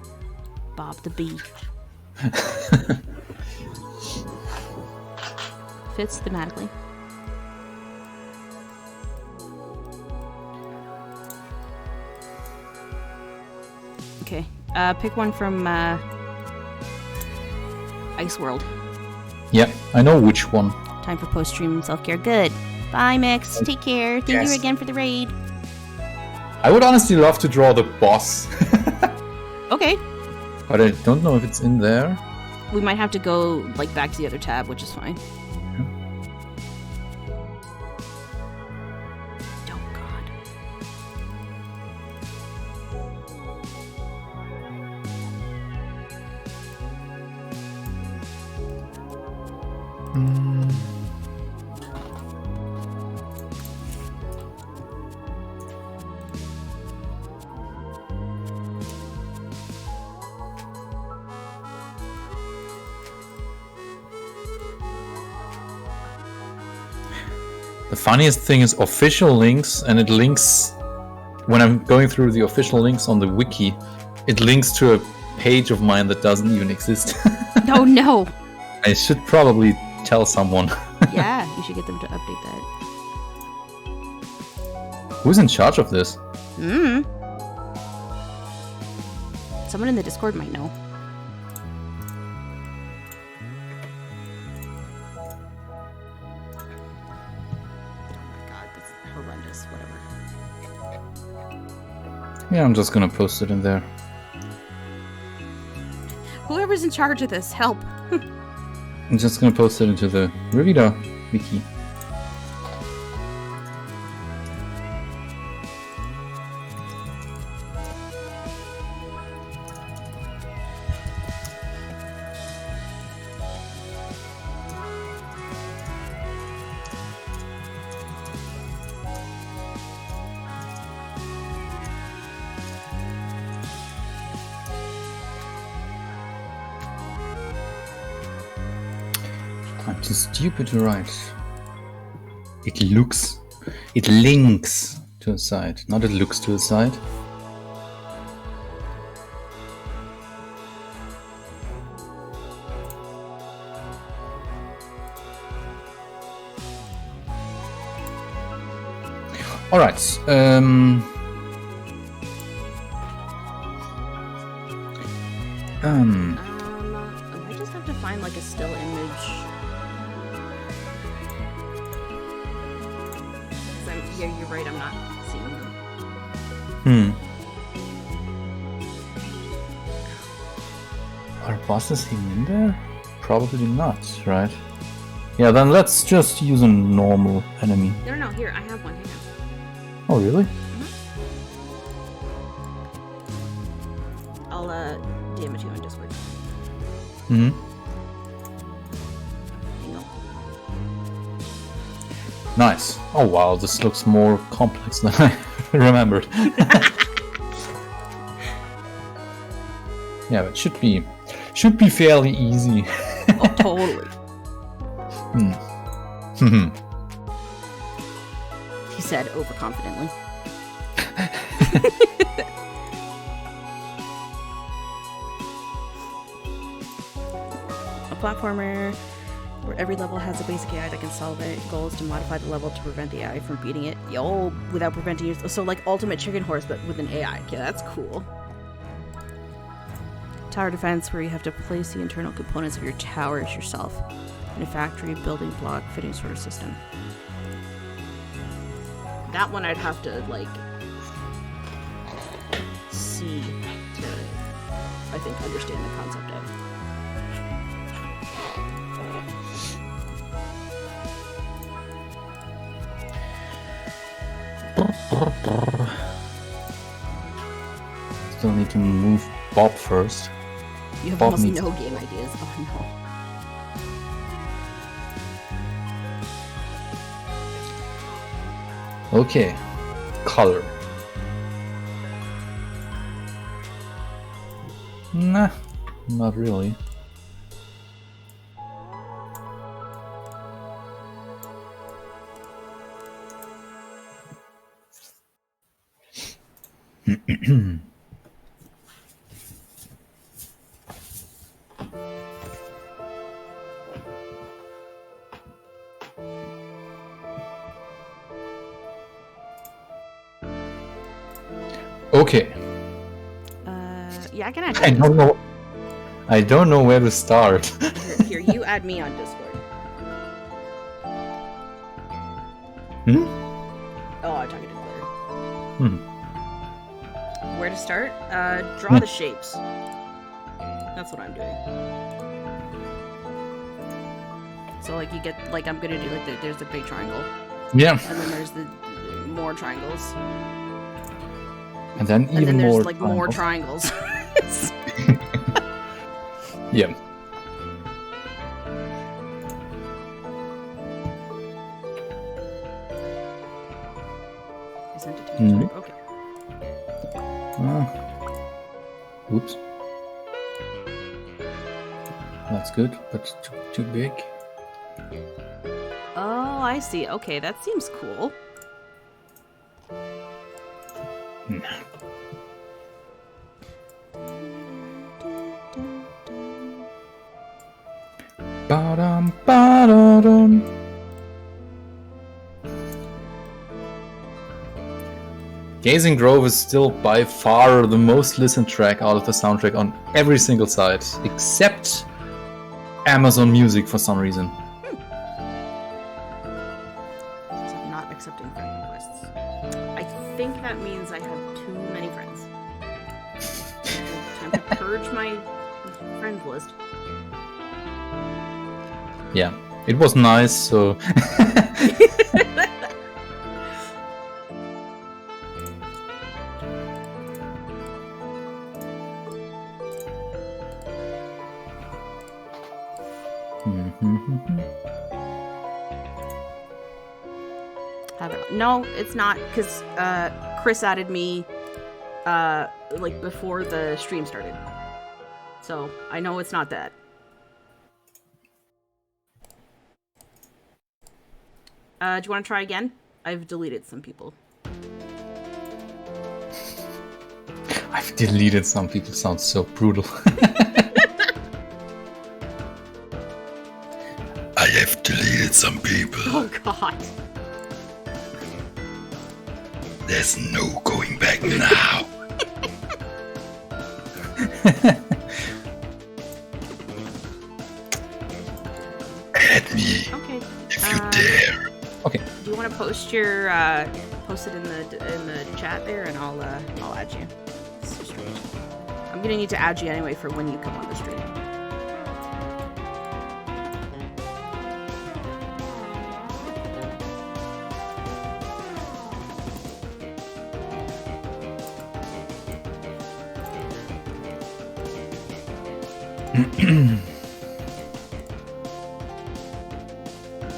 Speaker 1: Bob the Bee. Fits thematically. Okay. Pick one from Ice World.
Speaker 2: Yep, I know which one.
Speaker 1: Time for post-stream self-care. Good. Bye, Mix. Take care. Thank you again for the raid.
Speaker 2: I would honestly love to draw the boss.
Speaker 1: Okay.
Speaker 2: But I don't know if it's in there.
Speaker 1: We might have to go like back to the other tab, which is fine. Oh god.
Speaker 2: The funniest thing is official links, and it links... When I'm going through the official links on the wiki, it links to a page of mine that doesn't even exist.
Speaker 1: Oh no!
Speaker 2: I should probably tell someone.
Speaker 1: Yeah, you should get them to update that.
Speaker 2: Who's in charge of this?
Speaker 1: Someone in the Discord might know. Horrendous, whatever.
Speaker 2: Yeah, I'm just gonna post it in there.
Speaker 1: Whoever's in charge of this, help!
Speaker 2: I'm just gonna post it into the Rivida wiki. I'm too stupid to write. It links to a site, not it looks to a site. All right.
Speaker 1: I just have to find like a still image. Yeah, you're right, I'm not seeing them.
Speaker 2: Are bosses even in there? Probably not, right? Yeah, then let's just use a normal enemy.
Speaker 1: No, here, I have one. Hang on.
Speaker 2: Oh, really?
Speaker 1: DM it to you on Discord.
Speaker 2: Hmm.
Speaker 1: Hang on.
Speaker 2: Nice. Oh wow, this looks more complex than I remembered. Yeah, but should be fairly easy.
Speaker 1: Oh, totally. He said overconfidently. A platformer where every level has a basic AI that can solve it. Goal is to modify the level to prevent the AI from beating it. Yo, without preventing you. So like Ultimate Chicken Horse, but with an AI. Okay, that's cool. Tower defense, where you have to place the internal components of your towers yourself in a factory building block fitting sort of system. That one I'd have to like see to, I think, understand the concept of.
Speaker 2: Still need to move Bob first.
Speaker 1: You have
Speaker 2: Bob
Speaker 1: almost
Speaker 2: needs-
Speaker 1: no game ideas. Oh no.
Speaker 2: Okay. Color. Nah, not really. Okay.
Speaker 1: Yeah, I can add
Speaker 2: I don't know. I don't know where to start.
Speaker 1: Here, you add me on Discord.
Speaker 2: Hmm?
Speaker 1: Oh, I'm talking to Twitter.
Speaker 2: Hmm.
Speaker 1: Where to start? Draw the shapes. That's what I'm doing. So, like, you get, like, I'm gonna do, like, there's the big triangle.
Speaker 2: Yeah.
Speaker 1: And then there's the more triangles.
Speaker 2: And then
Speaker 1: And then
Speaker 2: even
Speaker 1: there's,
Speaker 2: more.
Speaker 1: like, more
Speaker 2: triangles.
Speaker 1: triangles.
Speaker 2: Yeah.
Speaker 1: Isn't it too
Speaker 2: Mhm.
Speaker 1: much? Okay.
Speaker 2: Oops. That's good, but too big.
Speaker 1: Oh, I see. Okay, that seems cool.
Speaker 2: Ba-dum, ba-da-dum. Gazing Grove is still by far the most listened track out of the soundtrack on every single site, except Amazon Music for some reason.
Speaker 1: So I'm not accepting friend requests. I think that means I have too many friends. Time to purge my friends list.
Speaker 2: Yeah, it was nice, so...
Speaker 1: I don't know. No, it's not, because Chris added me like before the stream started. So I know it's not that. Do you want to try again? I've deleted some people.
Speaker 2: I've deleted some people, sounds so brutal. I have deleted some people.
Speaker 1: Oh god.
Speaker 2: There's no going back now. Add me
Speaker 1: Okay.
Speaker 2: if you dare. Okay.
Speaker 1: Do you want to post your post it in the chat there, and I'll add you. It's so strange. I'm gonna need to add you anyway for when you come on the stream.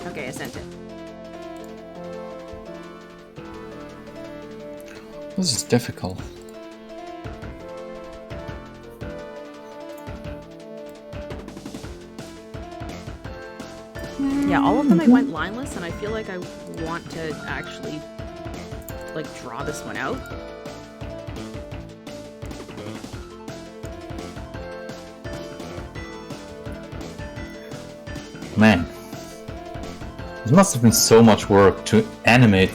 Speaker 1: Okay, I sent it.
Speaker 2: This is difficult.
Speaker 1: Yeah, all of them I went lineless, and I feel like I want to actually, like, draw this one out.
Speaker 2: Man. This must have been so much work to animate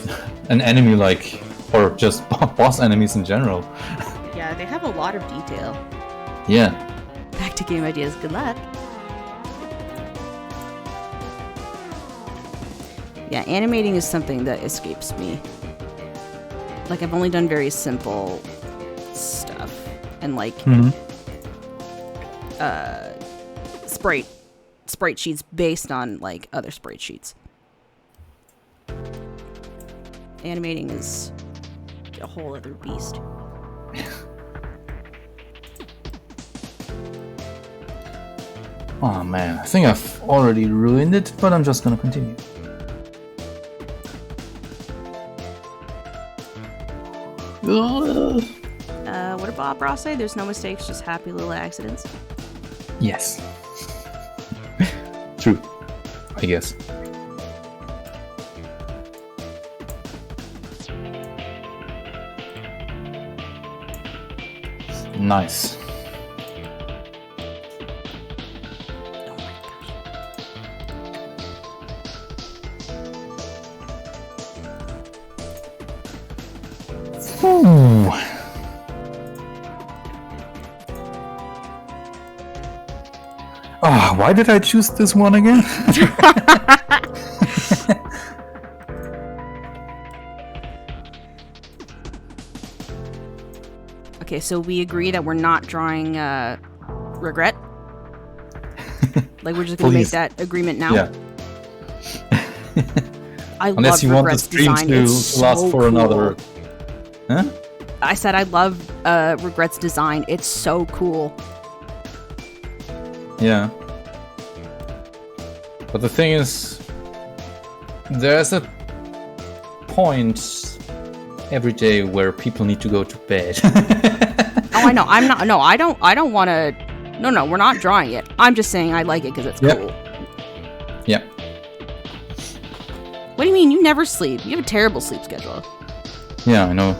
Speaker 2: an enemy like, or just boss enemies in general.
Speaker 1: Yeah, they have a lot of detail.
Speaker 2: Yeah.
Speaker 1: Back to game ideas, good luck. Yeah, animating is something that escapes me. Like, I've only done very simple stuff. And, like, sprite sheets based on, like, other sprite sheets. Animating is a whole other beast.
Speaker 2: Oh man, I think I've already ruined it, but I'm just gonna continue.
Speaker 1: What did Bob Ross say? There's no mistakes, just happy little accidents.
Speaker 2: Yes. True, I guess. Nice. Ooh. Ah, why did I choose this one again?
Speaker 1: Okay, so we agree that we're not drawing regret. Like, we're just gonna make that agreement now.
Speaker 2: Yeah.
Speaker 1: I
Speaker 2: Unless
Speaker 1: love
Speaker 2: you want the
Speaker 1: Regret's
Speaker 2: stream
Speaker 1: design.
Speaker 2: to
Speaker 1: It's
Speaker 2: last
Speaker 1: so
Speaker 2: for
Speaker 1: cool.
Speaker 2: another. Huh?
Speaker 1: I said I love Regret's design. It's so cool.
Speaker 2: Yeah. But the thing is, there's a point every day where people need to go to bed.
Speaker 1: Oh, I know. I'm not. No, I don't want to. No, we're not drawing it. I'm just saying I like it because it's cool.
Speaker 2: Yeah.
Speaker 1: What do you mean? You never sleep. You have a terrible sleep schedule.
Speaker 2: Yeah, I know.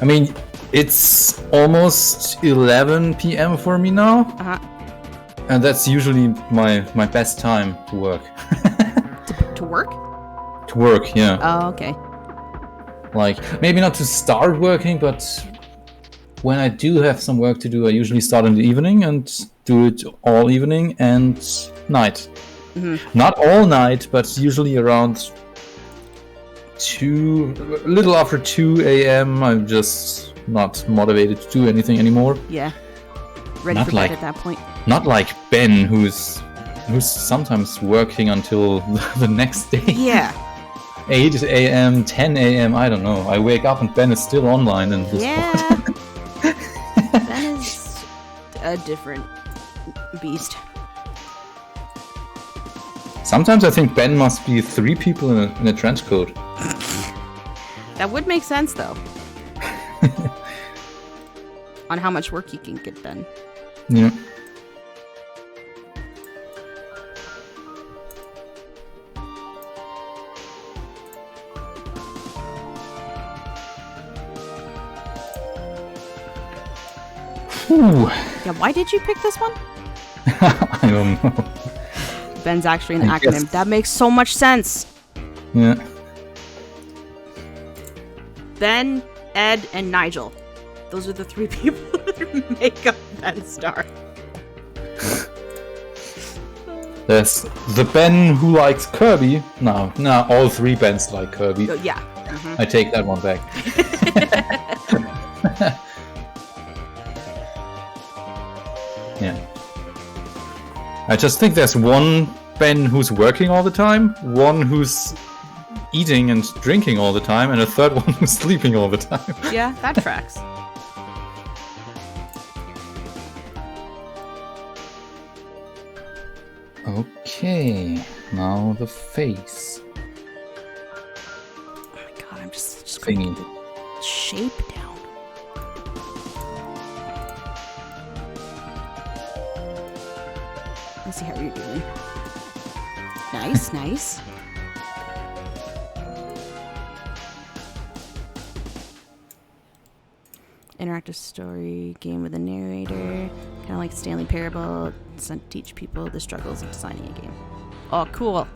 Speaker 2: I mean, it's almost 11 p.m. for me now.
Speaker 1: Uh-huh.
Speaker 2: And that's usually my best time to work.
Speaker 1: To work?
Speaker 2: To work, yeah.
Speaker 1: Oh, okay.
Speaker 2: Like, maybe not to start working, but when I do have some work to do, I usually start in the evening and do it all evening and night.
Speaker 1: Mm-hmm.
Speaker 2: Not all night, but usually around a little after 2 a.m. I'm just not motivated to do anything anymore.
Speaker 1: Yeah. Ready
Speaker 2: Not
Speaker 1: for
Speaker 2: like-
Speaker 1: bed at that point.
Speaker 2: Not like Ben, who's sometimes working until the next day.
Speaker 1: Yeah.
Speaker 2: 8 a.m., 10 a.m., I don't know. I wake up and Ben is still online in this
Speaker 1: Yeah. That is a different beast.
Speaker 2: Sometimes I think Ben must be 3 people in a trench coat.
Speaker 1: That would make sense, though. On how much work he can get done.
Speaker 2: Yeah. Ooh.
Speaker 1: Yeah, why did you pick this one?
Speaker 2: I don't know.
Speaker 1: Ben's actually an
Speaker 2: I
Speaker 1: acronym.
Speaker 2: guess-
Speaker 1: That makes so much sense.
Speaker 2: Yeah.
Speaker 1: Ben, Ed, and Nigel. Those are the 3 people that make up Ben Star.
Speaker 2: There's the Ben who likes Kirby. No, all 3 Bens like Kirby.
Speaker 1: Oh, yeah. Mhm.
Speaker 2: I take that one back. Yeah. I just think there's one Ben who's working all the time, one who's eating and drinking all the time, and a third one who's sleeping all the time.
Speaker 1: Yeah, that tracks.
Speaker 2: Okay, now the face.
Speaker 1: Oh my god, I'm just
Speaker 2: Thingy.
Speaker 1: putting the shape down. Let's see how you're doing. Nice, nice. Interactive story game with a narrator, kind of like Stanley Parable. It's to teach people the struggles of designing a game. Oh, cool.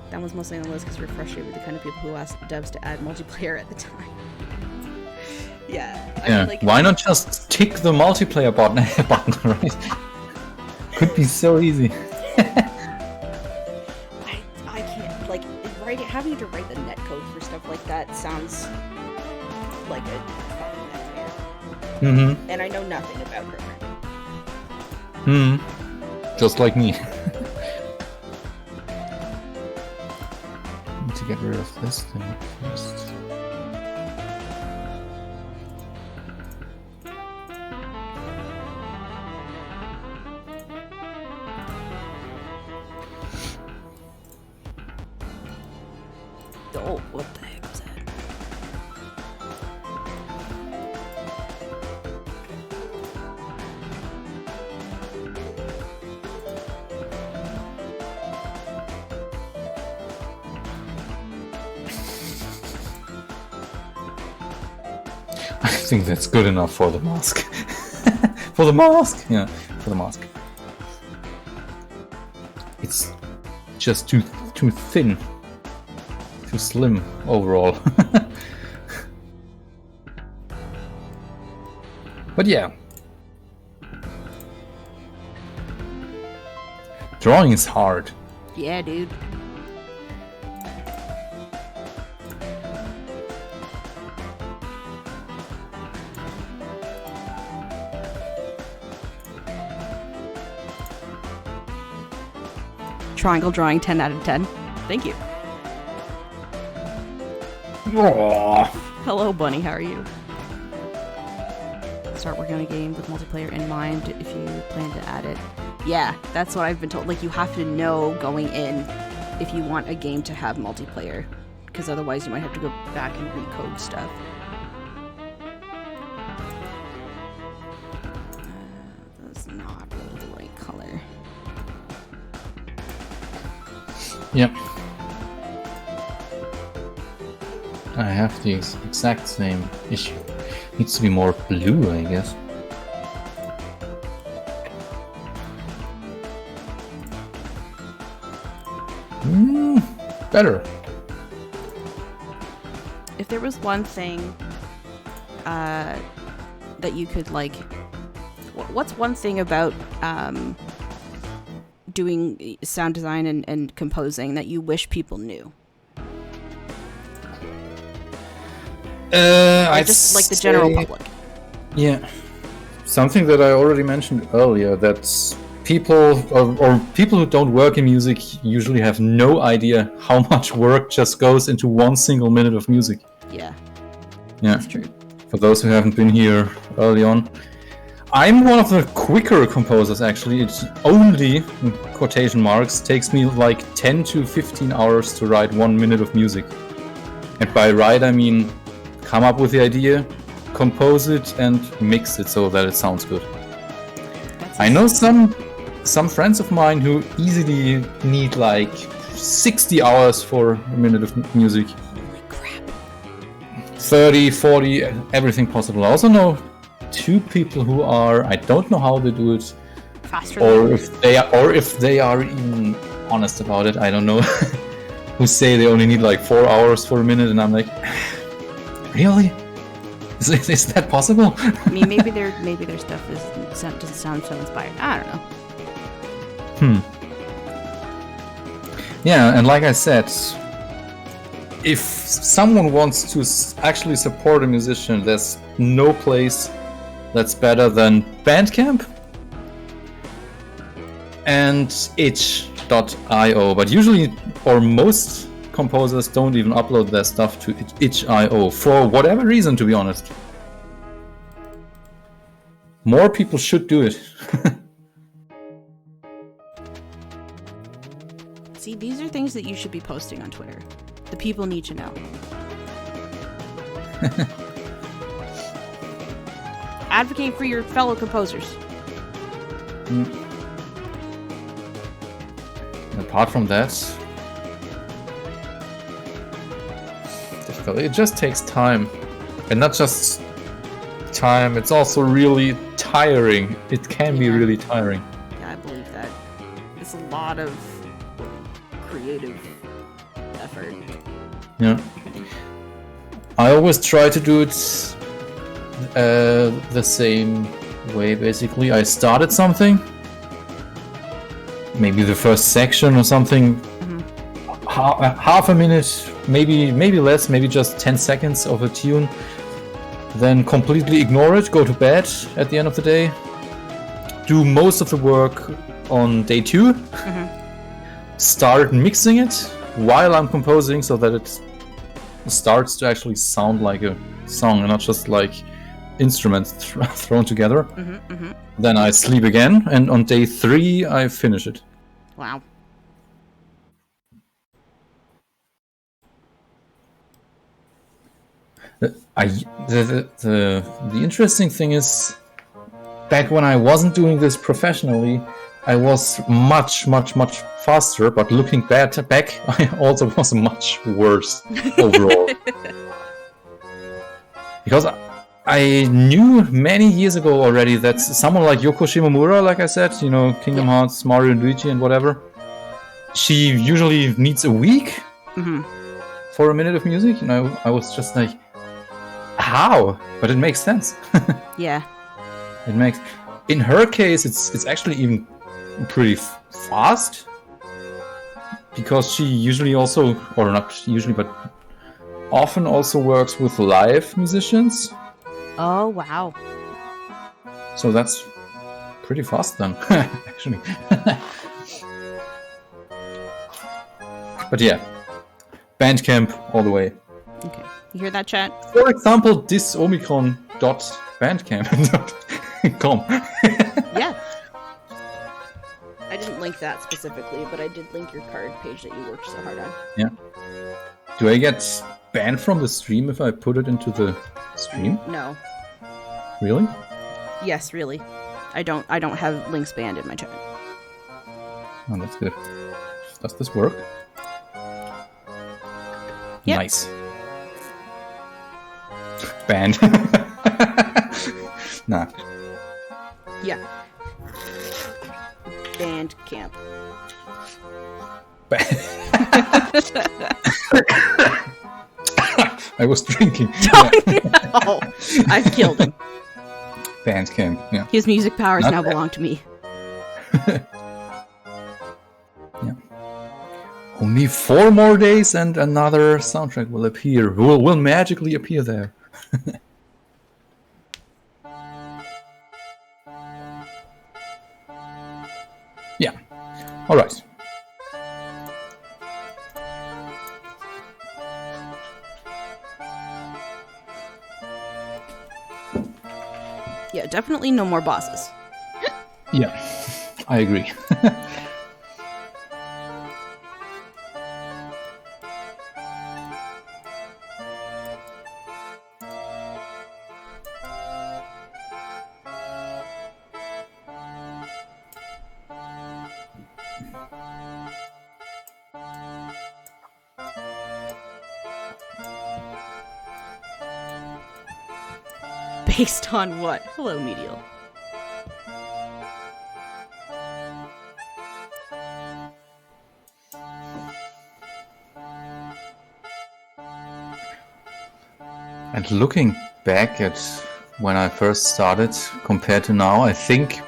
Speaker 1: That was mostly on the list because we're frustrated with the kind of people who asked devs to add multiplayer at the time. Yeah.
Speaker 2: Yeah. Why not just tick the multiplayer button, right? Could be so easy.
Speaker 1: I can't, like, having to write the netcode for stuff like that sounds like a fucking nightmare.
Speaker 2: Mm-hmm.
Speaker 1: And I know nothing about
Speaker 2: Hmm.
Speaker 1: programming.
Speaker 2: Just like me. Need to get rid of this thing first.
Speaker 1: Oh, what the heck was that?
Speaker 2: I think that's good enough for the mask. For the mask? Yeah, for the mask. It's just too thin. Too slim overall. But yeah. Drawing is hard.
Speaker 1: Yeah, dude. Triangle drawing 10 out of 10. Thank you.
Speaker 2: Aww.
Speaker 1: Hello, Bunny. How are you? Start working on a game with multiplayer in mind if you plan to add it. Yeah, that's what I've been told. Like, you have to know going in if you want a game to have multiplayer, because otherwise you might have to go back and recode stuff. That's not really the right color.
Speaker 2: Yep. I have the exact same issue. Needs to be more blue, I guess. Better.
Speaker 1: If there was one thing that you could, like, what's one thing about doing sound design and composing that you wish people knew?
Speaker 2: I
Speaker 1: just like the general public.
Speaker 2: Yeah, something that I already mentioned earlier, that people or people who don't work in music usually have no idea how much work just goes into one single minute of music.
Speaker 1: Yeah,
Speaker 2: that's
Speaker 1: true.
Speaker 2: For those who haven't been here early on, I'm one of the quicker composers, actually. It only, in quotation marks, takes me like 10 to 15 hours to write 1 minute of music. And by write, I mean come up with the idea, compose it, and mix it so that it sounds good. I know some friends of mine who easily need like 60 hours for a minute of music.
Speaker 1: Holy crap.
Speaker 2: 30, 40, everything possible. I also know 2 people who are, I don't know how they do it,
Speaker 1: Faster
Speaker 2: or if they are even honest about it, I don't know, who say they only need like 4 hours for a minute, and I'm like, really? Is that possible?
Speaker 1: I mean, maybe their stuff doesn't sound so inspired. I don't know.
Speaker 2: Yeah, and like I said, if someone wants to actually support a musician, there's no place that's better than Bandcamp and itch.io. But usually, or most composers don't even upload their stuff to itch.io for whatever reason, to be honest. More people should do it.
Speaker 1: See, these are things that you should be posting on Twitter. The people need to know. Advocate for your fellow composers.
Speaker 2: Apart from that, it just takes time. And not just time, it's also really tiring. It can be really tiring.
Speaker 1: Yeah, I believe that. It's a lot of creative effort.
Speaker 2: Yeah. I always try to do it the same way, basically. I started something, maybe the first section or something, half a minute, maybe less, maybe just 10 seconds of a tune, then completely ignore it, go to bed at the end of the day, do most of the work on day 2, start mixing it while I'm composing so that it starts to actually sound like a song and not just like instruments thrown together. Then I sleep again, and on day 3 I finish it.
Speaker 1: Wow.
Speaker 2: The interesting thing is, back when I wasn't doing this professionally, I was much faster, but looking back, I also was much worse overall. Because I knew many years ago already that someone like Yoko Shimomura, like I said, you know, Kingdom Hearts, Mario and Luigi and whatever, she usually needs a week for a minute of music. And I was just like, how? But it makes sense.
Speaker 1: Yeah.
Speaker 2: It makes... In her case, it's actually even pretty fast. Because she usually also, or not usually, but often also works with live musicians.
Speaker 1: Oh, wow.
Speaker 2: So that's pretty fast then, actually. But yeah, Bandcamp all the way.
Speaker 1: Okay, you hear that, chat?
Speaker 2: For example, thisomicron.bandcamp.com.
Speaker 1: Yeah. I didn't link that specifically, but I did link your card page that you worked so hard on.
Speaker 2: Yeah. Do I get banned from the stream if I put it into the stream?
Speaker 1: No.
Speaker 2: Really?
Speaker 1: Yes, really. I don't have links banned in my chat.
Speaker 2: Oh, that's good. Does this work?
Speaker 1: Yep.
Speaker 2: Nice. Banned. Nah.
Speaker 1: Yeah. Bandcamp.
Speaker 2: I was drinking.
Speaker 1: Oh, I've killed him.
Speaker 2: Bandcamp, yeah.
Speaker 1: His music powers
Speaker 2: Not
Speaker 1: now
Speaker 2: bad.
Speaker 1: belong to me.
Speaker 2: Yeah. Only 4 more days and another soundtrack will appear. Will magically appear there. Yeah. All right.
Speaker 1: Yeah, definitely no more bosses.
Speaker 2: Yeah, I agree.
Speaker 1: Based on what? Hello, Medial.
Speaker 2: And looking back at when I first started compared to now, I think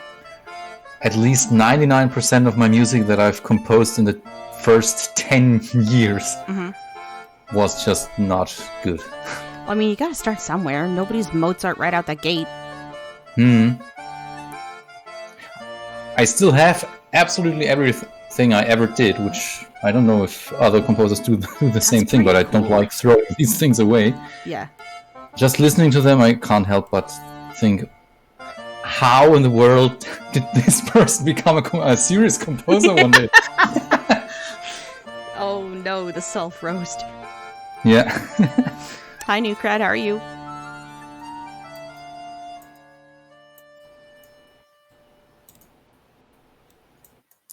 Speaker 2: at least 99% of my music that I've composed in the first 10 years was just not good.
Speaker 1: Well, I mean, you gotta start somewhere. Nobody's Mozart right out the gate.
Speaker 2: I still have absolutely everything I ever did, which I don't know if other composers do the same thing, but I don't like throwing these things away.
Speaker 1: Yeah.
Speaker 2: Just listening to them, I can't help but think, how in the world did this person become a serious composer one day?
Speaker 1: no, the self-roast.
Speaker 2: Yeah.
Speaker 1: Hi, New Crowd, how are you?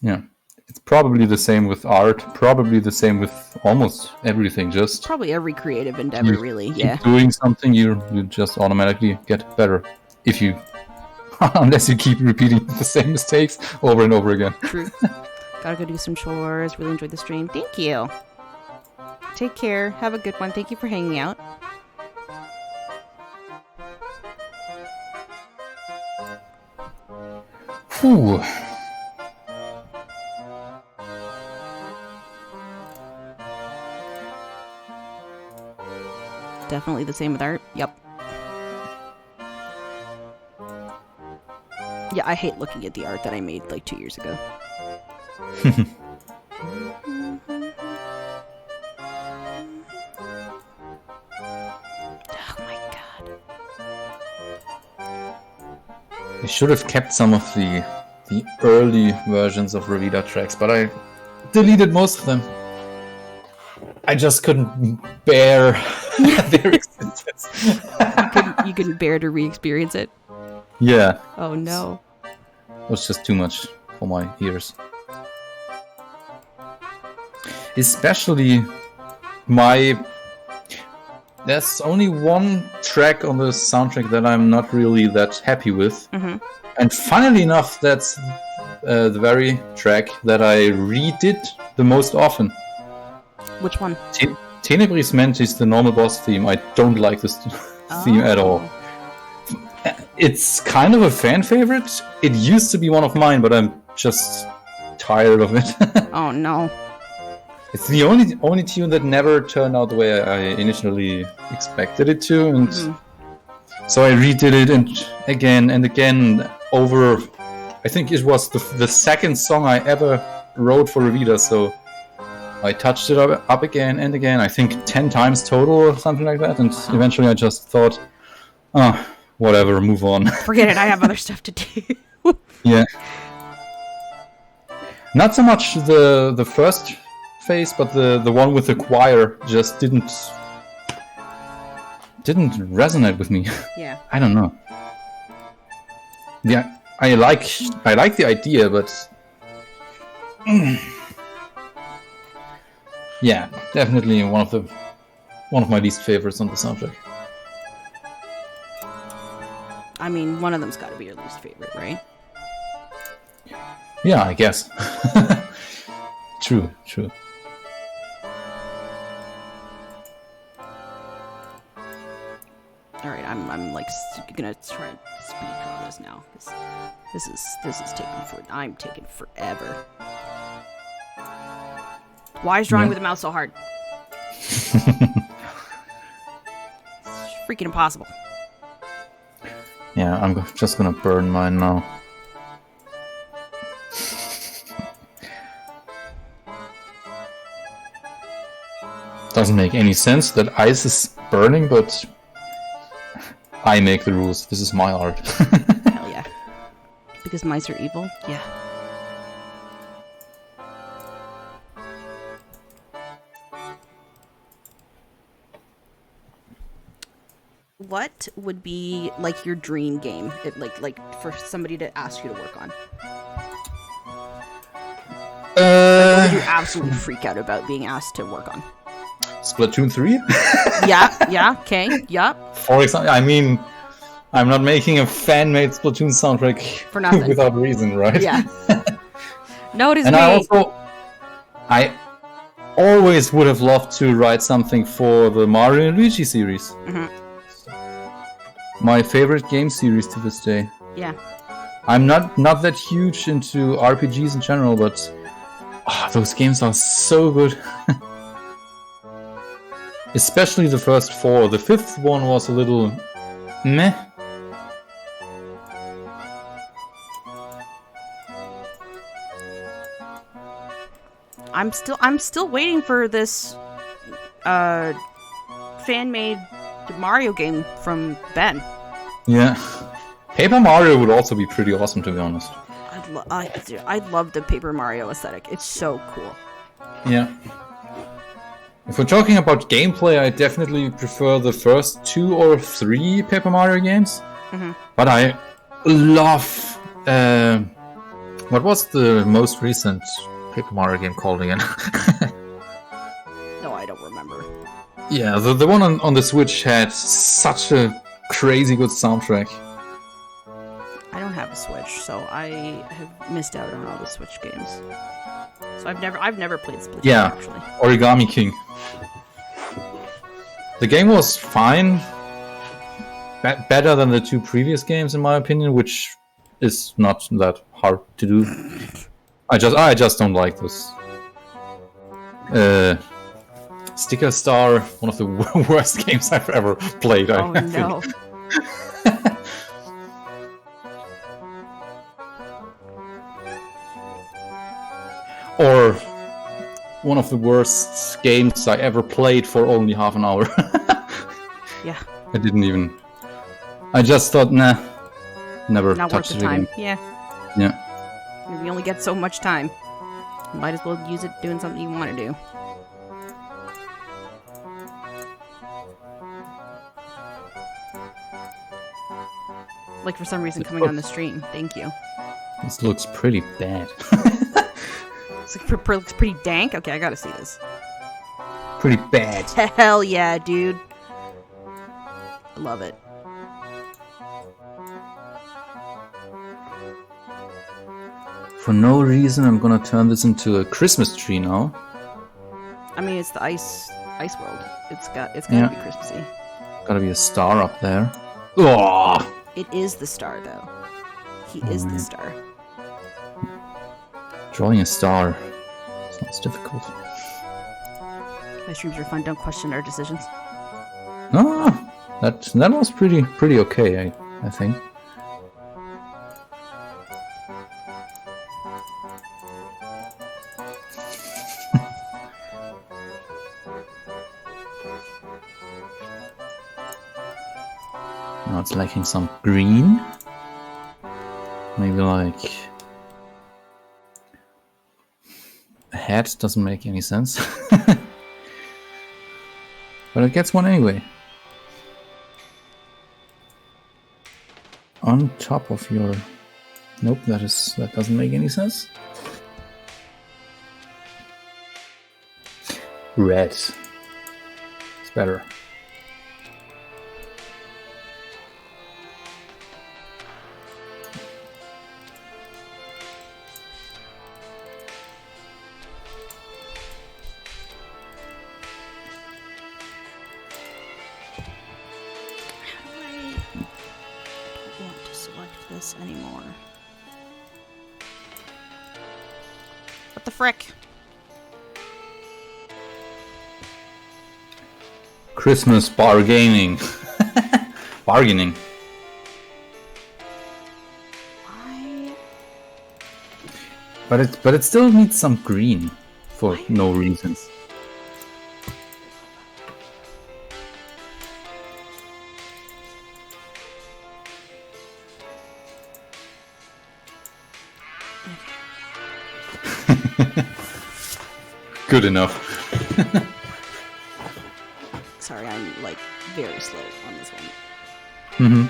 Speaker 2: Yeah. It's probably the same with art, probably the same with almost everything, just
Speaker 1: Probably every creative endeavor, really,
Speaker 2: keep
Speaker 1: yeah.
Speaker 2: doing something, you just automatically get better. If you unless you keep repeating the same mistakes over and over again.
Speaker 1: True. Gotta go do some chores. Really enjoyed the stream. Thank you. Take care. Have a good one. Thank you for hanging out.
Speaker 2: Whew.
Speaker 1: Definitely the same with art. Yep. Yeah, I hate looking at the art that I made like 2 years ago. Oh my god.
Speaker 2: I should have kept some of the early versions of Revita tracks, but I deleted most of them. I just couldn't bear their existence.
Speaker 1: You couldn't bear to re-experience it?
Speaker 2: Yeah.
Speaker 1: Oh no.
Speaker 2: It was just too much for my ears. Especially there's only one track on the soundtrack that I'm not really that happy with.
Speaker 1: Mm-hmm.
Speaker 2: And funnily enough, that's the very track that I redid the most often.
Speaker 1: Which one?
Speaker 2: Tenebris Mentis, the normal boss theme. I don't like this theme at all. It's kind of a fan favorite. It used to be one of mine, but I'm just tired of it.
Speaker 1: Oh no.
Speaker 2: It's the only tune that never turned out the way I initially expected it to, and so I redid it and again over. I think it was the second song I ever wrote for Revita, so I touched it up again and again. I think 10 times total or something like that, and eventually I just thought, oh, whatever, move on.
Speaker 1: Forget it. I have other stuff to do.
Speaker 2: Yeah. Not so much the first phase, but the one with the choir just didn't resonate with me.
Speaker 1: Yeah.
Speaker 2: I don't know. Yeah, I like the idea, but yeah, definitely one of my least favorites on the soundtrack.
Speaker 1: I mean, one of them's got to be your least favorite, right?
Speaker 2: Yeah, I guess. True.
Speaker 1: All right, I'm like gonna try and speed draw this now because this is I'm taking forever. Why is drawing with a mouse so hard? It's freaking impossible.
Speaker 2: Yeah, I'm just gonna burn mine now. Doesn't make any sense that ice is burning, but I make the rules. This is my art.
Speaker 1: Hell yeah. Because mice are evil? Yeah. What would be like your dream game? Like for somebody to ask you to work on? What would you absolutely freak out about being asked to work on?
Speaker 2: Splatoon 3?
Speaker 1: Yeah, okay, yep.
Speaker 2: For example, I mean, I'm not making a fan-made Splatoon soundtrack
Speaker 1: For nothing.
Speaker 2: without reason, right?
Speaker 1: Yeah. Notice
Speaker 2: and
Speaker 1: me.
Speaker 2: I always would have loved to write something for the Mario and Luigi series.
Speaker 1: Mm-hmm.
Speaker 2: My favorite game series to this day.
Speaker 1: Yeah.
Speaker 2: I'm not that huge into RPGs in general, but those games are so good. Especially the first 4. The 5th one was a little meh.
Speaker 1: I'm still waiting for this fan-made Mario game from Ben.
Speaker 2: Yeah. Paper Mario would also be pretty awesome, to be honest.
Speaker 1: I love the Paper Mario aesthetic. It's so cool.
Speaker 2: Yeah. If we're talking about gameplay, I definitely prefer the first 2 or 3 Paper Mario games.
Speaker 1: Mm-hmm.
Speaker 2: But I love... what was the most recent Paper Mario game called again?
Speaker 1: No, I don't remember.
Speaker 2: Yeah, the one on the Switch had such a crazy good soundtrack.
Speaker 1: I don't have a Switch, so I have missed out on all the Switch games. So I've never played Splatoon, actually.
Speaker 2: Origami King. The game was fine. Better than the 2 previous games, in my opinion, which is not that hard to do. I just don't like this. Sticker Star, one of the worst games I've ever played.
Speaker 1: Oh no.
Speaker 2: Or one of the worst games I ever played for only half an hour.
Speaker 1: Yeah.
Speaker 2: I just thought, nah, never
Speaker 1: Not worth
Speaker 2: touch
Speaker 1: the
Speaker 2: it
Speaker 1: time.
Speaker 2: again.
Speaker 1: Yeah. You only get so much time. You might as well use it doing something you want to do. Like for some reason coming on the stream. Thank you.
Speaker 2: This looks pretty bad.
Speaker 1: Looks pretty dank. Okay, I gotta see this.
Speaker 2: Pretty bad.
Speaker 1: Hell yeah, dude. I love it.
Speaker 2: For no reason, I'm gonna turn this into a Christmas tree now.
Speaker 1: I mean, it's the ice world. It's gotta
Speaker 2: Yeah.
Speaker 1: be Christmassy.
Speaker 2: Gotta be a star up there. Oh!
Speaker 1: It is the star, though. He is the star.
Speaker 2: Drawing a star sounds difficult.
Speaker 1: My streams are fun. Don't question our decisions.
Speaker 2: Ah, that was pretty okay, I think. Now it's lacking some green. Maybe like a hat doesn't make any sense. But it gets one anyway. On top of your... Nope, that doesn't make any sense. Red. It's better.
Speaker 1: Anymore. What the frick?
Speaker 2: Christmas bargaining. Bargaining.
Speaker 1: Why?
Speaker 2: But it still needs some green for no reason. Good enough.
Speaker 1: Sorry, I'm like very slow on this one.
Speaker 2: Mm-hmm.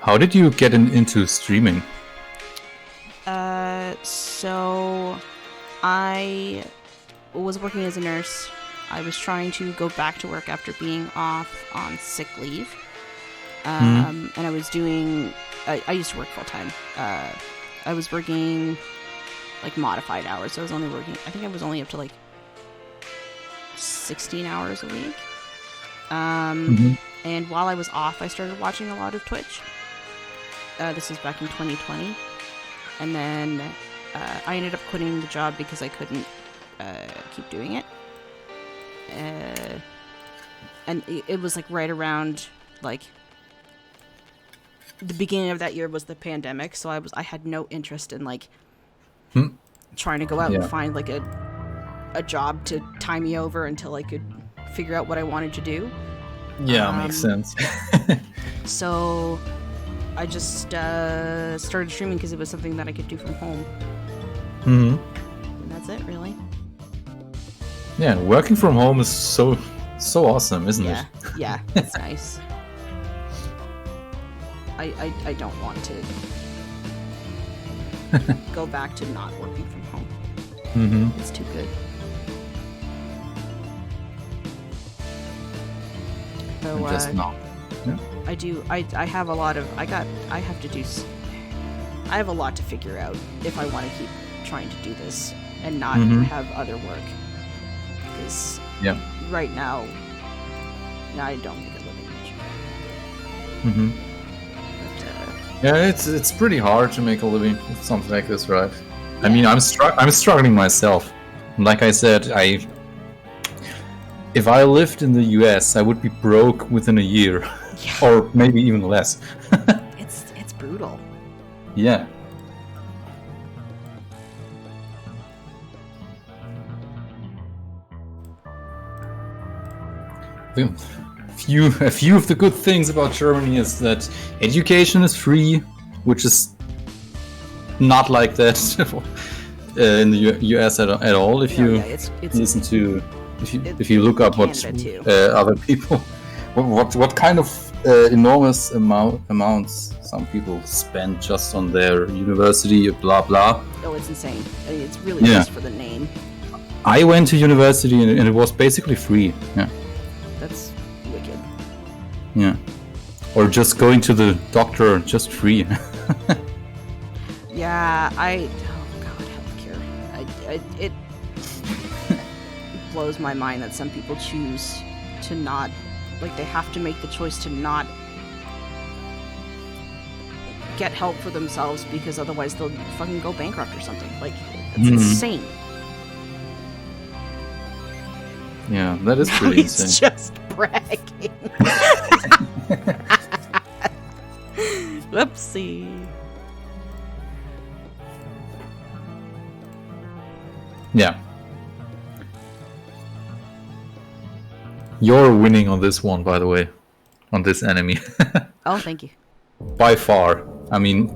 Speaker 2: How did you get into streaming?
Speaker 1: So I was working as a nurse. I was trying to go back to work after being off on sick leave. And I was doing... I used to work full-time. I was working like modified hours, so I was only working... I think I was only up to like 16 hours a week.
Speaker 2: Mm-hmm.
Speaker 1: And while I was off, I started watching a lot of Twitch. This was back in 2020. And then I ended up quitting the job because I couldn't keep doing it. And it was like right around like the beginning of that year was the pandemic, so I had no interest in like trying to go out and find like a job to tie me over until I could figure out what I wanted to do.
Speaker 2: Yeah, makes sense.
Speaker 1: So I just started streaming because it was something that I could do from home.
Speaker 2: Mm-hmm.
Speaker 1: And that's it, really.
Speaker 2: Yeah, working from home is so awesome, isn't it?
Speaker 1: Yeah, it's nice. I don't want to go back to not working from home.
Speaker 2: Mm-hmm.
Speaker 1: It's too good. So
Speaker 2: Just not. Yeah.
Speaker 1: I have a lot of I have a lot to figure out if I want to keep trying to do this and not have other work. Because right now I don't make a living much.
Speaker 2: Mm-hmm. Yeah, it's pretty hard to make a living with something like this, right? Yeah. I mean, I'm struggling myself. Like I said, if I lived in the US, I would be broke within a year, or maybe even less.
Speaker 1: It's brutal.
Speaker 2: Yeah. A few of the good things about Germany is that education is free, which is not like that in the US at all. If you listen to, if you look up what other people, what kind of enormous amounts some people spend just on their university, blah blah.
Speaker 1: Oh, it's insane. I mean, it's really just for the name.
Speaker 2: I went to university and it was basically free. Yeah.
Speaker 1: That's wicked.
Speaker 2: Yeah. Or just going to the doctor, just free.
Speaker 1: Yeah, oh god, healthcare. It blows my mind that some people choose to not, like, they have to make the choice to not get help for themselves because otherwise they'll fucking go bankrupt or something. Like, it's insane.
Speaker 2: Yeah, that is pretty insane.
Speaker 1: He's just bragging. Whoopsie.
Speaker 2: Yeah. You're winning on this one, by the way. On this enemy.
Speaker 1: Oh, thank you.
Speaker 2: By far. I mean,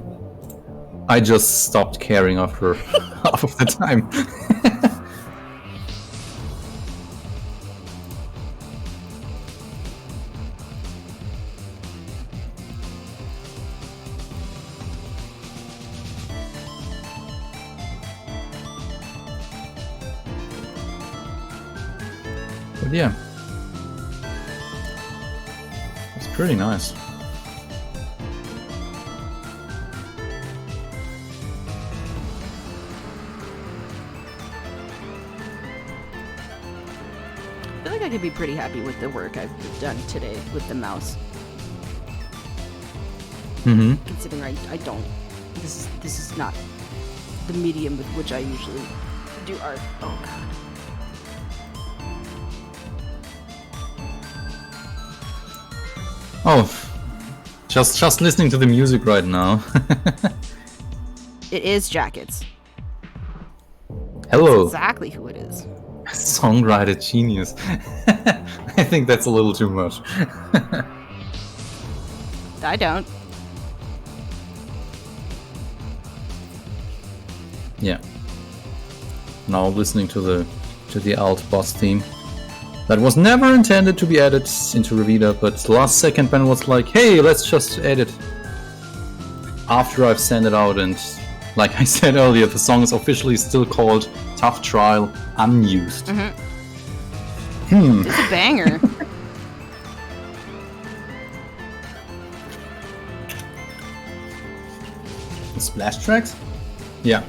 Speaker 2: I just stopped caring after half of the time. But yeah, it's pretty nice.
Speaker 1: I feel like I could be pretty happy with the work I've done today with the mouse.
Speaker 2: Mm-hmm.
Speaker 1: Considering I don't. This is not the medium with which I usually do art. Oh god.
Speaker 2: Oh, just listening to the music right now.
Speaker 1: It is Jackets.
Speaker 2: Hello.
Speaker 1: That's exactly who it is.
Speaker 2: Songwriter genius. I think that's a little too much.
Speaker 1: I don't.
Speaker 2: Yeah. Now listening to the alt boss theme. That was never intended to be added into Revita, but last second Ben was like, hey, let's just add it. After I've sent it out, and like I said earlier, the song is officially still called Tough Trial Unused.
Speaker 1: It's a banger.
Speaker 2: The Splash tracks? Yeah.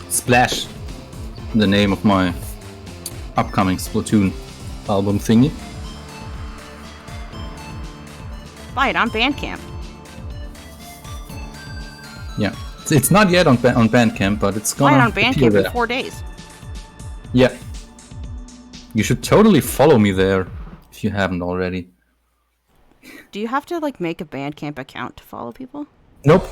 Speaker 2: Splash. The name of my upcoming Splatoon album thingy.
Speaker 1: Buy it on Bandcamp.
Speaker 2: Yeah, it's not yet on Bandcamp, but it's
Speaker 1: Buy
Speaker 2: gonna
Speaker 1: it on
Speaker 2: appear
Speaker 1: Bandcamp
Speaker 2: there.
Speaker 1: in 4 days.
Speaker 2: Yeah, you should totally follow me there if you haven't already.
Speaker 1: Do you have to like make a Bandcamp account to follow people?
Speaker 2: Nope.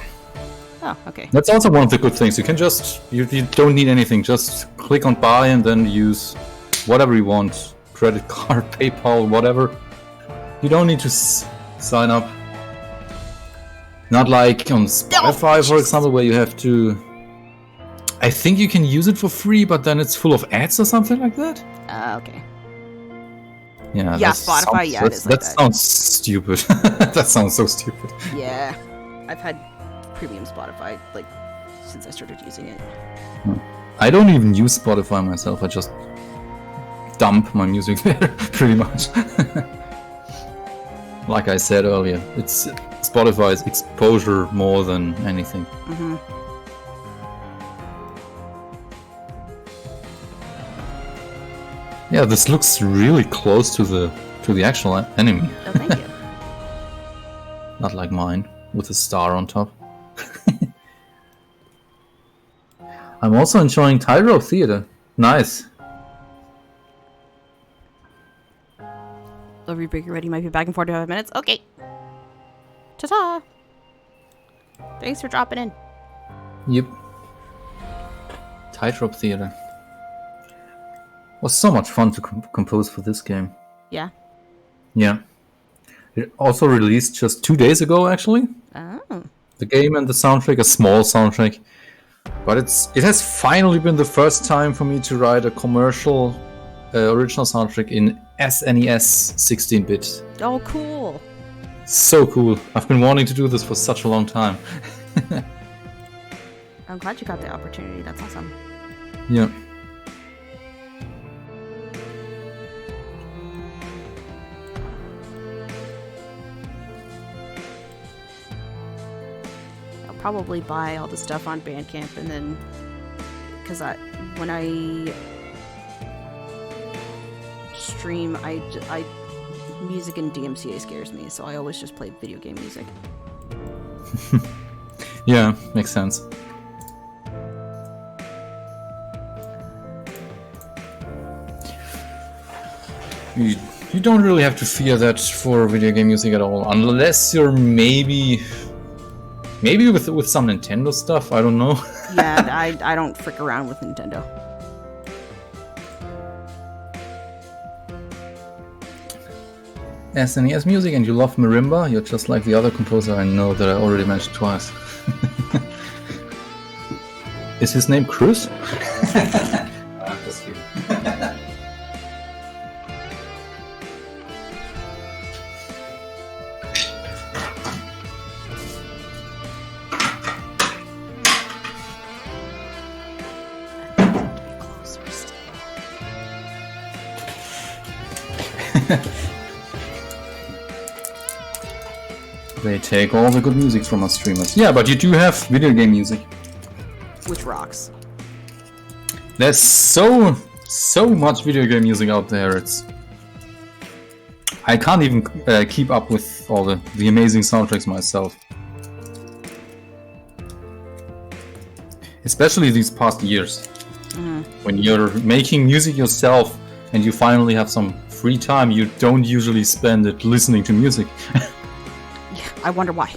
Speaker 1: Oh, okay.
Speaker 2: That's also one of the good things. You can just you don't need anything. Just click on buy and then use whatever you want. Credit card, PayPal, whatever. You don't need to sign up. Not like on Spotify, for example, where you have to... I think you can use it for free, but then it's full of ads or something like that?
Speaker 1: Okay.
Speaker 2: Yeah,
Speaker 1: Yeah, Spotify, yeah, it is like
Speaker 2: that
Speaker 1: that.
Speaker 2: sounds stupid. That sounds so stupid.
Speaker 1: Yeah. I've had premium Spotify, like, since I started using it.
Speaker 2: I don't even use Spotify myself. I just dump my music there, pretty much. Like I said earlier, it's Spotify's exposure more than anything.
Speaker 1: Mm-hmm.
Speaker 2: Yeah, this looks really close to the actual enemy.
Speaker 1: Oh, thank you.
Speaker 2: Not like mine, with a star on top. I'm also enjoying Tyro Theater. Nice.
Speaker 1: Delivery breaker ready. Might be back in 45 minutes. Okay. Ta-ta. Thanks for dropping in.
Speaker 2: Yep. Tightrope Theater. Was so much fun to compose for this game.
Speaker 1: Yeah.
Speaker 2: Yeah. It also released just 2 days ago, actually.
Speaker 1: Oh.
Speaker 2: The game and the soundtrack, a small soundtrack. But it has finally been the first time for me to write a commercial original soundtrack in SNES 16-bit.
Speaker 1: Oh, cool.
Speaker 2: So cool. I've been wanting to do this for such a long time.
Speaker 1: I'm glad you got the opportunity. That's awesome.
Speaker 2: Yeah.
Speaker 1: I'll probably buy all the stuff on Bandcamp and then... Because when I stream, music in DMCA scares me, so I always just play video game music.
Speaker 2: Yeah, makes sense. You don't really have to fear that for video game music at all, unless you're maybe with some Nintendo stuff. I don't know.
Speaker 1: Yeah, I don't frick around with Nintendo.
Speaker 2: SNES music and you love marimba, you're just like the other composer I know that I already mentioned twice. Is his name Chris? I'm just kidding. They take all the good music from us streamers. Yeah, but you do have video game music.
Speaker 1: Which rocks.
Speaker 2: There's so much video game music out there. I can't even keep up with all the amazing soundtracks myself. Especially these past years. When you're making music yourself and you finally have some free time, you don't usually spend it listening to music.
Speaker 1: Yeah, I wonder why.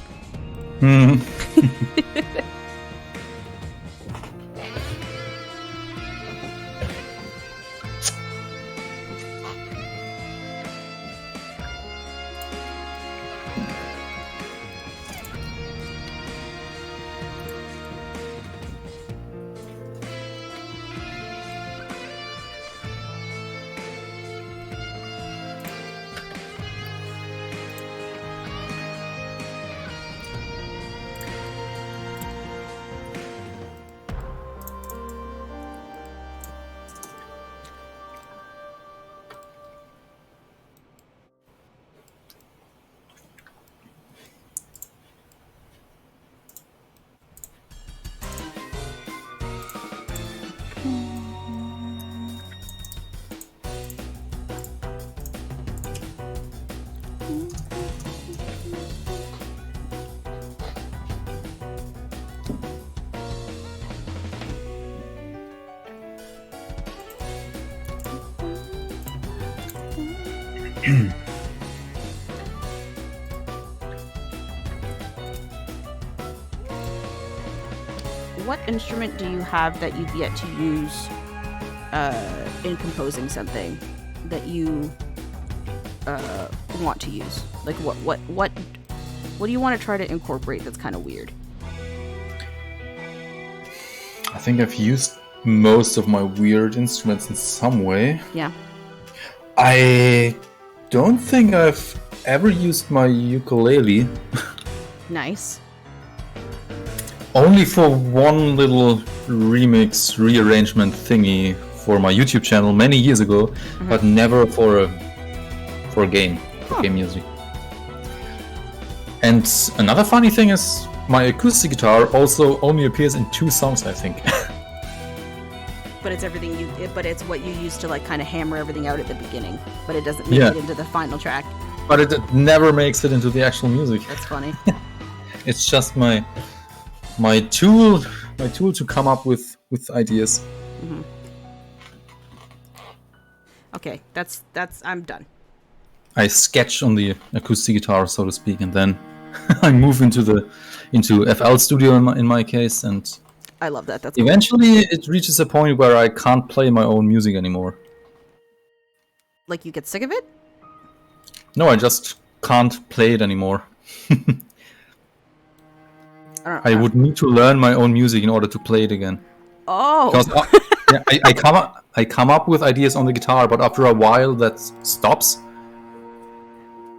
Speaker 1: What instrument do you have that you've yet to use in composing something that you want to use? Like what do you want to try to incorporate that's kind of weird?
Speaker 2: I think I've used most of my weird instruments in some way.
Speaker 1: Yeah.
Speaker 2: I don't think I've ever used my ukulele.
Speaker 1: Nice.
Speaker 2: Only for one little remix rearrangement thingy for my YouTube channel many years ago, but never for a game, for game music. And another funny thing is my acoustic guitar also only appears in 2 songs, I think.
Speaker 1: But it's but it's what you use to like kind of hammer everything out at the beginning, but it doesn't make it into the final track.
Speaker 2: But it never makes it into the actual music.
Speaker 1: That's funny.
Speaker 2: It's just my tool to come up with ideas.
Speaker 1: Mm-hmm. Okay, that's I'm done.
Speaker 2: I sketch on the acoustic guitar, so to speak, and then I move into FL Studio in my case, and
Speaker 1: I love that. That's
Speaker 2: eventually it reaches a point where I can't play my own music anymore.
Speaker 1: Like you get sick of it?
Speaker 2: No, I just can't play it anymore. I would need to learn my own music in order to play it again.
Speaker 1: Oh.
Speaker 2: Because I come up with ideas on the guitar, but after a while that stops,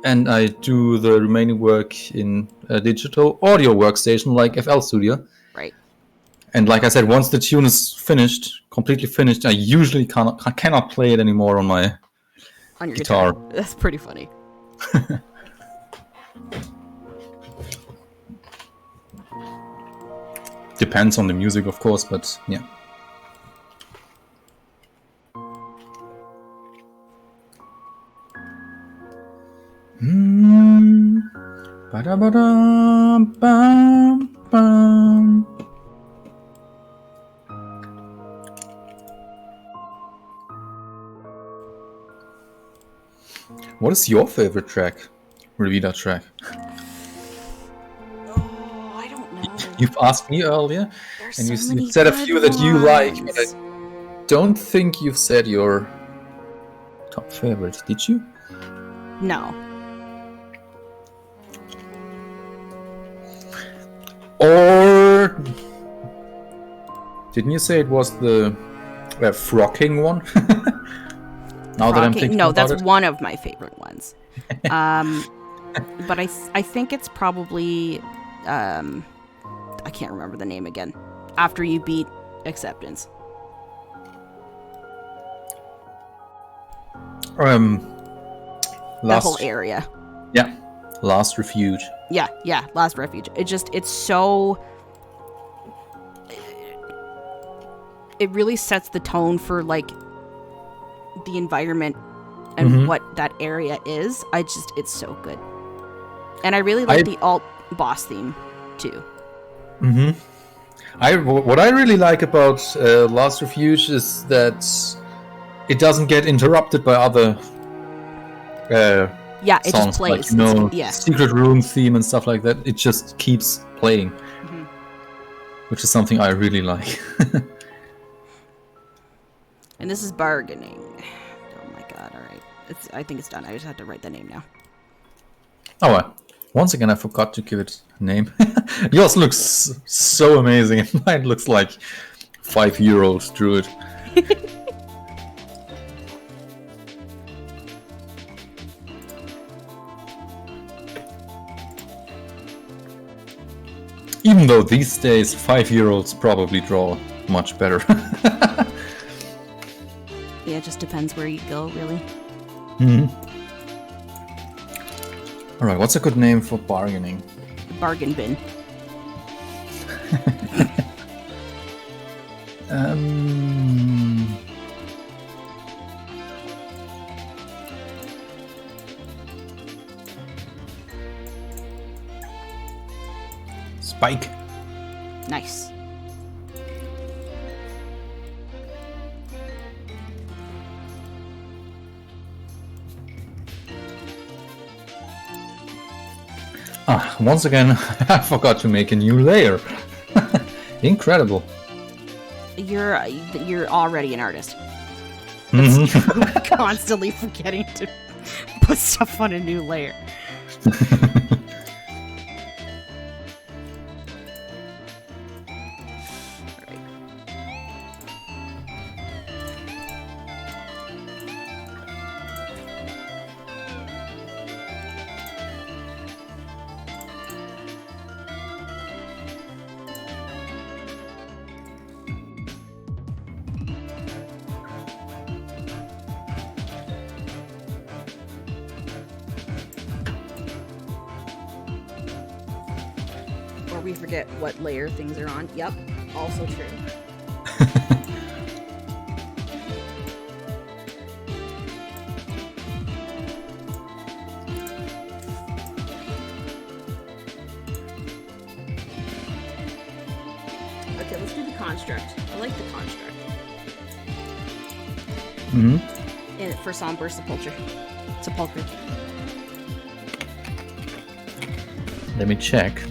Speaker 2: and I do the remaining work in a digital audio workstation like FL Studio.
Speaker 1: Right.
Speaker 2: And like I said, once the tune is completely finished, I usually cannot play it anymore on your guitar.
Speaker 1: That's pretty funny.
Speaker 2: Depends on the music, of course, but yeah. Ba-da-ba-dum-bum-bum. What is your favorite track? Revita track?
Speaker 1: Oh, I don't know.
Speaker 2: You've asked me earlier,
Speaker 1: There's
Speaker 2: and
Speaker 1: so
Speaker 2: you said a few that you like, but I don't think you've said your top favorite, did you?
Speaker 1: No.
Speaker 2: Or didn't you say it was the frocking one? Now that I'm thinking
Speaker 1: no,
Speaker 2: about
Speaker 1: that's
Speaker 2: it.
Speaker 1: one of my favorite ones. But I think it's probably I can't remember the name again. After you beat Acceptance.
Speaker 2: Last,
Speaker 1: whole area.
Speaker 2: Yeah, Last Refuge.
Speaker 1: Yeah, Last Refuge. It's so... It really sets the tone for, like, the environment and what that area is. It's so good. And I really like the alt boss theme, too.
Speaker 2: What I really like about Last Refuge is that it doesn't get interrupted by other
Speaker 1: it
Speaker 2: songs,
Speaker 1: just plays.
Speaker 2: like, Secret Room theme and stuff like that. It just keeps playing, which is something I really like.
Speaker 1: And this is bargaining. Oh my god, alright. I think it's done. I just have to write the name now.
Speaker 2: Oh, once again, I forgot to give it a name. Yours looks so amazing, and mine looks like 5-year-old drew it. Even though these days 5-year-olds probably draw much better.
Speaker 1: Yeah, it just depends where you go, really.
Speaker 2: Alright, what's a good name for bargaining?
Speaker 1: Bargain bin.
Speaker 2: Spike.
Speaker 1: Nice.
Speaker 2: Once again, I forgot to make a new layer. Incredible.
Speaker 1: You're already an artist.
Speaker 2: Mhm.
Speaker 1: Constantly forgetting to put stuff on a new layer. Or we forget what layer things are on. Yep, also true. Okay, let's do the construct. I like the construct.
Speaker 2: Mhm.
Speaker 1: And for somber sepulcher. Sepulcher.
Speaker 2: Let me check.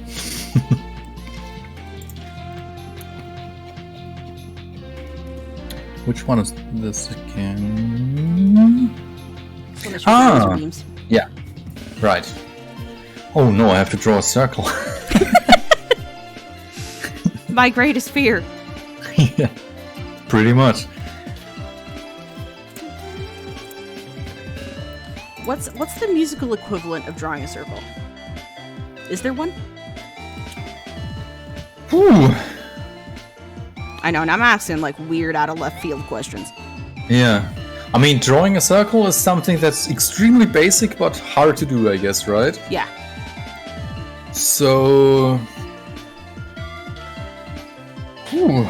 Speaker 2: Which one is this again?
Speaker 1: This one that shoots laser beams.
Speaker 2: Yeah, right. Oh no, I have to draw a circle.
Speaker 1: My greatest fear.
Speaker 2: Yeah, pretty much.
Speaker 1: What's the musical equivalent of drawing a circle? Is there one?
Speaker 2: Whew.
Speaker 1: I know, and I'm asking like weird out of left field questions.
Speaker 2: Yeah. I mean, drawing a circle is something that's extremely basic but hard to do, I guess, right?
Speaker 1: Yeah.
Speaker 2: So... Whew.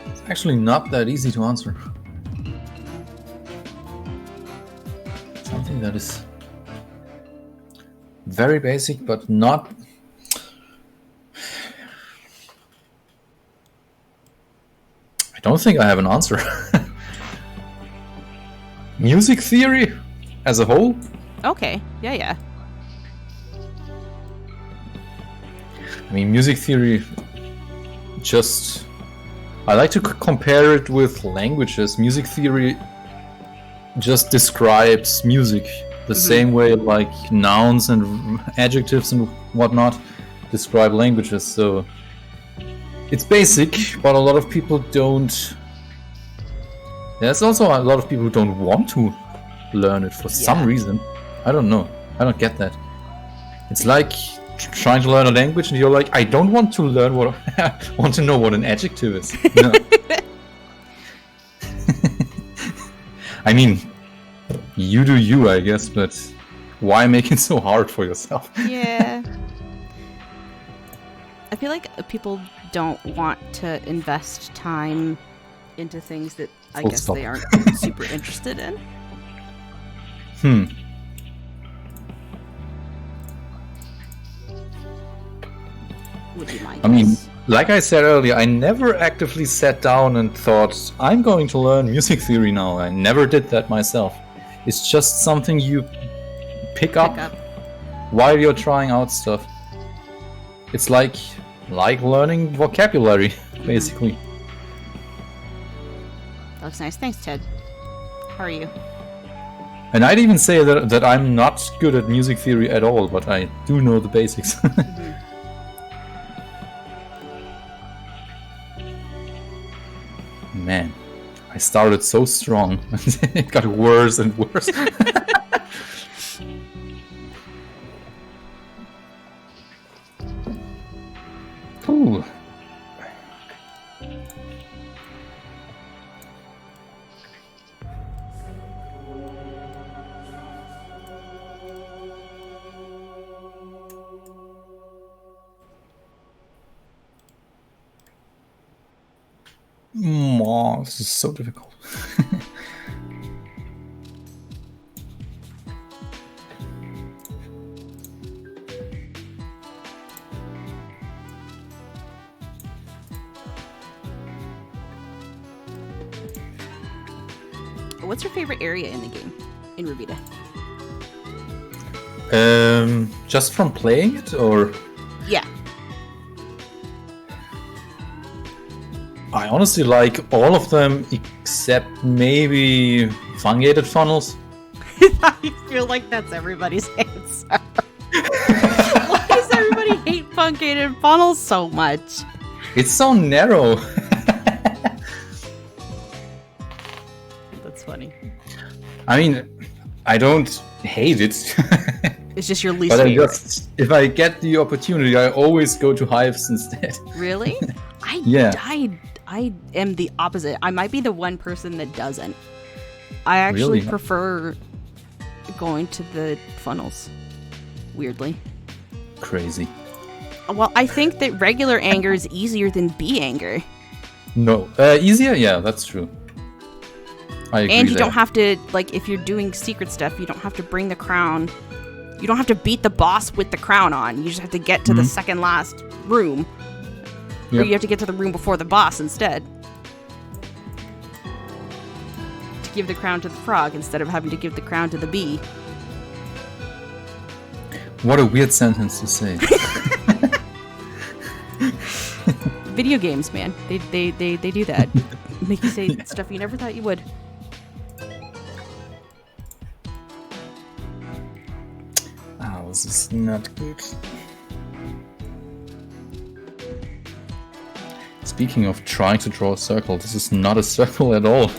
Speaker 2: It's actually not that easy to answer. Something that is very basic but not... I don't think I have an answer. Music theory as a whole?
Speaker 1: Okay. Yeah.
Speaker 2: I mean, music theory just... I like to compare it with languages. Music theory just describes music the same way like nouns and adjectives and whatnot describe languages. So it's basic, but a lot of people don't... There's also a lot of people who don't want to learn it for some reason. I don't know. I don't get that. It's like trying to learn a language and you're like, I don't want to learn what... want to know what an adjective is. No. I mean, you do you, I guess, but why make it so hard for yourself?
Speaker 1: Yeah. I feel like people don't want to invest time into things that I
Speaker 2: Full
Speaker 1: guess
Speaker 2: stop.
Speaker 1: they aren't super interested in. Would be my guess.
Speaker 2: I mean, like I said earlier, I never actively sat down and thought, I'm going to learn music theory now. I never did that myself. It's just something you pick up while you're trying out stuff. It's like learning vocabulary, basically.
Speaker 1: That looks nice. Thanks, Ted. How are you?
Speaker 2: And I'd even say that I'm not good at music theory at all, but I do know the basics. Man, I started so strong. It got worse and worse. Ooh. Oh, this is so difficult.
Speaker 1: What's your favorite area in the game, in Rubita?
Speaker 2: Just from playing it, or
Speaker 1: Yeah.
Speaker 2: I honestly like all of them except maybe fungated funnels.
Speaker 1: I feel like that's everybody's answer. Why does everybody hate fungated funnels so much?
Speaker 2: It's so narrow.
Speaker 1: That's funny.
Speaker 2: I mean, I don't hate it.
Speaker 1: It's just your least
Speaker 2: But
Speaker 1: favorite.
Speaker 2: if I get the opportunity, I always go to hives instead.
Speaker 1: Really?
Speaker 2: Yeah.
Speaker 1: I am the opposite. I might be the one person that doesn't. I actually
Speaker 2: Really?
Speaker 1: prefer going to the funnels. Weirdly.
Speaker 2: Crazy.
Speaker 1: Well, I think that regular anger is easier than bee anger.
Speaker 2: No. Easier? Yeah, that's true. I agree
Speaker 1: And you
Speaker 2: there.
Speaker 1: don't have to, like, if you're doing secret stuff, you don't have to bring the crown. You don't have to beat the boss with the crown on. You just have to get to the second last room. Or
Speaker 2: Yep.
Speaker 1: you have to get to the room before the boss instead. To give the crown to the frog instead of having to give the crown to the bee.
Speaker 2: What a weird sentence to say.
Speaker 1: Video games, man. They do that. Make you say stuff you never thought you would.
Speaker 2: Oh, this is not good. Speaking of trying to draw a circle, this is not a circle at all.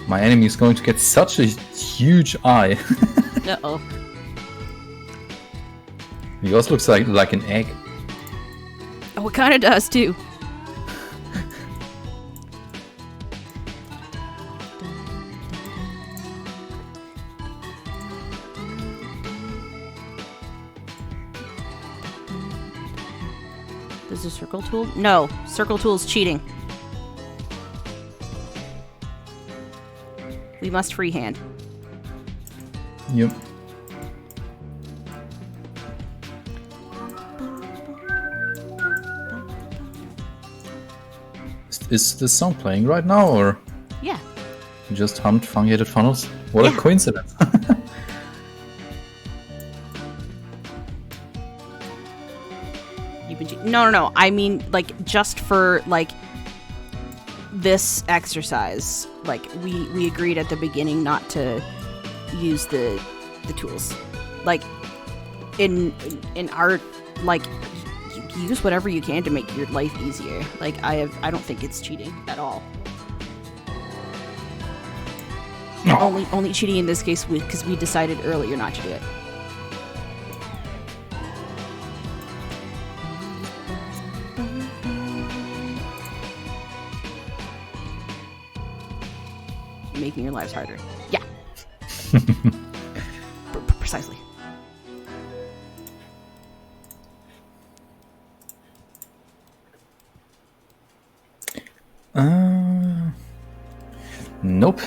Speaker 2: My enemy is going to get such a huge eye.
Speaker 1: Uh-oh.
Speaker 2: Yours looks like an egg.
Speaker 1: Oh, it kind of does, too. There's a circle tool? No, circle tool is cheating. We must freehand.
Speaker 2: Yep. Is this song playing right now, or
Speaker 1: Yeah.
Speaker 2: you just hummed fungated funnels? What a
Speaker 1: Yeah.
Speaker 2: coincidence.
Speaker 1: You've been no. I mean, like, just for, like, this exercise. Like, we agreed at the beginning not to use the tools. Like, in art, like, use whatever you can to make your life easier. Like, I don't think it's cheating at all.
Speaker 2: No.
Speaker 1: Only cheating in this case because we decided earlier not to do it. Making your lives harder. Yeah. Precisely.
Speaker 2: Nope.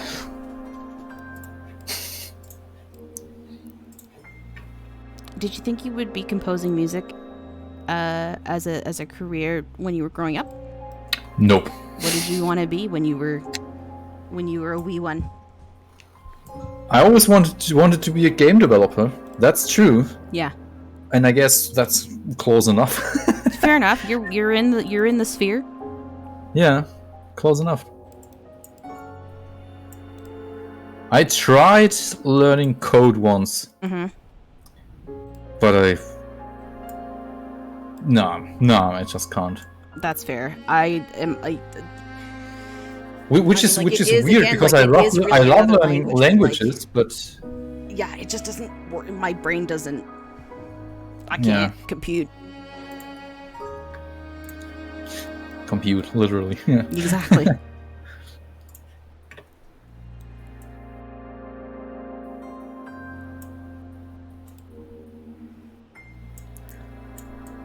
Speaker 1: Did you think you would be composing music as a career when you were growing up?
Speaker 2: Nope.
Speaker 1: What did you want to be when you were a wee one?
Speaker 2: I always wanted to be a game developer. That's true,
Speaker 1: Yeah.
Speaker 2: and I guess that's close enough.
Speaker 1: Fair enough. You're in the sphere.
Speaker 2: Yeah, close enough. I tried learning code once, but I just can't.
Speaker 1: That's fair.
Speaker 2: Which is
Speaker 1: like,
Speaker 2: which
Speaker 1: it
Speaker 2: is
Speaker 1: is,
Speaker 2: weird
Speaker 1: again,
Speaker 2: because
Speaker 1: like,
Speaker 2: I
Speaker 1: it
Speaker 2: love
Speaker 1: is really
Speaker 2: I love
Speaker 1: another
Speaker 2: learning
Speaker 1: language,
Speaker 2: languages, but
Speaker 1: yeah, it just doesn't work. My brain doesn't. I can't
Speaker 2: Yeah.
Speaker 1: compute.
Speaker 2: compute literally. Yeah.
Speaker 1: Exactly.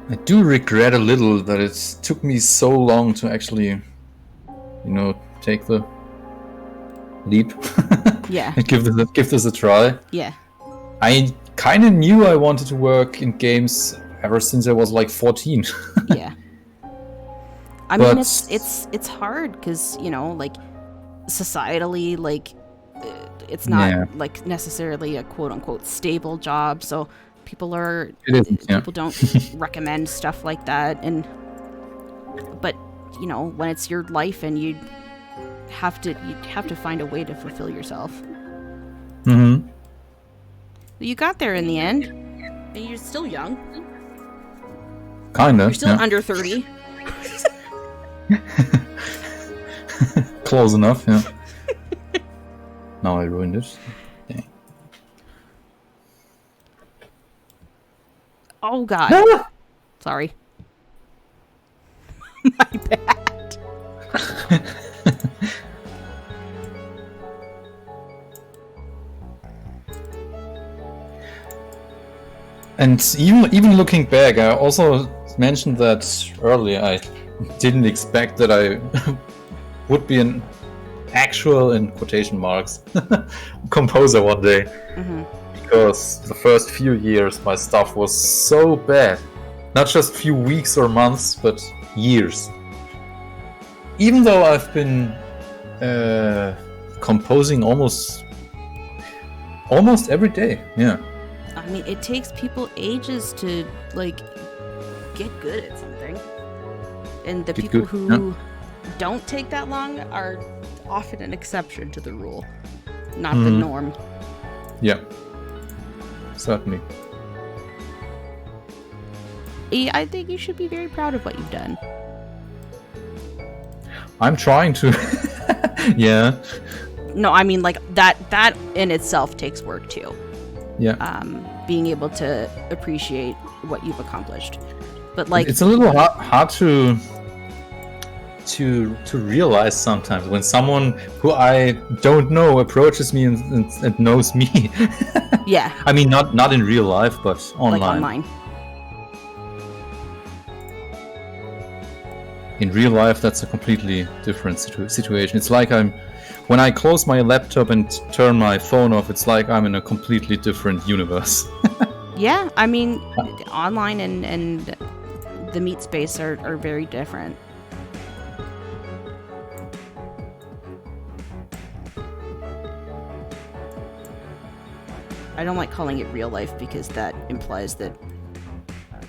Speaker 2: I do regret a little that it took me so long to actually, take the leap.
Speaker 1: Yeah.
Speaker 2: And give this a try.
Speaker 1: Yeah.
Speaker 2: I kind of knew I wanted to work in games ever since I was like 14.
Speaker 1: Yeah. I mean,
Speaker 2: But-
Speaker 1: it's hard because, like, societally, like, it's not like necessarily a quote unquote stable job, so people don't recommend stuff like that. But you know, when it's your life and you have to find a way to fulfill yourself.
Speaker 2: Mm-hmm.
Speaker 1: You got there in the end, and you're still young.
Speaker 2: Kinda.
Speaker 1: You're still under 30.
Speaker 2: Close enough, yeah. Now I ruined it. Dang.
Speaker 1: Oh god. Sorry. My bad.
Speaker 2: And even looking back, I also mentioned that earlier. I didn't expect that I would be an actual, in quotation marks, composer one day.
Speaker 1: Mm-hmm.
Speaker 2: Because the first few years my stuff was so bad. Not just few weeks or months, but years. Even though I've been composing almost every day, yeah.
Speaker 1: I mean, it takes people ages to, like, get good at something. And the people who don't take that long are often an exception to the rule, not the norm.
Speaker 2: Yeah, certainly.
Speaker 1: I think you should be very proud of what you've done.
Speaker 2: I'm trying to. Yeah.
Speaker 1: No, I mean, like, that in itself takes work, too.
Speaker 2: Yeah.
Speaker 1: Being able to appreciate what you've accomplished. But, like...
Speaker 2: It's a little hard to realize sometimes when someone who I don't know approaches me and knows me.
Speaker 1: Yeah.
Speaker 2: I mean, not in real life, but online.
Speaker 1: Like online.
Speaker 2: In real life, that's a completely different situation. It's like when I close my laptop and turn my phone off, it's like I'm in a completely different universe.
Speaker 1: Yeah, I mean, online and the meat space are very different. I don't like calling it real life because that implies that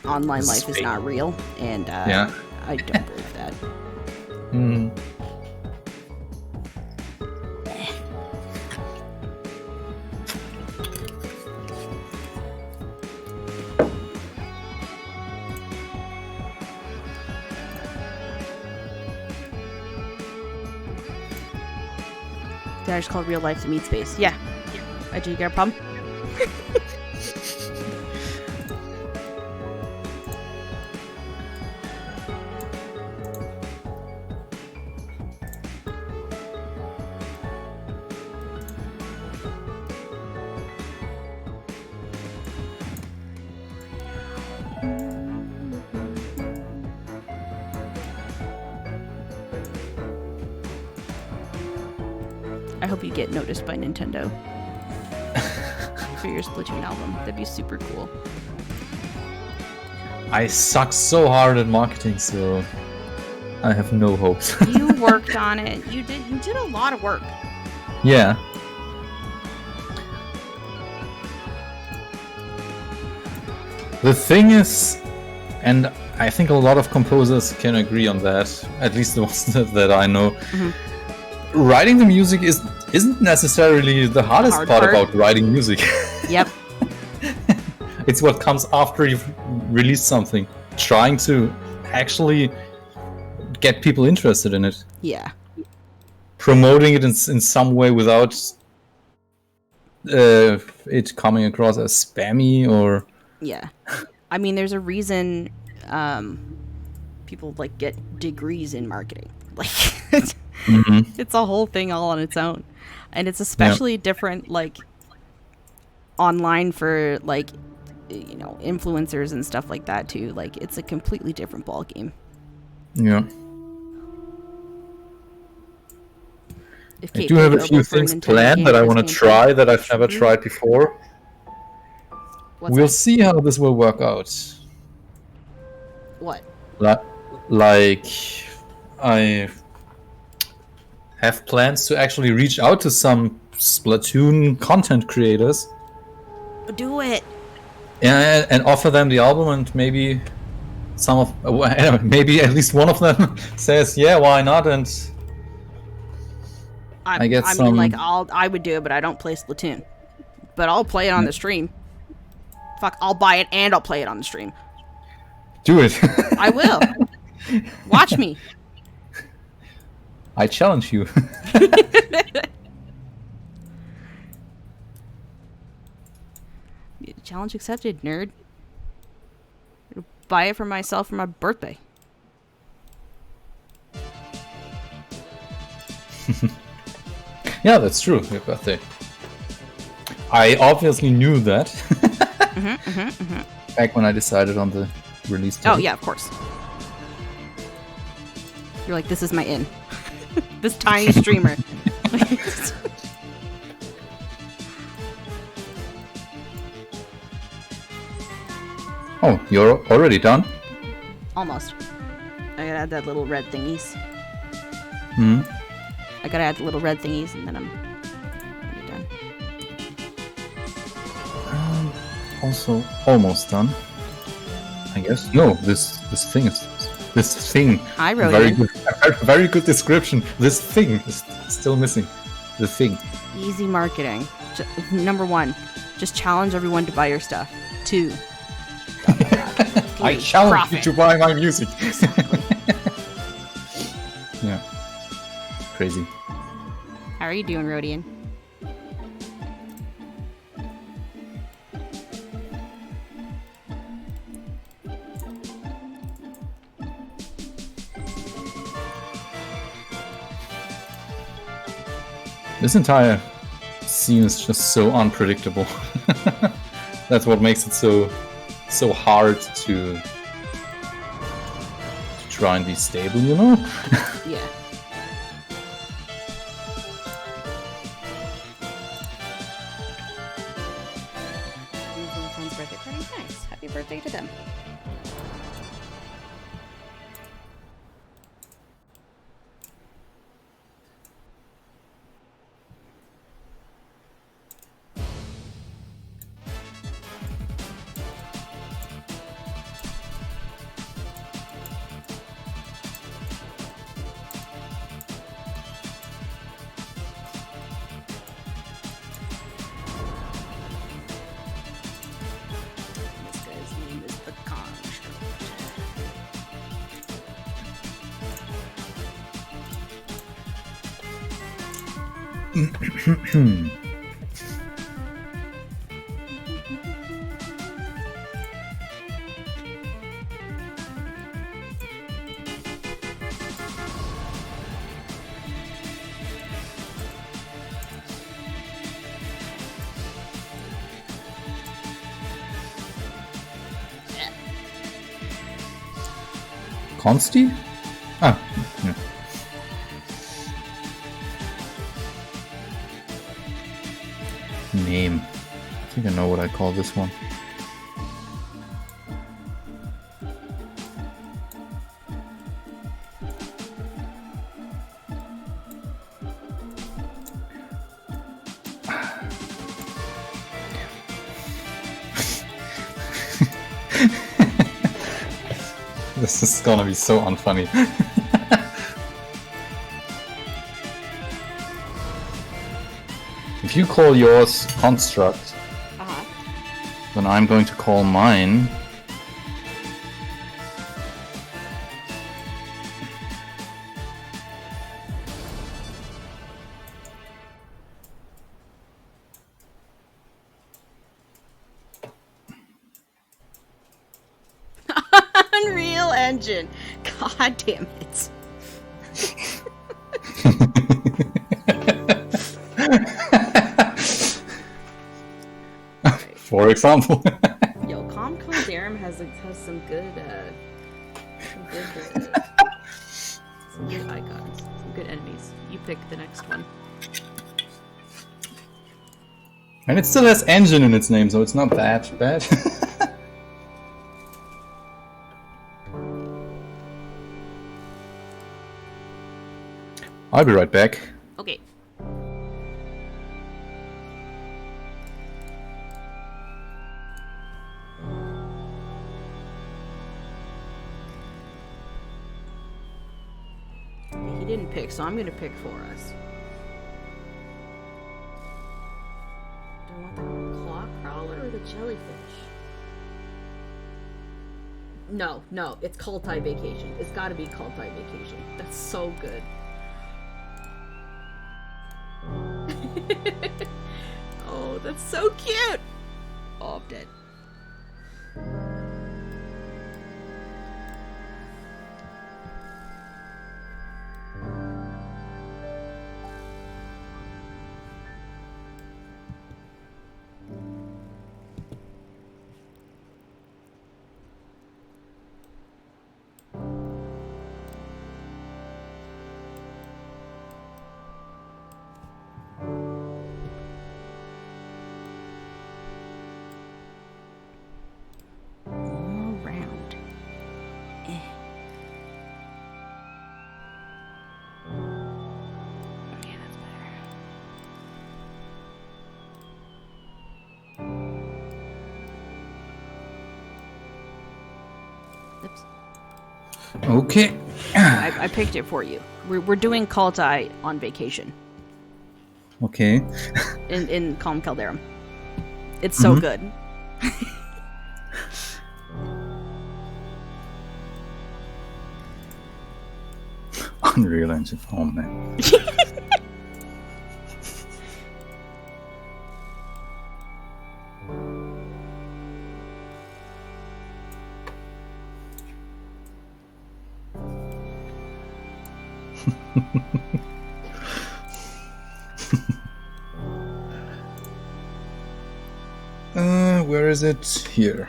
Speaker 1: online life is not real, and I don't believe that. Did I just call real life the meat space? Yeah. Do you got a problem? I hope you get noticed by Nintendo for your Splatoon album. That'd be super cool.
Speaker 2: I suck so hard at marketing, so I have no hopes.
Speaker 1: You worked on it. You did a lot of work.
Speaker 2: Yeah. The thing is, and I think a lot of composers can agree on that, at least the ones that I know. Mm-hmm. Writing the music isn't necessarily the hardest part about writing music.
Speaker 1: Yep.
Speaker 2: It's what comes after you've released something. Trying to actually get people interested in it.
Speaker 1: Yeah.
Speaker 2: Promoting it in some way without it coming across as spammy or...
Speaker 1: Yeah. I mean, there's a reason people like get degrees in marketing. Like, it's a whole thing all on its own. And it's especially different, like, online for, like, you know, influencers and stuff like that, too. Like, it's a completely different ballgame.
Speaker 2: Yeah. I do have a few things planned that I want to try that I've never tried before. We'll see how this will work out.
Speaker 1: What?
Speaker 2: Like, I have plans to actually reach out to some Splatoon content creators.
Speaker 1: Do it.
Speaker 2: And offer them the album, and maybe maybe at least one of them says, "Yeah, why not?" And I get some.
Speaker 1: mean, like, I would do it, but I don't play Splatoon. But I'll play it on the stream. Fuck, I'll buy it and I'll play it on the stream.
Speaker 2: Do it.
Speaker 1: I will. Watch me.
Speaker 2: I challenge you.
Speaker 1: Challenge accepted, nerd. I'll buy it for myself for my birthday.
Speaker 2: Yeah, that's true. Your birthday. I obviously knew that. Back when I decided on the release date.
Speaker 1: Oh, yeah, of course. You're like, this is my in. This tiny streamer.
Speaker 2: Oh, you're already done?
Speaker 1: Almost. I gotta add that little red thingies.
Speaker 2: Hmm.
Speaker 1: I gotta add the little red thingies and then I'm done.
Speaker 2: Also almost done. I guess. No, this thing is this thing.
Speaker 1: I wrote
Speaker 2: very
Speaker 1: it.
Speaker 2: good, very good description. This thing is still missing. The thing.
Speaker 1: Easy marketing. Number 1, just challenge everyone to buy your stuff. 2,
Speaker 2: I challenge
Speaker 1: profit.
Speaker 2: you to buy my music. Yeah. Crazy.
Speaker 1: How are you doing, Rodian?
Speaker 2: This entire scene is just so unpredictable. That's what makes it so hard to try and be stable, you know?
Speaker 1: Yeah. Friend's birthday party. Nice. Happy birthday to them. This guy's name is the Construct.
Speaker 2: Consti? Ah, yeah. Name. I think I know what I call this one. This is gonna be so unfunny. If you call yours construct, then I'm going to call mine.
Speaker 1: Unreal Engine. God damn it.
Speaker 2: For example.
Speaker 1: Yo, Darum has some good some good icons, some good enemies. You pick the next one.
Speaker 2: And it still has engine in its name, so it's not that bad. I'll be right back.
Speaker 1: Okay. didn't pick, so I'm gonna pick for us. Do I want the claw crawler or the jellyfish? No, it's Kultai Vacation. It's gotta be Kultai Vacation. That's so good. Oh, that's so cute! Oh, I'm dead.
Speaker 2: Okay.
Speaker 1: I picked it for you. We're doing Kultai on vacation.
Speaker 2: Okay.
Speaker 1: in Calm Calderum. It's so good.
Speaker 2: Unreal Engine. Oh man. Where is it? Here.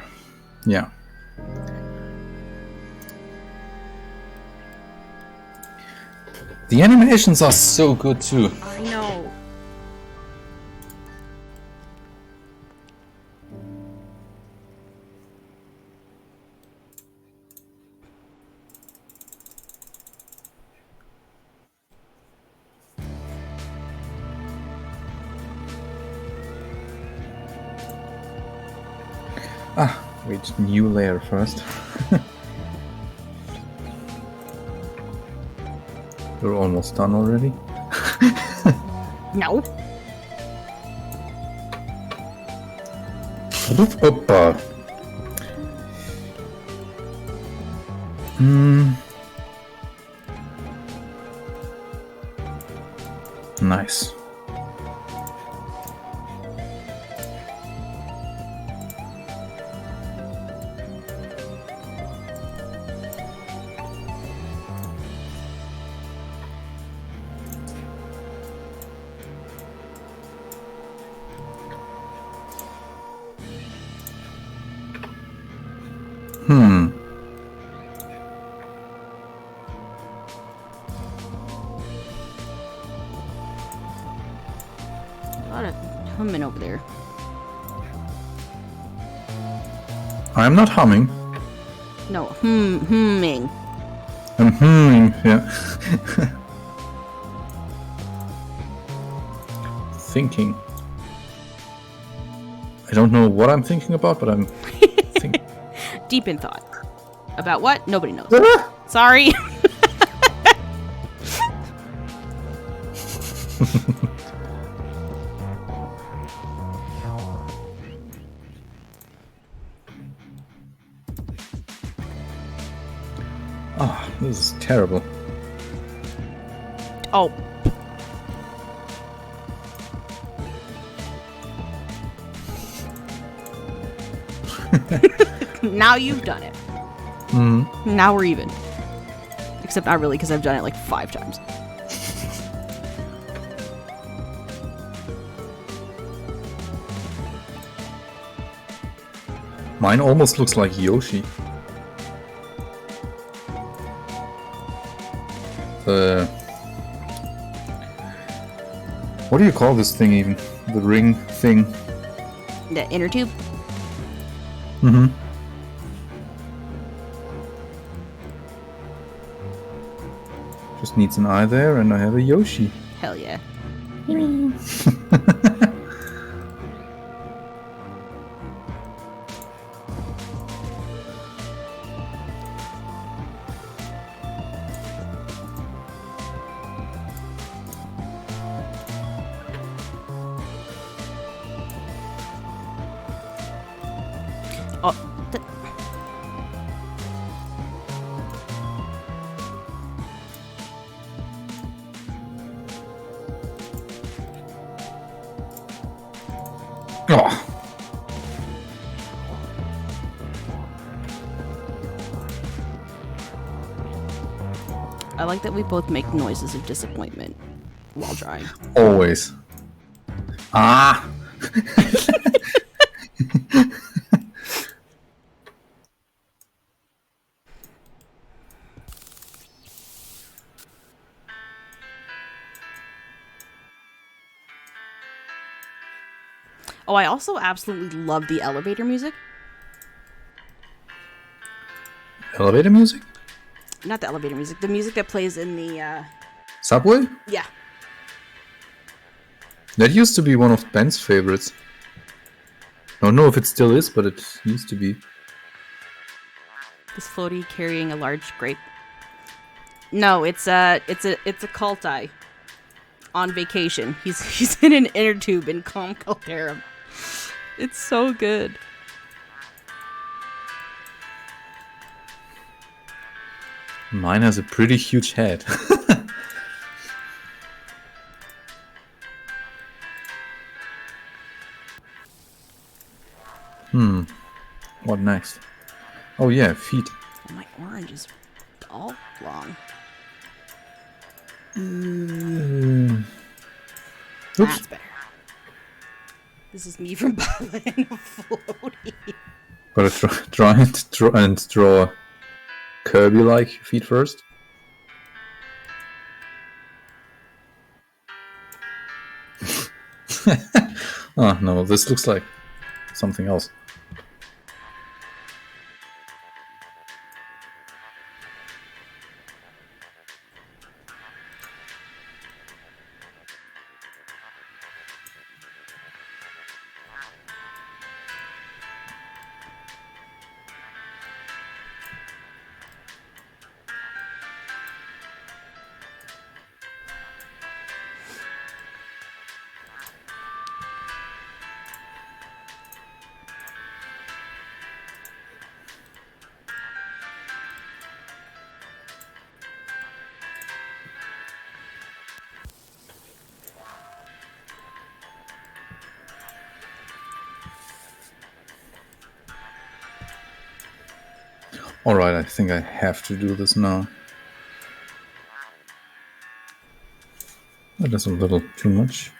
Speaker 2: Yeah. The animations are so good too.
Speaker 1: I know.
Speaker 2: Wait, new layer first. We're almost done already.
Speaker 1: No.
Speaker 2: Opa. Nice.
Speaker 1: A lot of humming over there.
Speaker 2: I'm not humming.
Speaker 1: No, humming.
Speaker 2: I'm humming, yeah. Thinking. I don't know what I'm thinking about, but I'm thinking.
Speaker 1: Deep in thought. About what? Nobody knows. Sorry.
Speaker 2: Oh, this is terrible.
Speaker 1: Oh. Now you've done it. Now we're even. Except not really, because I've done it like 5 times.
Speaker 2: Mine almost looks like Yoshi. What do you call this thing even? The ring thing?
Speaker 1: The inner tube?
Speaker 2: Mm-hmm. Just needs an eye there and I have a Yoshi.
Speaker 1: Hell yeah.
Speaker 2: Oh.
Speaker 1: I like that we both make noises of disappointment while drawing.
Speaker 2: Always. Ah!
Speaker 1: Oh, I also absolutely love the elevator music.
Speaker 2: Elevator music?
Speaker 1: Not the elevator music, the music that plays in the,
Speaker 2: Subway?
Speaker 1: yeah.
Speaker 2: That used to be one of Ben's favorites. I don't know if it still is, but it used to be.
Speaker 1: This floaty carrying a large grape. No, it's a cult eye. On vacation. He's in an inner tube in Calm Caldera. It's so good.
Speaker 2: Mine has a pretty huge head. What next? Oh yeah, feet.
Speaker 1: Oh, my orange is all wrong.
Speaker 2: Oops.
Speaker 1: That's better. This is me from Baba and a floaty.
Speaker 2: Gotta try and draw Kirby-like feet first. Oh no, this looks like something else. Alright, I think I have to do this now. That is a little too much.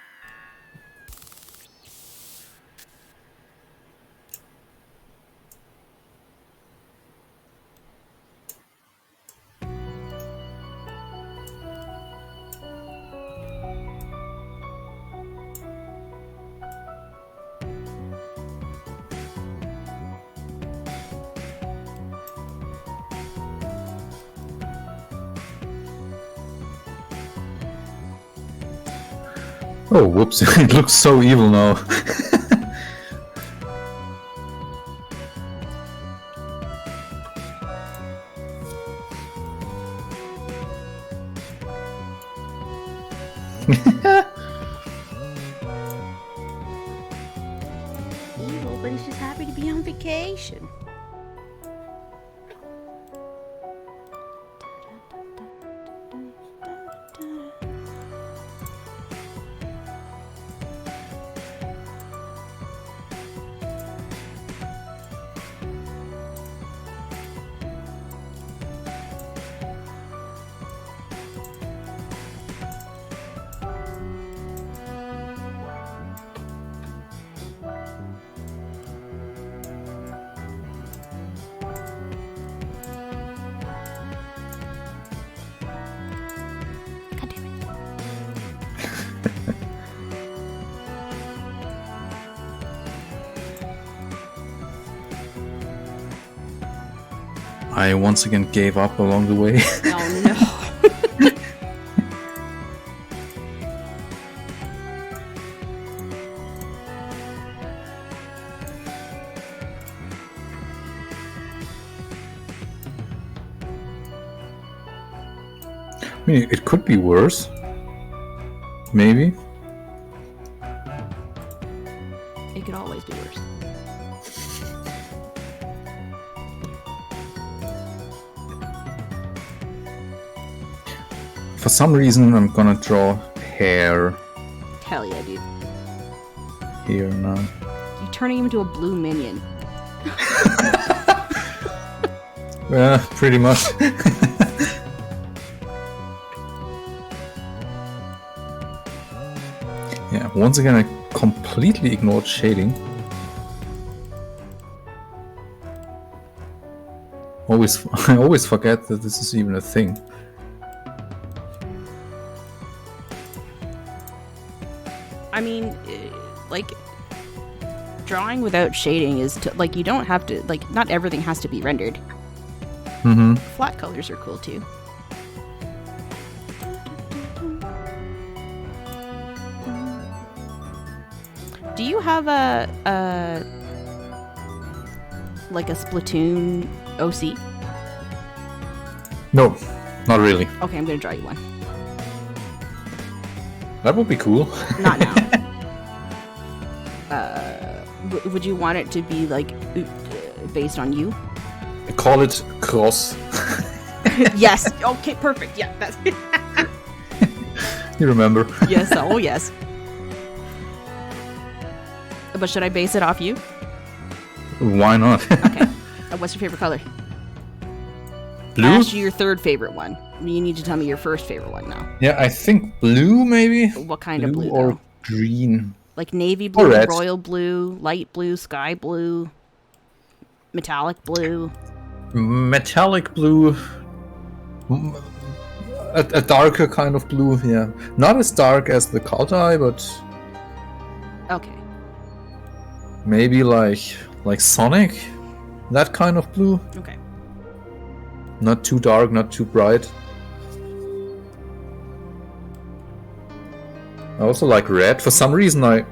Speaker 2: Oh, whoops, it looks so evil now.
Speaker 1: Evil, but he's just happy to be on vacation. God damn it.
Speaker 2: I once again gave up along the way.
Speaker 1: Oh no.
Speaker 2: I mean, it could be worse. Maybe.
Speaker 1: It could always be worse.
Speaker 2: For some reason, I'm gonna draw hair
Speaker 1: Hell yeah, dude.
Speaker 2: here now.
Speaker 1: turning him into a blue minion.
Speaker 2: Yeah, pretty much. Yeah, once again, I completely ignored shading. I always forget that this is even a thing.
Speaker 1: I mean, like, drawing without shading is like you don't have to, like, not everything has to be rendered.
Speaker 2: Mm-hmm.
Speaker 1: Flat colors are cool too. Do you have a like a Splatoon OC?
Speaker 2: No, not really.
Speaker 1: Okay, I'm gonna draw you one.
Speaker 2: That would be cool.
Speaker 1: Not now. Would you want it to be like based on you?
Speaker 2: Call it cross.
Speaker 1: Yes. Okay. Perfect. Yeah. That's.
Speaker 2: You remember?
Speaker 1: Yes. Oh, yes. But should I base it off you?
Speaker 2: Why not?
Speaker 1: Okay. What's your favorite color?
Speaker 2: Blue?
Speaker 1: I asked you your third favorite one. You need to tell me your first favorite one now.
Speaker 2: Yeah, I think blue maybe.
Speaker 1: What kind of blue?
Speaker 2: Or
Speaker 1: Though?
Speaker 2: green.
Speaker 1: Like navy blue,
Speaker 2: red.
Speaker 1: royal blue, light blue, sky blue, metallic blue.
Speaker 2: Metallic blue. A darker kind of blue, yeah. Not as dark as the cult eye, but
Speaker 1: Okay.
Speaker 2: maybe like Sonic. That kind of blue.
Speaker 1: Okay.
Speaker 2: Not too dark, not too bright. I also like red. For some reason, I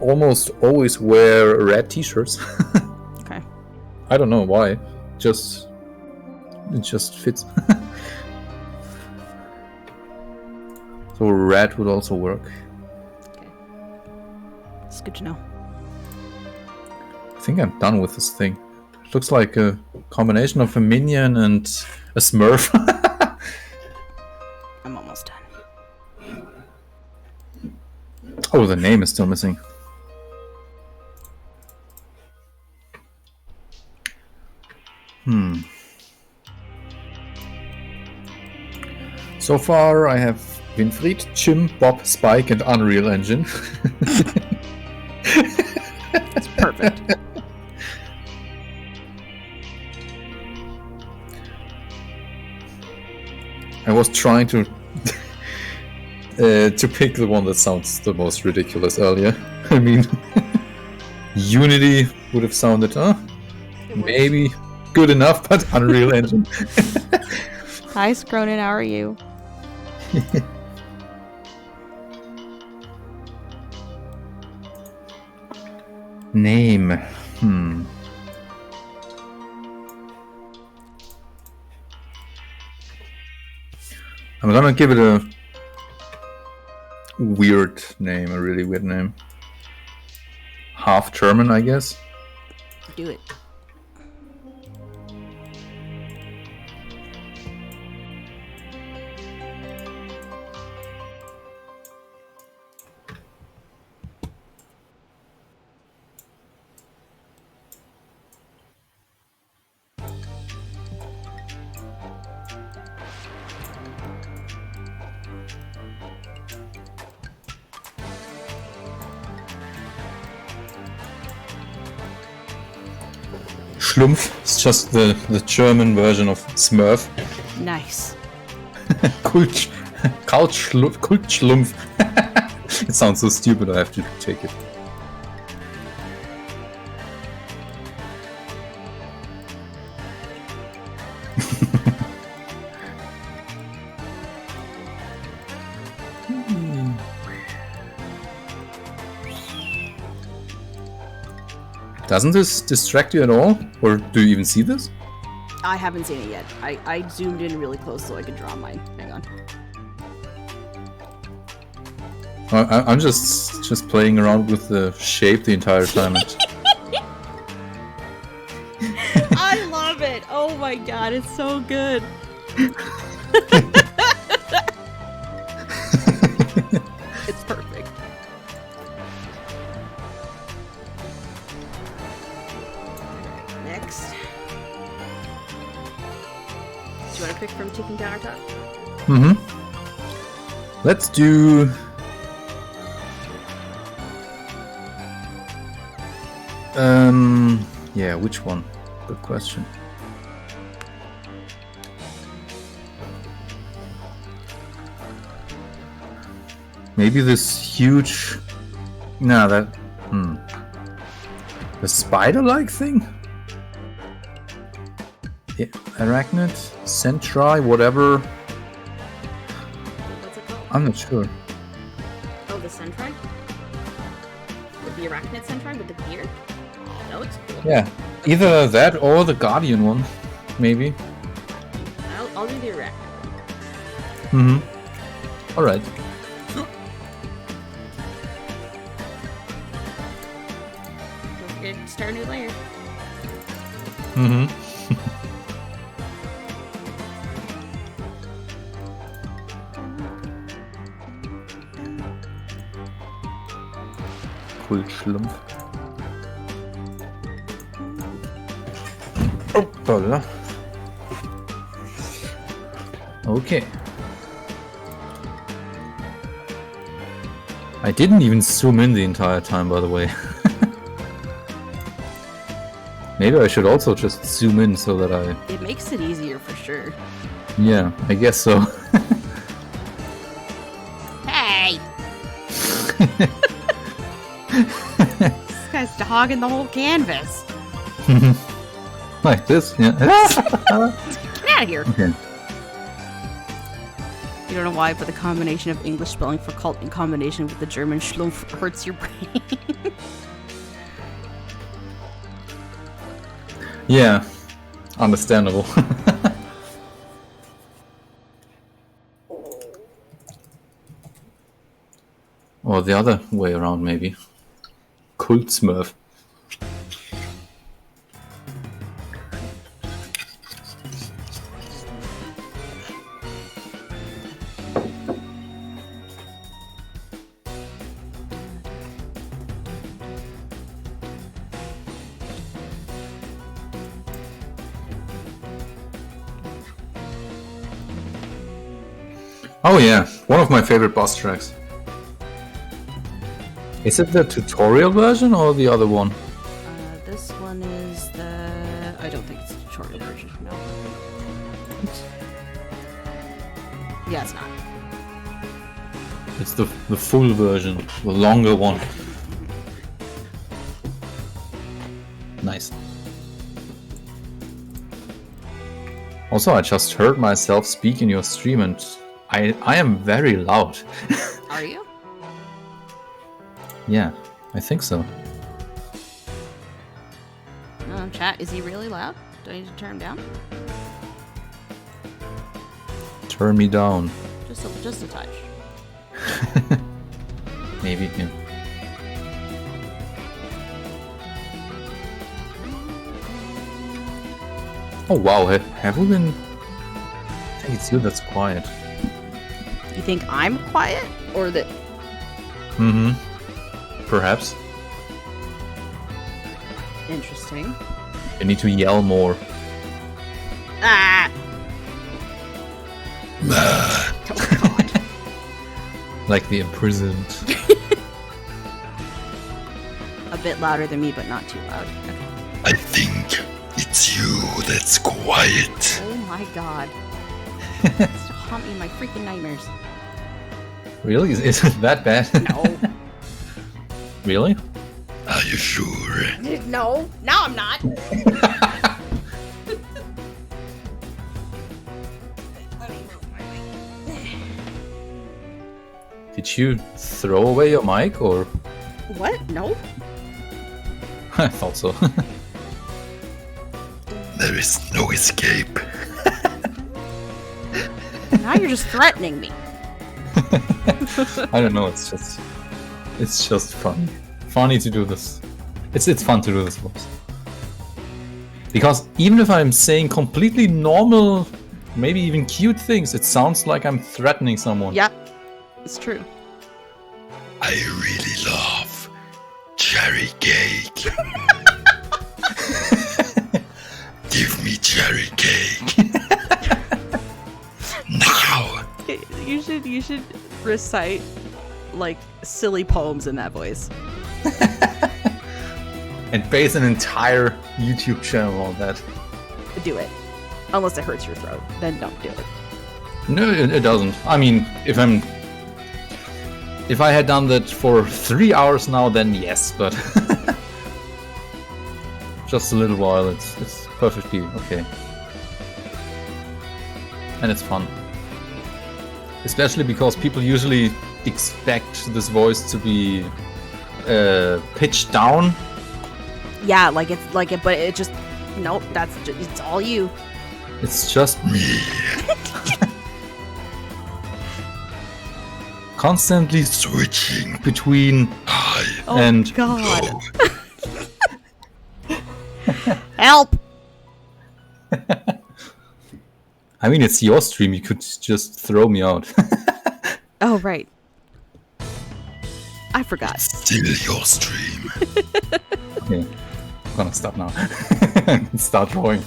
Speaker 2: almost always wear red t-shirts.
Speaker 1: Okay.
Speaker 2: I don't know why. It just fits. So red would also work.
Speaker 1: Okay. It's good to know.
Speaker 2: I think I'm done with this thing. It looks like a combination of a minion and a Smurf.
Speaker 1: I'm almost done.
Speaker 2: Oh, the name is still missing. So far, I have Winfried, Chim, Bob, Spike, and Unreal Engine.
Speaker 1: It's perfect.
Speaker 2: I was trying to pick the one that sounds the most ridiculous earlier. I mean, Unity would have sounded, maybe good enough, but Unreal Engine.
Speaker 1: Hi, Scronin, how are you?
Speaker 2: Name. I'm gonna give it a weird name, a really weird name. Half German, I guess.
Speaker 1: Do it.
Speaker 2: Schlumpf is just the German version of Smurf.
Speaker 1: Nice.
Speaker 2: Kultschlumpf. It sounds so stupid, I have to take it. Doesn't this distract you at all? Or do you even see this?
Speaker 1: I haven't seen it yet. I zoomed in really close so I could draw mine. Hang on.
Speaker 2: I'm just playing around with the shape the entire time.
Speaker 1: I love it. Oh my god, it's so good. It's perfect.
Speaker 2: Let's do... Yeah, which one? Good question. Maybe this huge... No, that... The spider-like thing? Yeah, arachnid? Centri? Whatever.
Speaker 1: What's it called?
Speaker 2: I'm not sure.
Speaker 1: Oh, the Sentry? With the arachnid Sentry with the beard? That looks cool.
Speaker 2: Yeah, either that or the Guardian one, maybe.
Speaker 1: I'll do the arachnid.
Speaker 2: Alright.
Speaker 1: Don't forget to start a new layer.
Speaker 2: Kultschlumpf. Hoppala. Okay. I didn't even zoom in the entire time, by the way. Maybe I should also just zoom in so that I...
Speaker 1: It makes it easier for sure.
Speaker 2: Yeah, I guess so.
Speaker 1: Hey! This guy's hogging the whole canvas.
Speaker 2: Like this, yeah.
Speaker 1: Get out of here.
Speaker 2: Okay.
Speaker 1: You don't know why, but the combination of English spelling for cult in combination with the German schlumpf hurts your brain.
Speaker 2: Yeah, understandable. Or the other way around, maybe. Kult Smurf. Oh yeah, one of my favorite boss tracks. Is it the tutorial version or the other one?
Speaker 1: This one is the... I don't think it's the tutorial version, no. Yeah, it's not.
Speaker 2: It's the full version, the longer one. Nice. Also, I just heard myself speak in your stream and I am very loud.
Speaker 1: Are you?
Speaker 2: Yeah, I think so.
Speaker 1: Chat, is he really loud? Do I need to turn him down?
Speaker 2: Turn me down.
Speaker 1: Just a touch.
Speaker 2: Maybe, yeah. Oh wow, have we been... I think it's you that's quiet.
Speaker 1: You think I'm quiet? Or that...
Speaker 2: Mm-hmm. Perhaps.
Speaker 1: Interesting.
Speaker 2: You need to yell more.
Speaker 1: Ah! Oh, God.
Speaker 2: Like the imprisoned.
Speaker 1: A bit louder than me, but not too loud. Okay.
Speaker 3: I think it's you that's quiet.
Speaker 1: Oh my God. It's haunt me in my freaking nightmares.
Speaker 2: Really? Is it that bad?
Speaker 1: No.
Speaker 2: Really?
Speaker 3: Are you sure?
Speaker 1: No. Now I'm not.
Speaker 2: Did you throw away your mic or?
Speaker 1: What? No.
Speaker 2: I thought so.
Speaker 3: There is no escape.
Speaker 1: Now you're just threatening me.
Speaker 2: I don't know, it's just fun. Funny to do this. It's fun to do this, folks. Because even if I'm saying completely normal, maybe even cute things, it sounds like I'm threatening someone.
Speaker 1: Yep. It's true.
Speaker 3: I really love cherry cake. Give me cherry cake. Now.
Speaker 1: You should recite like silly poems in that voice.
Speaker 2: And base an entire YouTube channel on that.
Speaker 1: Do it. Unless it hurts your throat, then don't do it.
Speaker 2: No, it doesn't. I mean, if I had done that for 3 hours now, then yes, but just a little while, it's perfectly okay. And it's fun. Especially because people usually expect this voice to be pitched down.
Speaker 1: Yeah, but it just nope. It's all you.
Speaker 2: It's just me. Constantly switching between high and
Speaker 1: God.
Speaker 2: low.
Speaker 1: Help!
Speaker 2: I mean, it's your stream. You could just throw me out.
Speaker 1: Oh, right. I forgot.
Speaker 3: Still your stream.
Speaker 2: Okay, I'm gonna stop now. Start drawing.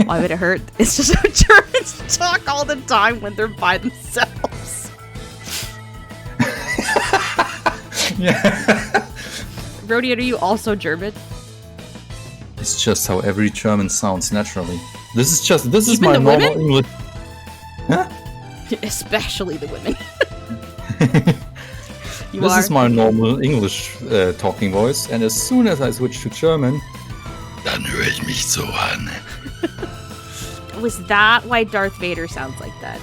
Speaker 1: Why would it hurt? It's just how Germans talk all the time when they're by themselves.
Speaker 2: Yeah.
Speaker 1: Rodian, are you also German?
Speaker 2: It's just how every German sounds naturally. This is
Speaker 1: Even
Speaker 2: my
Speaker 1: the
Speaker 2: normal
Speaker 1: women?
Speaker 2: English. Huh?
Speaker 1: Especially the women.
Speaker 2: This is my normal English talking voice, and as soon as I switch to German,
Speaker 3: Dann höre ich mich so an.
Speaker 1: Was that why Darth Vader sounds like that?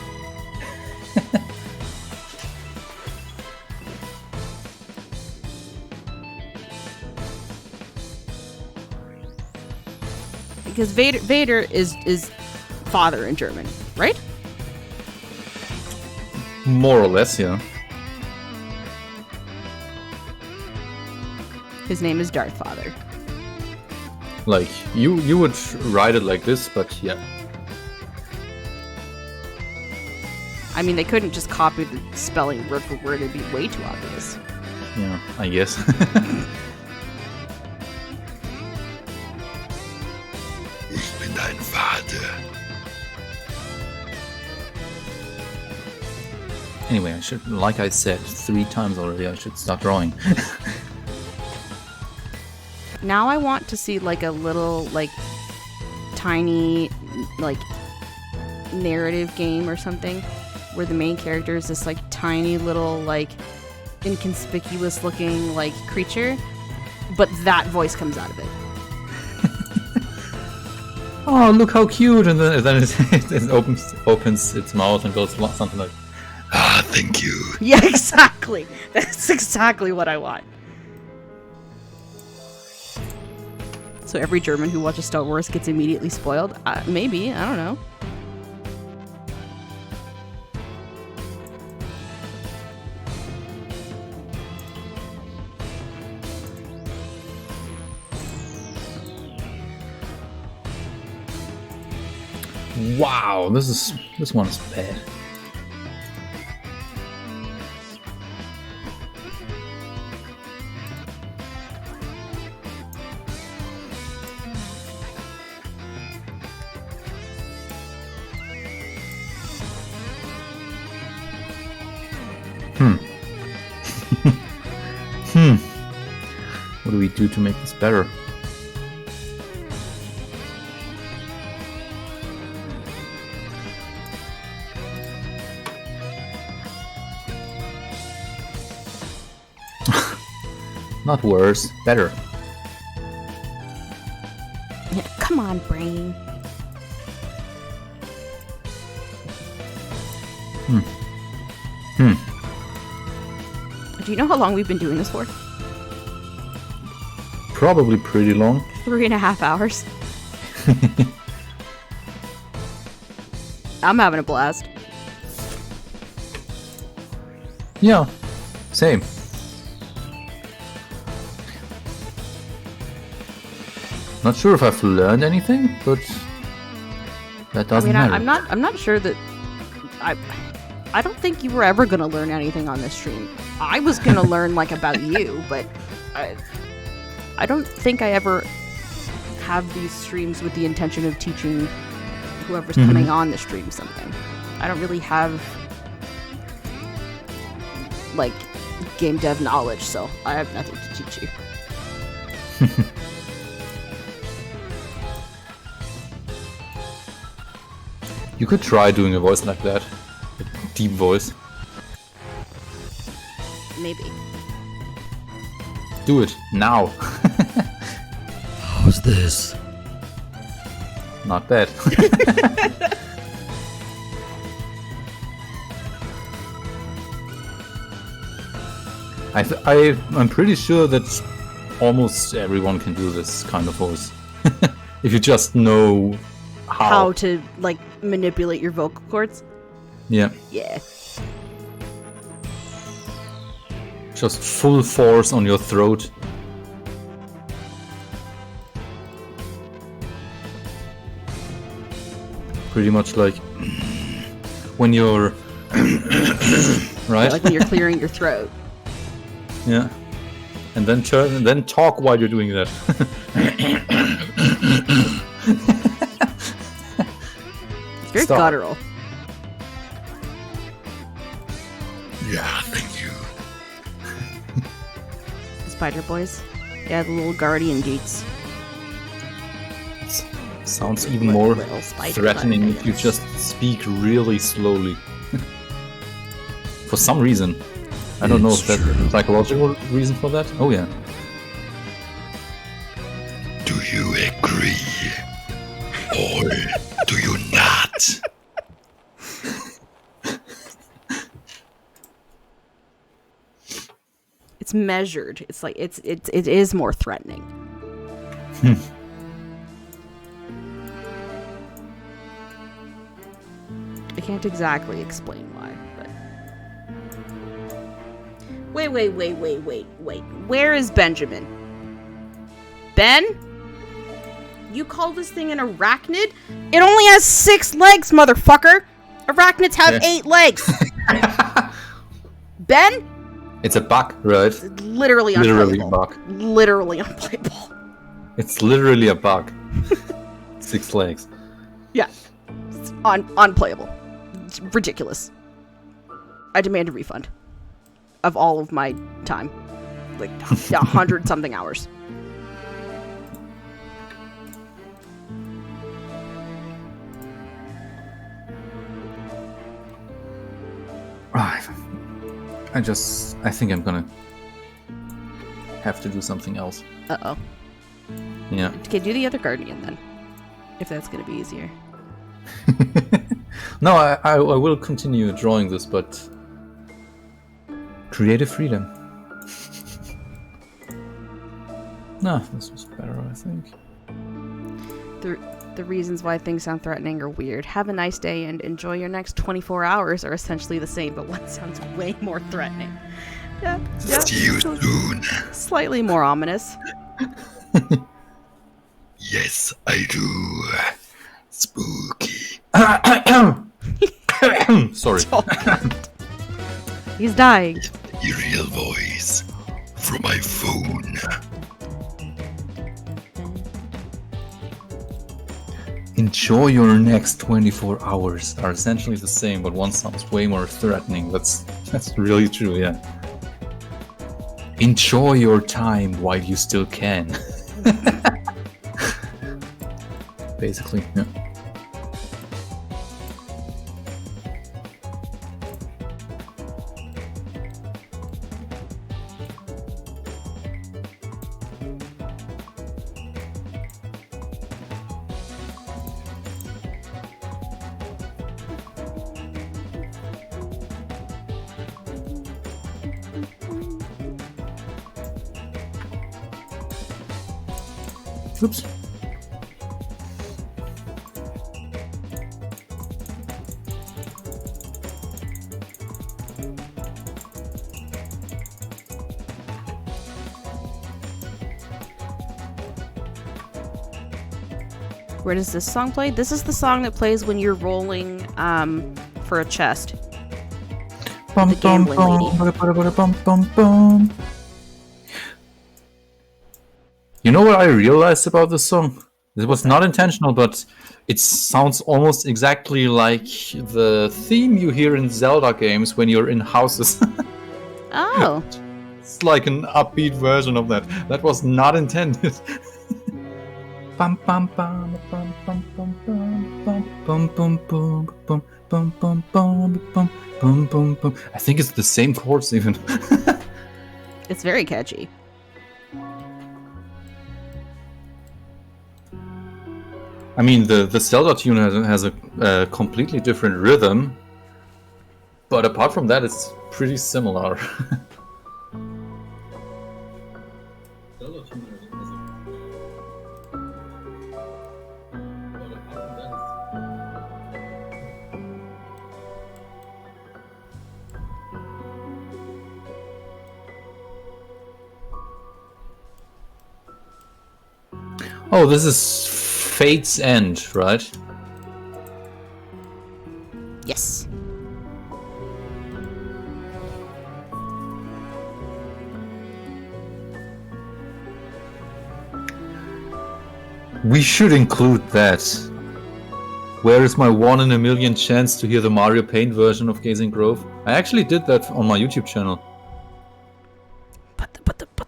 Speaker 1: Because Vader is father in German, right?
Speaker 2: more or less, yeah.
Speaker 1: His name is Darth Father.
Speaker 2: Like, you would write it like this, but yeah.
Speaker 1: I mean, they couldn't just copy the spelling word for word. It'd be way too obvious.
Speaker 2: Yeah, I guess.
Speaker 3: Ich bin dein Vater.
Speaker 2: Anyway, I should, like I said 3 times already, I should start drawing.
Speaker 1: Now I want to see like a little like tiny like narrative game or something where the main character is this like tiny little like inconspicuous looking like creature, but that voice comes out of it.
Speaker 2: Oh, look how cute! And then it opens its mouth and goes something like,
Speaker 3: Ah, thank you.
Speaker 1: Yeah, exactly. That's exactly what I want. So every German who watches Star Wars gets immediately spoiled? Maybe, I don't know.
Speaker 2: wow, this one is bad. What do we do to make this better? Not worse, better.
Speaker 1: Yeah, come on, brain. Do you know how long we've been doing this for?
Speaker 2: Probably pretty long.
Speaker 1: 3.5 hours. I'm having a blast.
Speaker 2: Yeah, same. Not sure if I've learned anything, but that doesn't matter.
Speaker 1: I'm not sure that I don't think you were ever gonna learn anything on this stream. I was gonna learn like about you, but I don't think I ever have these streams with the intention of teaching whoever's coming on the stream something. I don't really have like game dev knowledge, so I have nothing to teach you.
Speaker 2: You could try doing a voice like that. A deep voice.
Speaker 1: Maybe.
Speaker 2: Do it now.
Speaker 3: How's this?
Speaker 2: Not bad. I'm pretty sure that almost everyone can do this kind of voice. If you just know
Speaker 1: How to, like, manipulate your vocal cords?
Speaker 2: Yeah.
Speaker 1: Yeah.
Speaker 2: Just full force on your throat. Pretty much like when you're right?
Speaker 1: Like when you're clearing your throat.
Speaker 2: Yeah. And then turn and then talk while you're doing that.
Speaker 1: It's very
Speaker 2: Stop.
Speaker 1: guttural.
Speaker 3: Yeah, thank you.
Speaker 1: Spider boys. Yeah, the little guardian gates.
Speaker 2: Sounds even more
Speaker 1: Little spider
Speaker 2: threatening if you
Speaker 1: guardians.
Speaker 2: just speak really slowly. For some reason. I don't know if that's a psychological reason for that. Oh yeah.
Speaker 3: Do you agree? Or do you not?
Speaker 1: It's measured. It's like it is more threatening. I can't exactly explain why, but wait. Where is Benjamin? Ben? You call this thing an arachnid? It only has 6 legs, motherfucker! Arachnids have
Speaker 2: Yeah.
Speaker 1: 8 legs! Ben?
Speaker 2: It's a bug, right?
Speaker 1: Literally
Speaker 2: Literally
Speaker 1: unplayable.
Speaker 2: a bug.
Speaker 1: Literally unplayable.
Speaker 2: It's literally a bug. 6 legs.
Speaker 1: Yeah. It's unplayable. It's ridiculous. I demand a refund of all of my time. Like 100 something hours.
Speaker 2: Right. I think I'm gonna have to do something else.
Speaker 1: Uh-oh.
Speaker 2: Yeah.
Speaker 1: Okay, do the other guardian then. If that's gonna be easier.
Speaker 2: No, I will continue drawing this, but creative freedom. No, this was better, I think.
Speaker 1: The reasons why things sound threatening are weird. Have a nice day and enjoy your next 24 hours are essentially the same, but one sounds way more threatening. Yeah.
Speaker 3: See you soon.
Speaker 1: Slightly more ominous.
Speaker 3: Yes, I do. Spooky.
Speaker 2: Sorry.
Speaker 1: He's dying.
Speaker 3: Your real voice from my phone.
Speaker 2: Enjoy your next 24 hours are essentially the same, but one sounds way more threatening. That's really true, yeah. Enjoy your time while you still can. Basically, yeah. Oops.
Speaker 1: Where does this song play? This is the song that plays when you're rolling for a chest. The gambling lady.
Speaker 2: You know what I realized about this song? It was not intentional, but it sounds almost exactly like the theme you hear in Zelda games when you're in houses.
Speaker 1: Oh.
Speaker 2: It's like an upbeat version of that. That was not intended. Bum, bum, bum, bum, bum, bum, bum, bum, bum, bum, bum, bum, bum, bum, bum, bum, bum, bum. I think it's the same chords even.
Speaker 1: It's very catchy.
Speaker 2: I mean, the Zelda tune has a completely different rhythm, but apart from that, it's pretty similar. Oh, this is Fate's End, right?
Speaker 1: Yes.
Speaker 2: We should include that. Where is my 1 in a million chance to hear the Mario Paint version of Gazing Grove? I actually did that on my YouTube channel.
Speaker 1: Put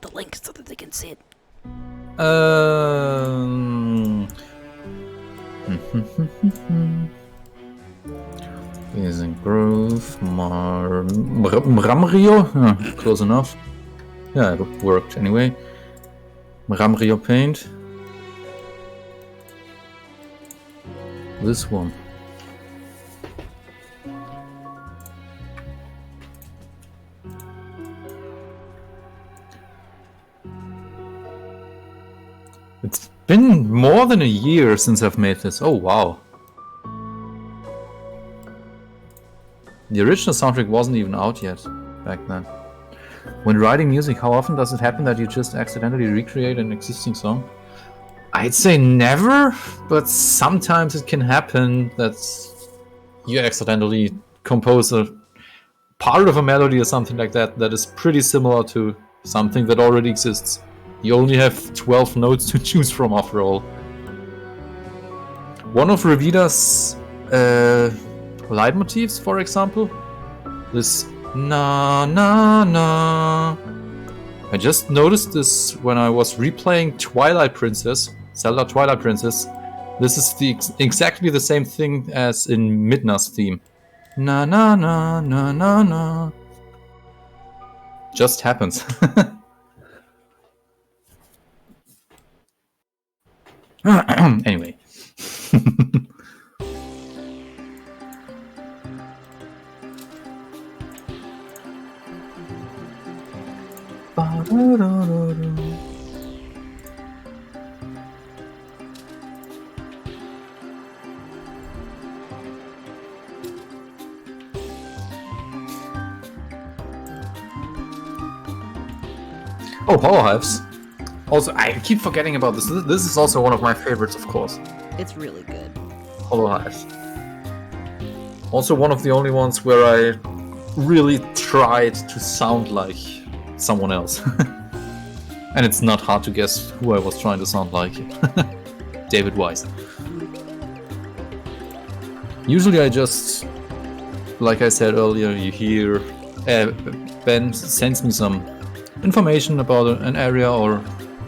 Speaker 1: the link so that they can see it.
Speaker 2: Gazing Grove, Mramrio? Yeah, close enough. Yeah, it worked anyway. Mramrio Paint. This one. It's been more than a year since I've made this. Oh wow. The original soundtrack wasn't even out yet back then. When writing music, how often does it happen that you just accidentally recreate an existing song? I'd say never, but sometimes it can happen that you accidentally compose a part of a melody or something like that that is pretty similar to something that already exists. You only have 12 notes to choose from after all. One of Revida's leitmotifs, for example, this na na na. I just noticed this when I was replaying Twilight Princess, Zelda Twilight Princess. This is exactly the same thing as in Midna's theme. Na na na na na na. Just happens. Anyway. Oh, Power Hives. Also, I keep forgetting about this. This is also one of my favorites, of course.
Speaker 1: It's really good.
Speaker 2: Hollow Hives. Also one of the only ones where I really tried to sound like someone else. And it's not hard to guess who I was trying to sound like. David Wise. Usually I just, like I said earlier, you hear Ben sends me some information about an area or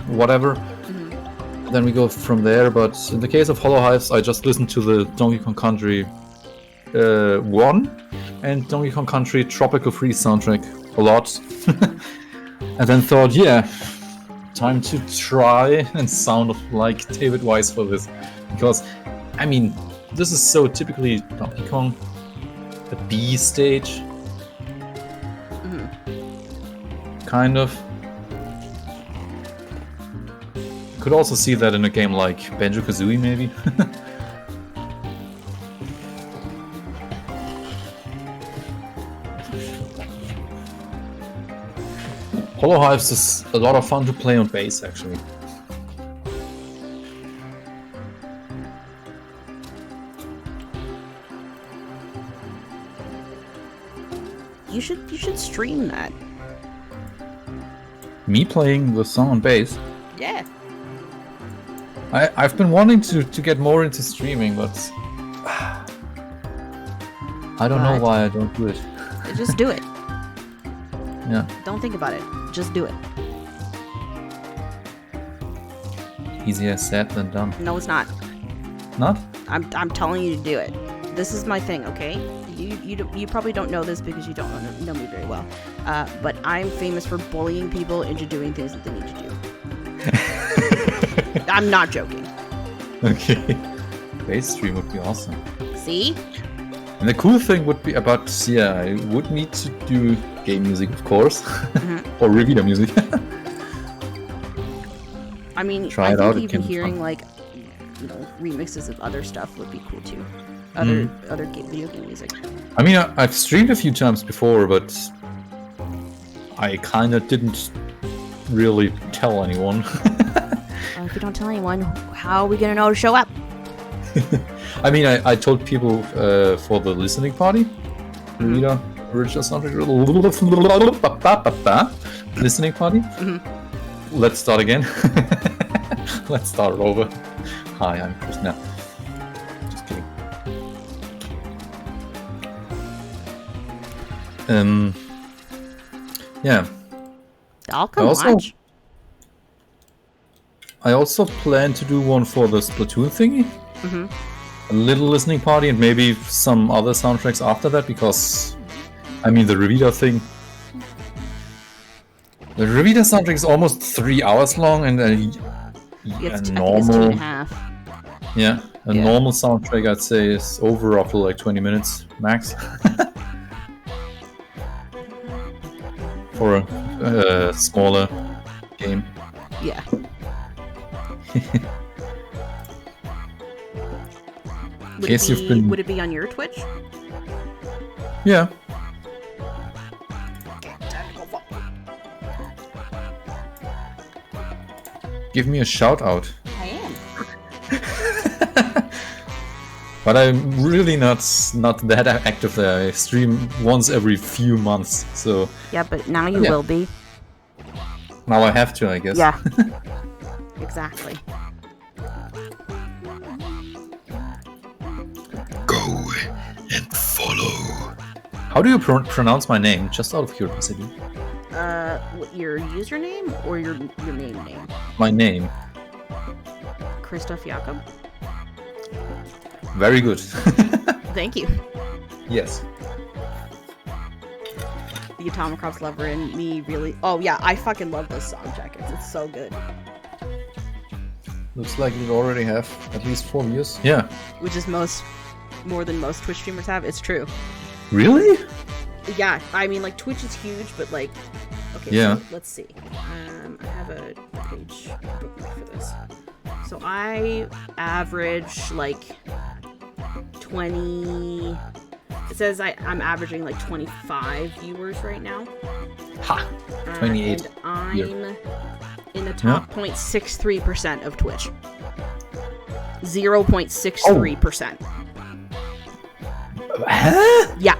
Speaker 2: whatever. Mm-hmm. Then we go from there, but in the case of Hollow Hives, I just listened to the Donkey Kong Country 1 and Donkey Kong Country Tropical Freeze soundtrack a lot. And then thought, yeah, time to try and sound like David Wise for this. Because, I mean, this is so typically Donkey Kong, a B stage. Mm-hmm. Kind of. Could also see that in a game like Banjo-Kazooie, maybe. Hollow Hives is a lot of fun to play on bass, actually.
Speaker 1: You should stream that.
Speaker 2: Me playing the song on bass?
Speaker 1: Yeah.
Speaker 2: I've been wanting to get more into streaming, but I don't know why I don't do it.
Speaker 1: Just do it.
Speaker 2: Yeah.
Speaker 1: Don't think about it. Just do it.
Speaker 2: Easier said than done.
Speaker 1: No, it's not.
Speaker 2: Not?
Speaker 1: I'm telling you to do it. This is my thing, okay? You probably don't know this because you don't know me very well. But I'm famous for bullying people into doing things that they need to do. I'm not joking.
Speaker 2: Okay. Bass stream would be awesome.
Speaker 1: See?
Speaker 2: And the cool thing would be about, I would need to do game music, of course.
Speaker 1: Mm-hmm.
Speaker 2: Or Revita music.
Speaker 1: I mean,
Speaker 2: Try
Speaker 1: I
Speaker 2: it
Speaker 1: think
Speaker 2: out, it
Speaker 1: even
Speaker 2: can be
Speaker 1: hearing
Speaker 2: fun.
Speaker 1: like, remixes of other stuff would be cool too. Other video game music.
Speaker 2: I mean, I've streamed a few times before, but I kind of didn't really tell anyone.
Speaker 1: If you don't tell anyone, how are we gonna know to show up?
Speaker 2: I mean, I told people for the listening party. Revita original soundtrack. Listening party. Let's start again. Let's start it over. Hi, I'm Chris. No, just kidding. Yeah.
Speaker 1: I'll come watch.
Speaker 2: I also plan to do one for the Splatoon thingy. A little listening party and maybe some other soundtracks after that because, I mean, the Revita thing. The Revita soundtrack is almost 3 hours long and a normal. Yeah, a normal soundtrack I'd say is over after like 20 minutes max. For a smaller game.
Speaker 1: Yeah. Would it be on your Twitch?
Speaker 2: Yeah. Give me a shout out.
Speaker 1: I am.
Speaker 2: But I'm really not that active there. I stream once every few months, so...
Speaker 1: Yeah, but now you will be.
Speaker 2: Now I have to, I guess.
Speaker 1: Yeah. Exactly.
Speaker 3: Go and follow.
Speaker 2: How do you pronounce my name? Just out of curiosity.
Speaker 1: Your username or your name?
Speaker 2: My name.
Speaker 1: Christoph Jakob.
Speaker 2: Very good.
Speaker 1: Thank you.
Speaker 2: Yes.
Speaker 1: The Atomic Crops lover and me really... Oh yeah, I fucking love those song jackets. It's so good.
Speaker 2: Looks like you already have at least 4 views. Yeah.
Speaker 1: Which is more than most Twitch streamers have. It's true.
Speaker 2: Really?
Speaker 1: Yeah, I mean, like, Twitch is huge, but, like... Okay,
Speaker 2: yeah.
Speaker 1: So let's see. I have a page bookmark for this. So I average, like, 20... It says I'm averaging, like, 25 viewers right now.
Speaker 2: Ha! 28.
Speaker 1: And I'm in the top 0.63% of Twitch. 0.63%.
Speaker 2: Huh?
Speaker 1: Yeah.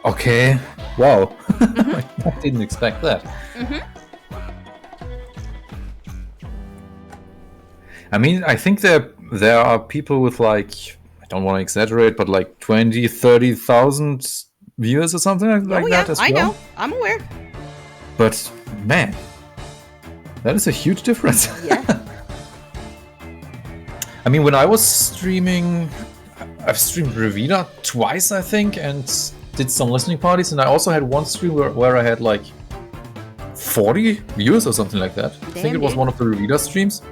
Speaker 2: Okay. Wow. I didn't expect that. I mean, I think there are people with like, I don't want to exaggerate, but like 20, 30,000 viewers or something like that as well.
Speaker 1: I know. I'm aware.
Speaker 2: But man, that is a huge difference.
Speaker 1: Yeah.
Speaker 2: I mean, when I was streaming, I've streamed Revita twice, I think, and did some listening parties, and I also had one stream where I had like 40 viewers or something like that. I think it was one of the Revita streams.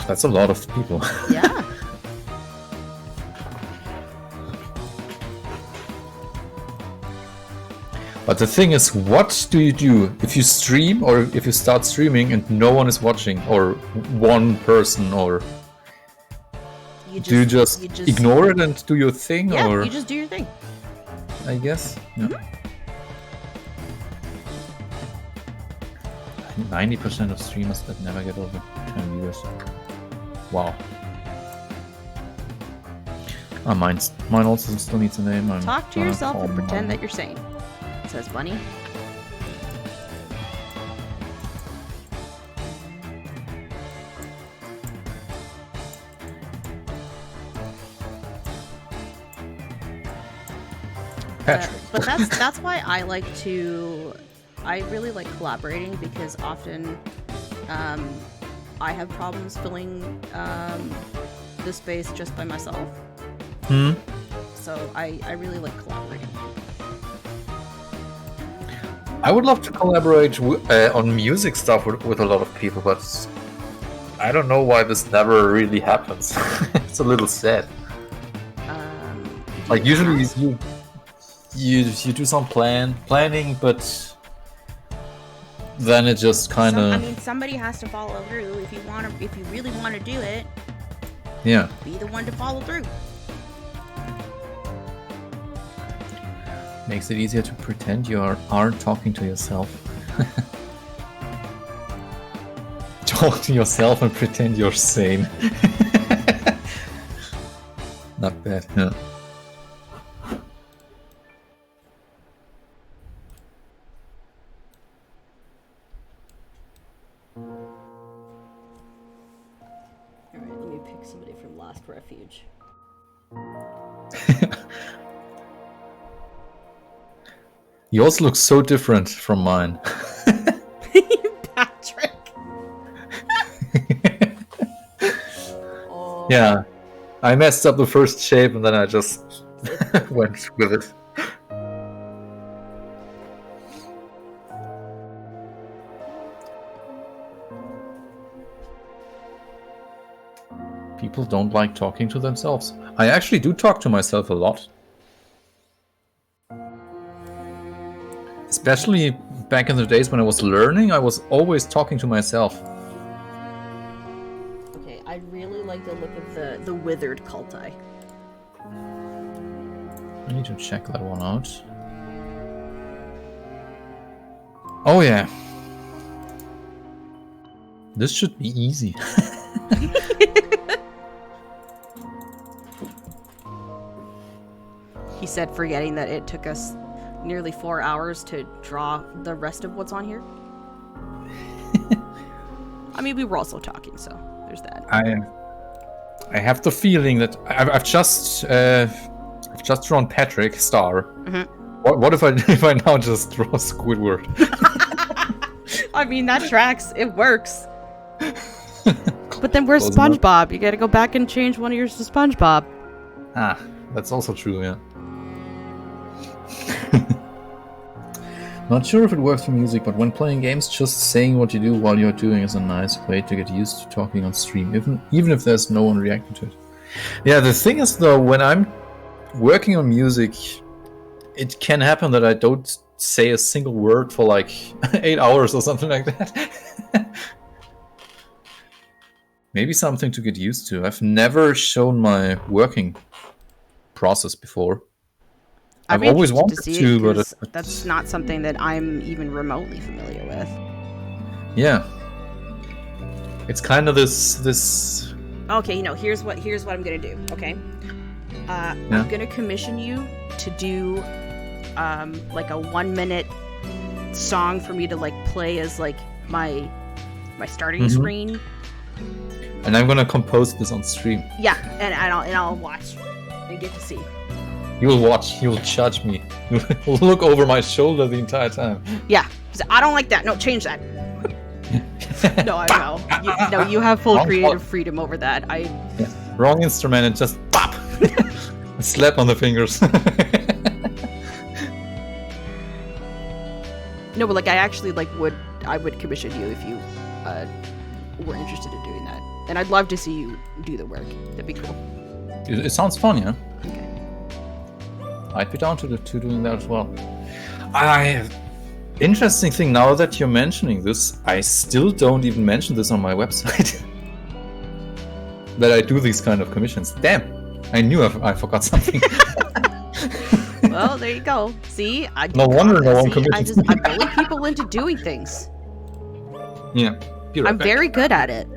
Speaker 2: That's a lot of people.
Speaker 1: Yeah.
Speaker 2: But the thing is, what do you do if you stream or if you start streaming and no one is watching, or one person, or do you just ignore it and do your thing?
Speaker 1: Yeah,
Speaker 2: or
Speaker 1: you just do your thing.
Speaker 2: I guess. Yeah. 90% of streamers that never get over 10 viewers. Wow. Mine also still needs a name.
Speaker 1: Talk to yourself and pretend that you're sane. Says Bunny.
Speaker 2: Patrick.
Speaker 1: But that's why I really like collaborating, because often I have problems filling the space just by myself. So I really like collaborating.
Speaker 2: I would love to collaborate on music stuff with a lot of people, but I don't know why this never really happens. It's a little sad. Like usually you do some planning, but then it just kind of.
Speaker 1: I mean, somebody has to follow through. If you really want to do it,
Speaker 2: yeah,
Speaker 1: be the one to follow through.
Speaker 2: Makes it easier to pretend you aren't talking to yourself. Talk to yourself and pretend you're sane. Not bad, yeah.
Speaker 1: Alright, let me pick somebody from Last Refuge.
Speaker 2: Yours looks so different from mine.
Speaker 1: Patrick. Oh.
Speaker 2: Yeah, I messed up the first shape and then I just went with it. People don't like talking to themselves. I actually do talk to myself a lot. Especially back in the days when I was learning, I was always talking to myself.
Speaker 1: Okay, I really like the look of the withered cult eye.
Speaker 2: I need to check that one out. Oh yeah. This should be easy.
Speaker 1: He said, forgetting that it took us nearly 4 hours to draw the rest of what's on here. I mean, we were also talking, so there's that.
Speaker 2: I have the feeling that I've just drawn Patrick Star. Mm-hmm. What if I now just draw Squidward?
Speaker 1: I mean, that tracks. It works. But then where's SpongeBob? You gotta go back and change one of yours to SpongeBob.
Speaker 2: Ah, that's also true, yeah. Not sure if it works for music, but when playing games, just saying what you do while you're doing is a nice way to get used to talking on stream, even if there's no one reacting to it. Yeah, the thing is though, when I'm working on music, it can happen that I don't say a single word for like 8 hours or something like that. Maybe something to get used to. I've never shown my working process before. I've always wanted to, but
Speaker 1: that's not something that I'm even remotely familiar with.
Speaker 2: Yeah, it's kind of this.
Speaker 1: Okay, here's what I'm gonna do. Okay, I'm gonna commission you to do like a 1 minute song for me to like play as like my starting screen.
Speaker 2: And I'm gonna compose this on stream.
Speaker 1: Yeah, and I'll watch and get to see.
Speaker 2: You will watch. You will judge me. You will look over my shoulder the entire time.
Speaker 1: Yeah, I don't like that. No, change that. No, I know. You have full creative freedom over that.
Speaker 2: Wrong instrument and just pop. A slap on the fingers.
Speaker 1: No, but like I actually would commission you if you were interested in doing that, and I'd love to see you do the work. That'd be cool.
Speaker 2: It sounds fun, yeah.
Speaker 1: Okay.
Speaker 2: I'd be down to doing that as well. Interesting thing, now that you're mentioning this, I still don't even mention this on my website. That I do these kind of commissions. Damn! I knew I forgot something.
Speaker 1: Well, there you go. See?
Speaker 2: No wonder no one commissions.
Speaker 1: I bully people into doing things.
Speaker 2: Yeah.
Speaker 1: I'm very good at it.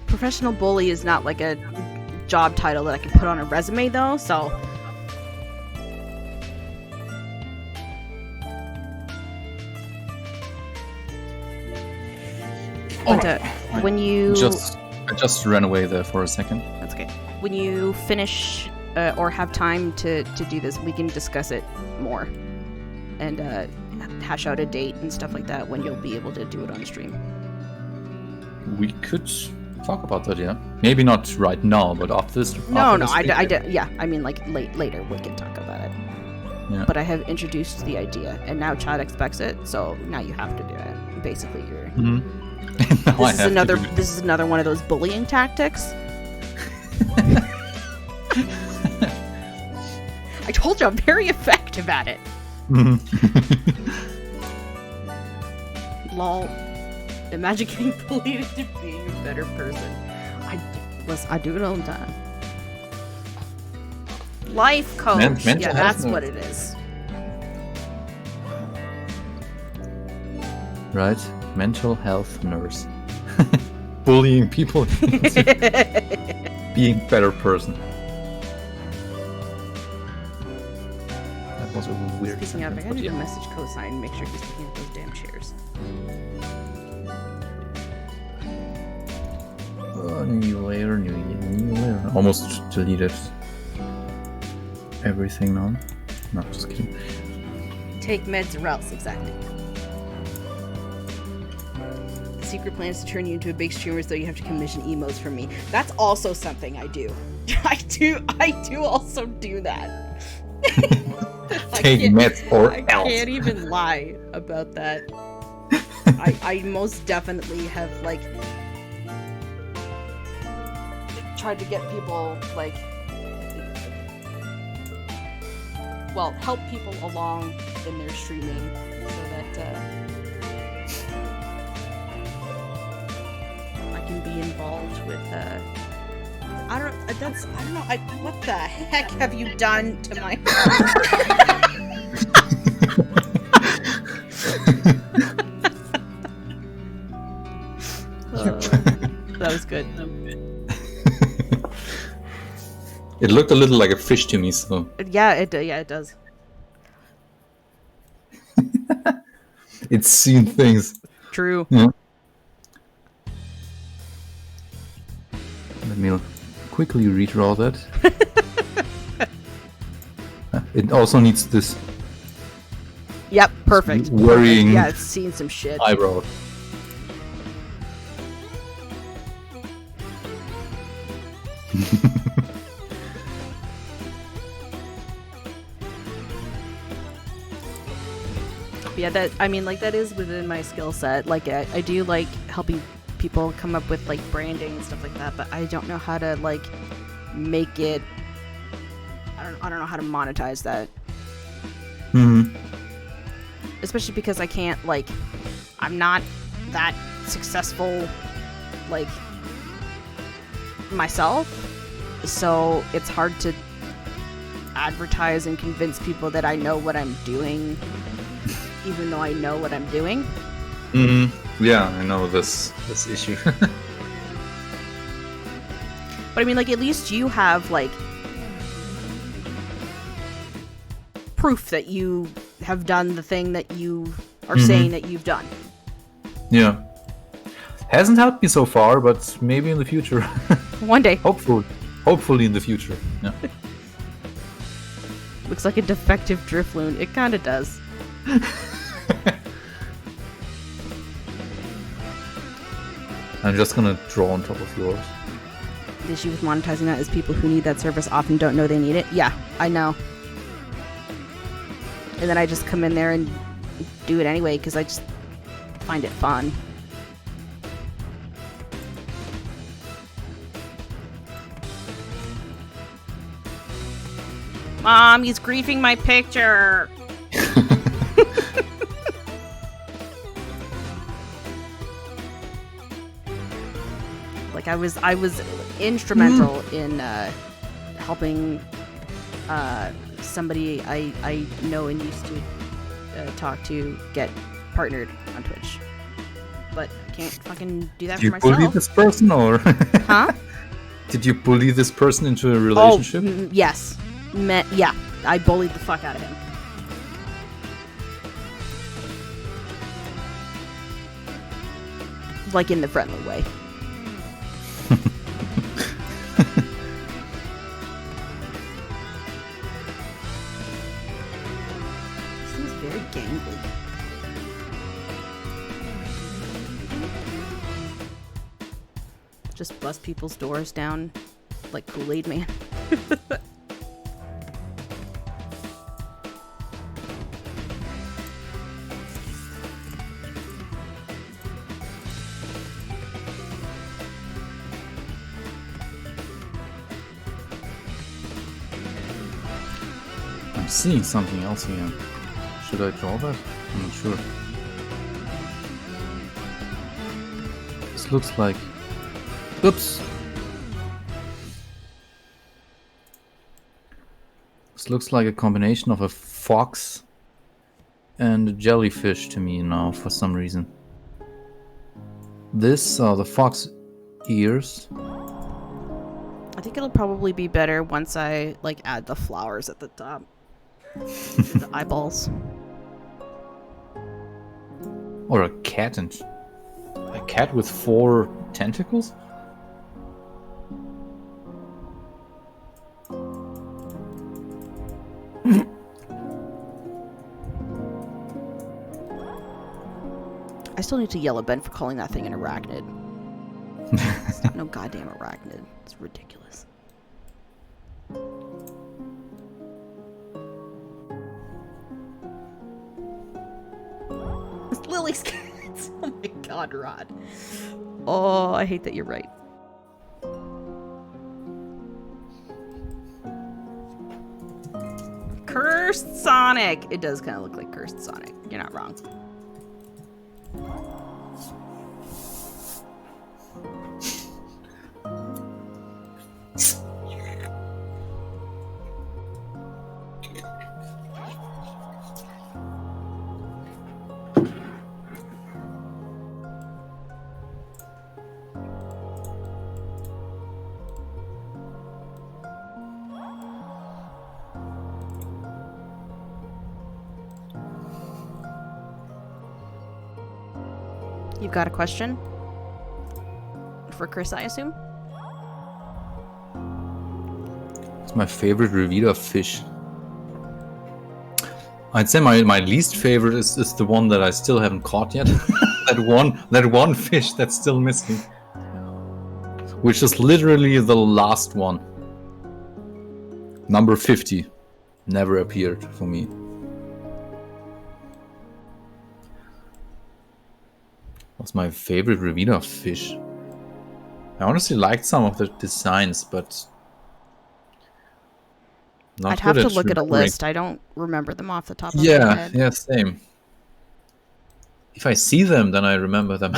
Speaker 1: Professional bully is not like a job title that I can put on a resume though, so when you
Speaker 2: I just ran away there for a second.
Speaker 1: That's okay. When you finish or have time to do this, we can discuss it more and hash out a date and stuff like that when you'll be able to do it on stream.
Speaker 2: We could talk about that, yeah. Maybe not right now, but after this.
Speaker 1: I mean, like later we can talk about it.
Speaker 2: Yeah.
Speaker 1: But I have introduced the idea, and now Chad expects it, so now you have to do it. Basically, you're.
Speaker 2: Mm-hmm.
Speaker 1: This is another one of those bullying tactics. I told you I'm very effective at it. Lol. Imagine getting bullied into being a better person. I do it all the time. Life coach. Yeah, that's what it is.
Speaker 2: Right? Mental health nurse. Bullying people into being a better person. That was a weird
Speaker 1: Speaking of, I
Speaker 2: sentence,
Speaker 1: gotta
Speaker 2: but
Speaker 1: do
Speaker 2: yeah.
Speaker 1: the message cosign and make sure he's picking up those damn chairs.
Speaker 2: New layer. Almost deleted everything now. No, just kidding.
Speaker 1: Take meds or else, exactly. The secret plan is to turn you into a big streamer so you have to commission emotes from me. That's also something I do. I do also do that.
Speaker 2: Take meds or else.
Speaker 1: I can't even lie about that. I most definitely have, like, tried to get people, like, well, help people along in their streaming so that I can be involved with I don't know, what the heck have you done to my that was good.
Speaker 2: It looked a little like a fish to me, so.
Speaker 1: Yeah, it does.
Speaker 2: It's seen things.
Speaker 1: True.
Speaker 2: Yeah. Let me quickly redraw that. It also needs this
Speaker 1: Yep, perfect.
Speaker 2: worrying
Speaker 1: Yeah, it's seen some shit.
Speaker 2: eyebrow.
Speaker 1: Yeah, that is within my skill set. Like, I do like helping people come up with, like, branding and stuff like that, but I don't know how to, like, make it. I don't know how to monetize that.
Speaker 2: Mm-hmm.
Speaker 1: Especially because I can't, like, I'm not that successful, like, myself, so it's hard to advertise and convince people that I know what I'm doing, even though I know what I'm doing.
Speaker 2: Mm-hmm. Yeah, I know this issue.
Speaker 1: But I mean, like, at least you have, like, proof that you have done the thing that you are saying that you've done.
Speaker 2: Yeah. Hasn't helped me so far, but maybe in the future.
Speaker 1: One day.
Speaker 2: Hopefully in the future. Yeah.
Speaker 1: Looks like a defective Drifloon. It kinda does.
Speaker 2: I'm just gonna draw on top of yours.
Speaker 1: The issue with monetizing that is people who need that service often don't know they need it. Yeah, I know. And then I just come in there and do it anyway because I just find it fun. Mom, he's griefing my picture. Like, I was instrumental in helping somebody I know and used to talk to get partnered on Twitch, but I can't fucking do that for myself.
Speaker 2: Did you bully this person, or?
Speaker 1: Huh?
Speaker 2: Did you bully this person into a relationship?
Speaker 1: Oh, yes. Yeah, I bullied the fuck out of him. Like, in the friendly way. Gangly. Just bust people's doors down like Kool-Aid Man.
Speaker 2: I'm seeing something else here. Should I draw that? I'm not sure. This looks like... Oops! This looks like a combination of a fox and a jellyfish to me now, for some reason. This are the fox ears.
Speaker 1: I think it'll probably be better once I like add the flowers at the top. The eyeballs.
Speaker 2: Or a cat and... A cat with 4 tentacles?
Speaker 1: I still need to yell at Ben for calling that thing an arachnid. It's not no goddamn arachnid. It's ridiculous. It's Lily's cats. Oh my god, Rod. Oh, I hate that you're right. Cursed Sonic. It does kind of look like Cursed Sonic. You're not wrong. You've got a question? For Chris, I assume?
Speaker 2: It's my favorite Revita fish. I'd say my least favorite is the one that I still haven't caught yet. that one fish that's still missing. Which is literally the last one. Number 50. Never appeared for me. What's my favorite Revita fish? I honestly liked some of the designs, but not
Speaker 1: I'd have
Speaker 2: good
Speaker 1: to
Speaker 2: at
Speaker 1: look at a
Speaker 2: remembering.
Speaker 1: list. I don't remember them off the top of my head.
Speaker 2: Yeah, same. If I see them, then I remember them.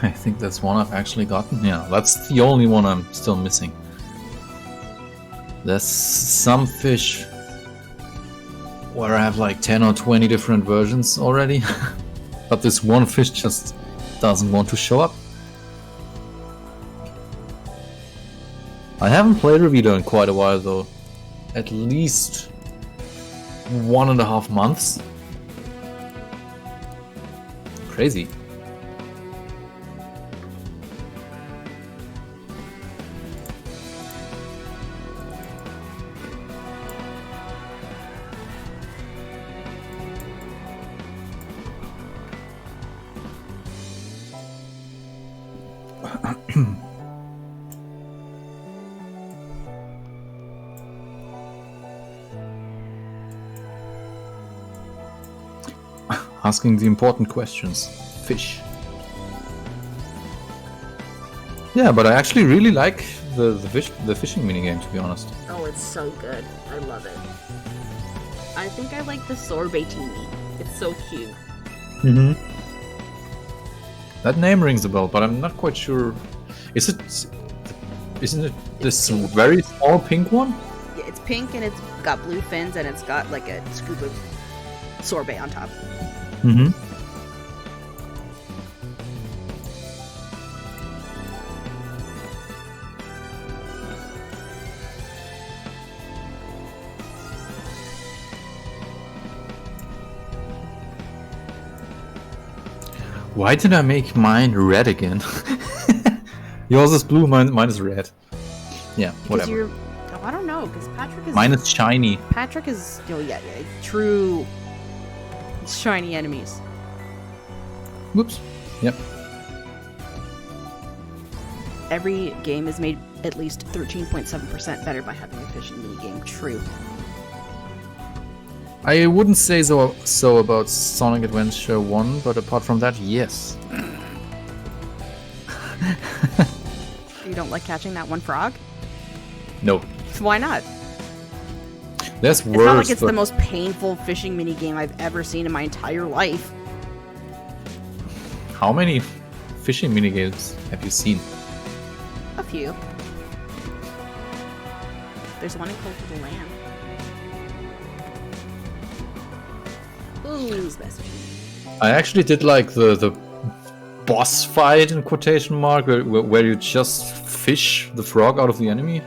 Speaker 2: I think that's one I've actually gotten. Yeah, that's the only one I'm still missing. There's some fish where I have like 10 or 20 different versions already. But this one fish just doesn't want to show up. I haven't played Revita in quite a while though. At least 1.5 months. Crazy. Asking the important questions. Fish. Yeah, but I actually really like the fishing minigame, to be honest.
Speaker 1: Oh, it's so good. I love it. I think I like the sorbetini. It's so cute.
Speaker 2: Mm-hmm. That name rings a bell, but I'm not quite sure. Isn't it this very small pink one?
Speaker 1: Yeah, it's pink and it's got blue fins and it's got like a scoop of sorbet on top.
Speaker 2: Mm-hmm. Why did I make mine red again? Yours is blue, mine is red. Yeah, whatever.
Speaker 1: I don't know, because Patrick is...
Speaker 2: Mine is shiny.
Speaker 1: Patrick is... Oh, yeah, true shiny enemies.
Speaker 2: Whoops. Yep.
Speaker 1: Every game is made at least 13.7% better by having a fishing minigame. True.
Speaker 2: I wouldn't say so about Sonic Adventure 1, but apart from that, yes.
Speaker 1: You don't like catching that one frog?
Speaker 2: No.
Speaker 1: Why not?
Speaker 2: There's worse.
Speaker 1: It's not like it's the most painful fishing minigame I've ever seen in my entire life.
Speaker 2: How many fishing minigames have you seen?
Speaker 1: A few. There's one in Close to the Land. Who's best?
Speaker 2: I actually did like the boss fight in quotation mark where you just fish the frog out of the enemy.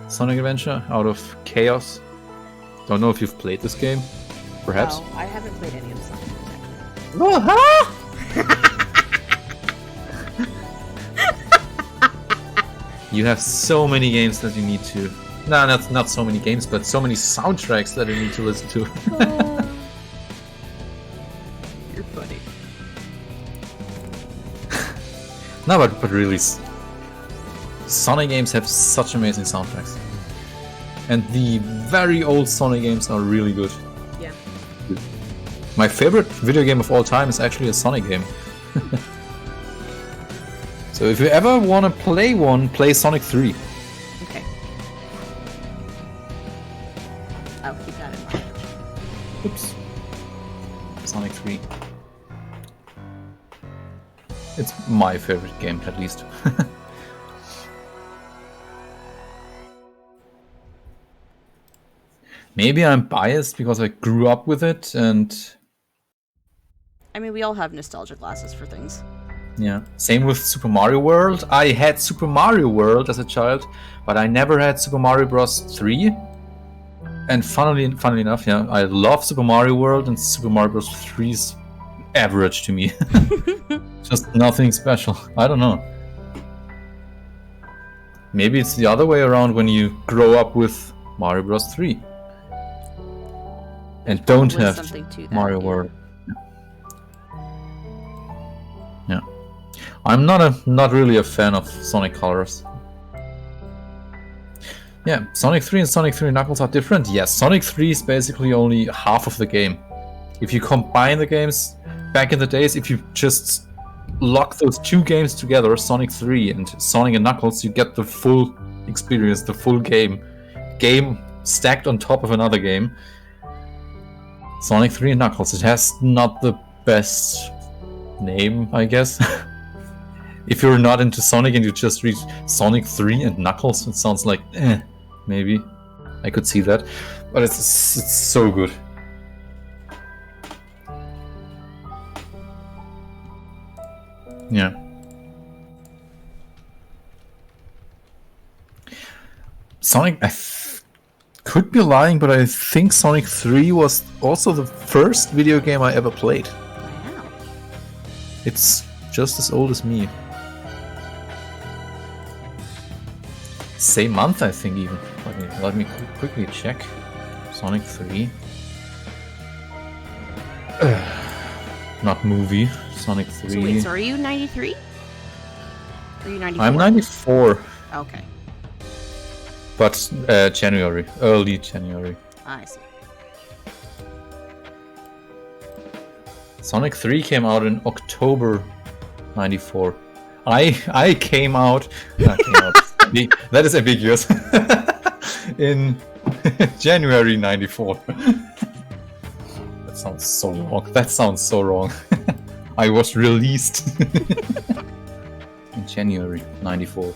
Speaker 2: Sonic Adventure out of chaos. Don't know if you've played this game. Perhaps.
Speaker 1: No, I haven't played any of the Sonic Adventure.
Speaker 2: Oh, huh? You have so many games that you need to... No, not so many games, but so many soundtracks that you need to listen to.
Speaker 1: You're funny.
Speaker 2: No, but really, Sonic games have such amazing soundtracks. And the very old Sonic games are really good.
Speaker 1: Yeah.
Speaker 2: My favorite video game of all time is actually a Sonic game. So if you ever want to play one, play Sonic 3.
Speaker 1: Okay. I'll keep that in mind.
Speaker 2: Oops. Sonic 3. It's my favorite game, at least. Maybe I'm biased because I grew up with it and...
Speaker 1: I mean, we all have nostalgia glasses for things.
Speaker 2: Yeah, same with Super Mario World. I had Super Mario World as a child, but I never had Super Mario Bros. 3. And funnily enough, yeah, I love Super Mario World, and Super Mario Bros. 3 is average to me. Just nothing special. I don't know. Maybe it's the other way around when you grow up with Mario Bros. 3. And don't have Mario World. Yeah. I'm not really a fan of Sonic Colors. Yeah, Sonic 3 and Sonic 3 Knuckles are different. Yes, Sonic 3 is basically only half of the game. If you combine the games, back in the days, if you just lock those two games together, Sonic 3 and Sonic and Knuckles, you get the full experience, the full game. Game stacked on top of another game. Sonic 3 and Knuckles. It has not the best name, I guess. If you're not into Sonic and you just read Sonic 3 and Knuckles, it sounds like, maybe. I could see that. But it's so good. Yeah. Sonic, could be lying, but I think Sonic 3 was also the first video game I ever played.
Speaker 1: Wow.
Speaker 2: It's just as old as me. Same month, I think, even. Let me quickly check. Sonic 3. Not movie. Sonic 3.
Speaker 1: So wait, so are you 93? Are you 94?
Speaker 2: I'm 94.
Speaker 1: Okay.
Speaker 2: But January. Early January.
Speaker 1: I see.
Speaker 2: Sonic 3 came out in October 94. I came out... that is ambiguous. In January 94. That sounds so wrong. That sounds so wrong. I was released in January 94.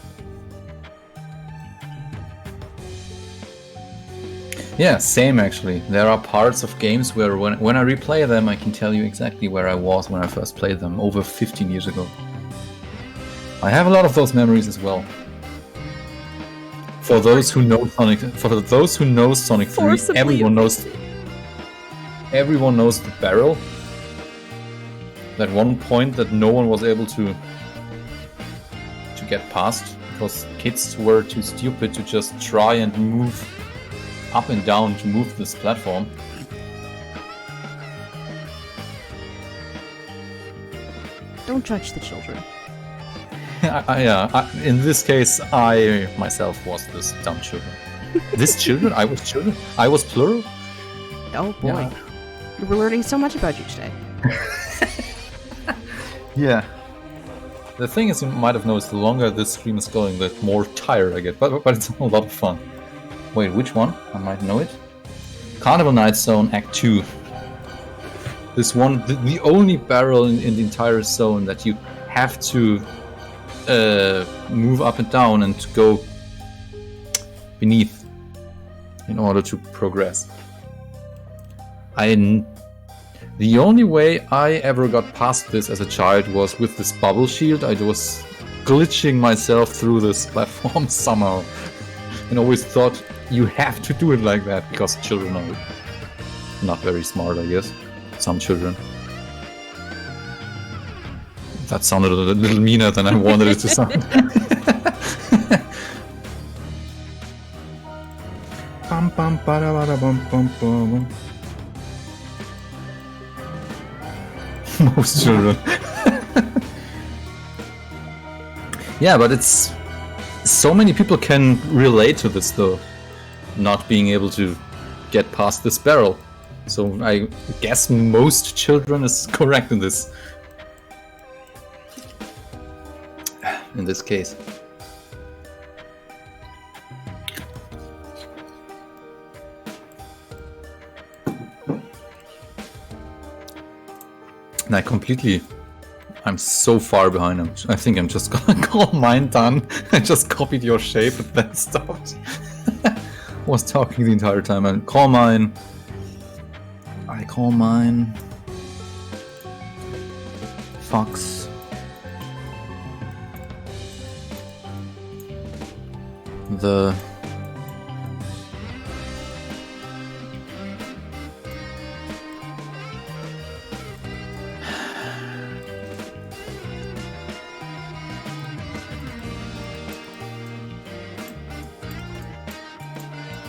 Speaker 2: Yeah, same actually. There are parts of games where when I replay them, I can tell you exactly where I was when I first played them, over 15 years ago. I have a lot of those memories as well. For those who know Sonic 3, everyone knows the barrel. That one point that no one was able to get past because kids were too stupid to just try and move up and down to move this platform.
Speaker 1: Don't judge the children.
Speaker 2: In this case, I myself was this dumb children. This children? I was children? I was plural?
Speaker 1: Oh boy.
Speaker 2: Yeah.
Speaker 1: We're learning so much about you today.
Speaker 2: Yeah. The thing is, you might have noticed, the longer this stream is going, the more tired I get. But it's a lot of fun. Wait, which one? I might know it. Carnival Night Zone Act 2. This one, the only barrel in the entire zone that you have to move up and down and go beneath in order to progress. The only way I ever got past this as a child was with this bubble shield. I was glitching myself through this platform somehow. And always thought you have to do it like that because children are not very smart, I guess. Some children. That sounded a little meaner than I wanted it to sound. Bum, bum, bada, bada, bum, bum, bum. Most children. Yeah, but it's... So many people can relate to this, though. Not being able to get past this barrel. So I guess most children is correct in this. In this case. And I'm so far behind him. I think I'm just gonna call mine done. I just copied your shape and then stopped. Was talking the entire time. And call mine. I call mine. Fox. The...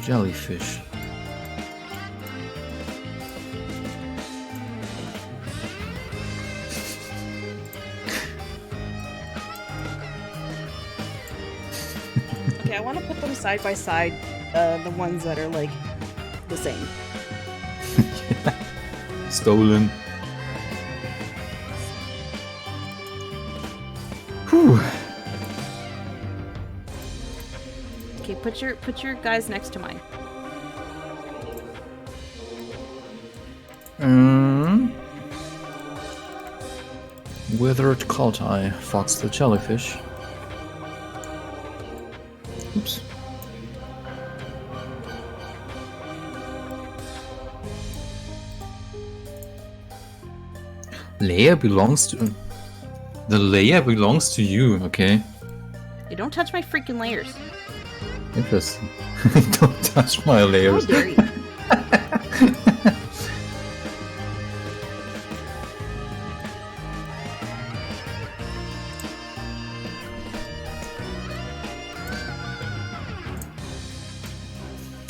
Speaker 2: jellyfish.
Speaker 1: Okay, I want to put them side by side, the ones that are like the same.
Speaker 2: Stolen. Whew.
Speaker 1: Okay, put your guys next to mine.
Speaker 2: Withered cult eye, Fox the jellyfish. Oops. Layer belongs to... The layer belongs to you, okay?
Speaker 1: Hey, don't touch my freaking layers.
Speaker 2: Interesting. Don't touch my layers.
Speaker 1: How dare you?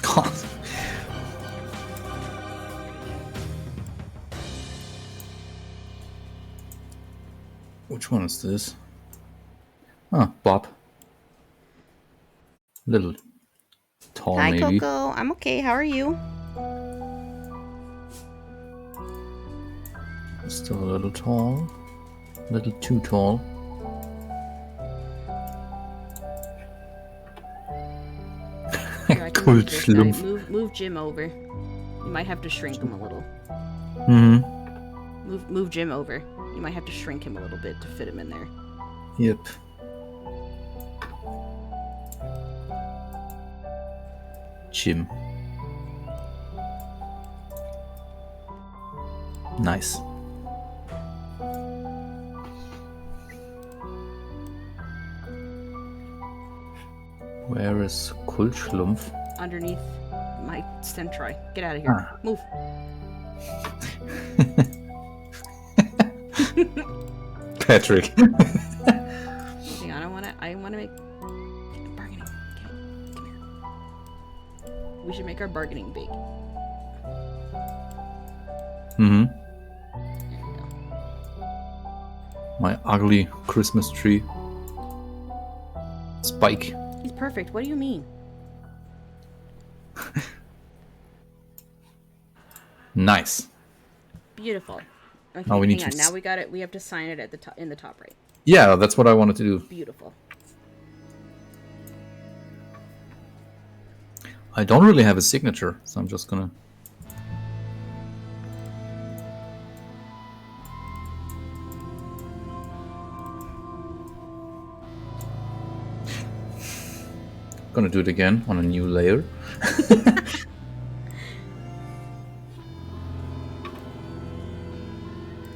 Speaker 2: God. Which one is this? Ah, Bob. Little tall,
Speaker 1: Hi,
Speaker 2: maybe.
Speaker 1: Coco. I'm okay. How are you?
Speaker 2: Still a little tall. A little too tall.
Speaker 1: Here, I can
Speaker 2: Cool
Speaker 1: move this guy.
Speaker 2: schlumpf.
Speaker 1: Move Jim over. You might have to shrink him a little.
Speaker 2: Mm-hmm.
Speaker 1: Move Jim over. You might have to shrink him a little bit to fit him in there.
Speaker 2: Yep. Jim. Nice. Where is Kulschlumpf?
Speaker 1: Underneath my Sentry. Get out of here.
Speaker 2: Ah.
Speaker 1: Move.
Speaker 2: Patrick.
Speaker 1: Hang on, I wanna our bargaining bait.
Speaker 2: Mm-hmm. My ugly Christmas tree. Spike.
Speaker 1: He's perfect. What do you mean?
Speaker 2: Nice.
Speaker 1: Beautiful. Okay,
Speaker 2: Now we need
Speaker 1: hang
Speaker 2: to
Speaker 1: on. Now we got it. We have to sign it at the top, in the top right.
Speaker 2: Yeah, that's what I wanted to do.
Speaker 1: Beautiful.
Speaker 2: I don't really have a signature, so I'm just gonna... Gonna do it again on a new layer.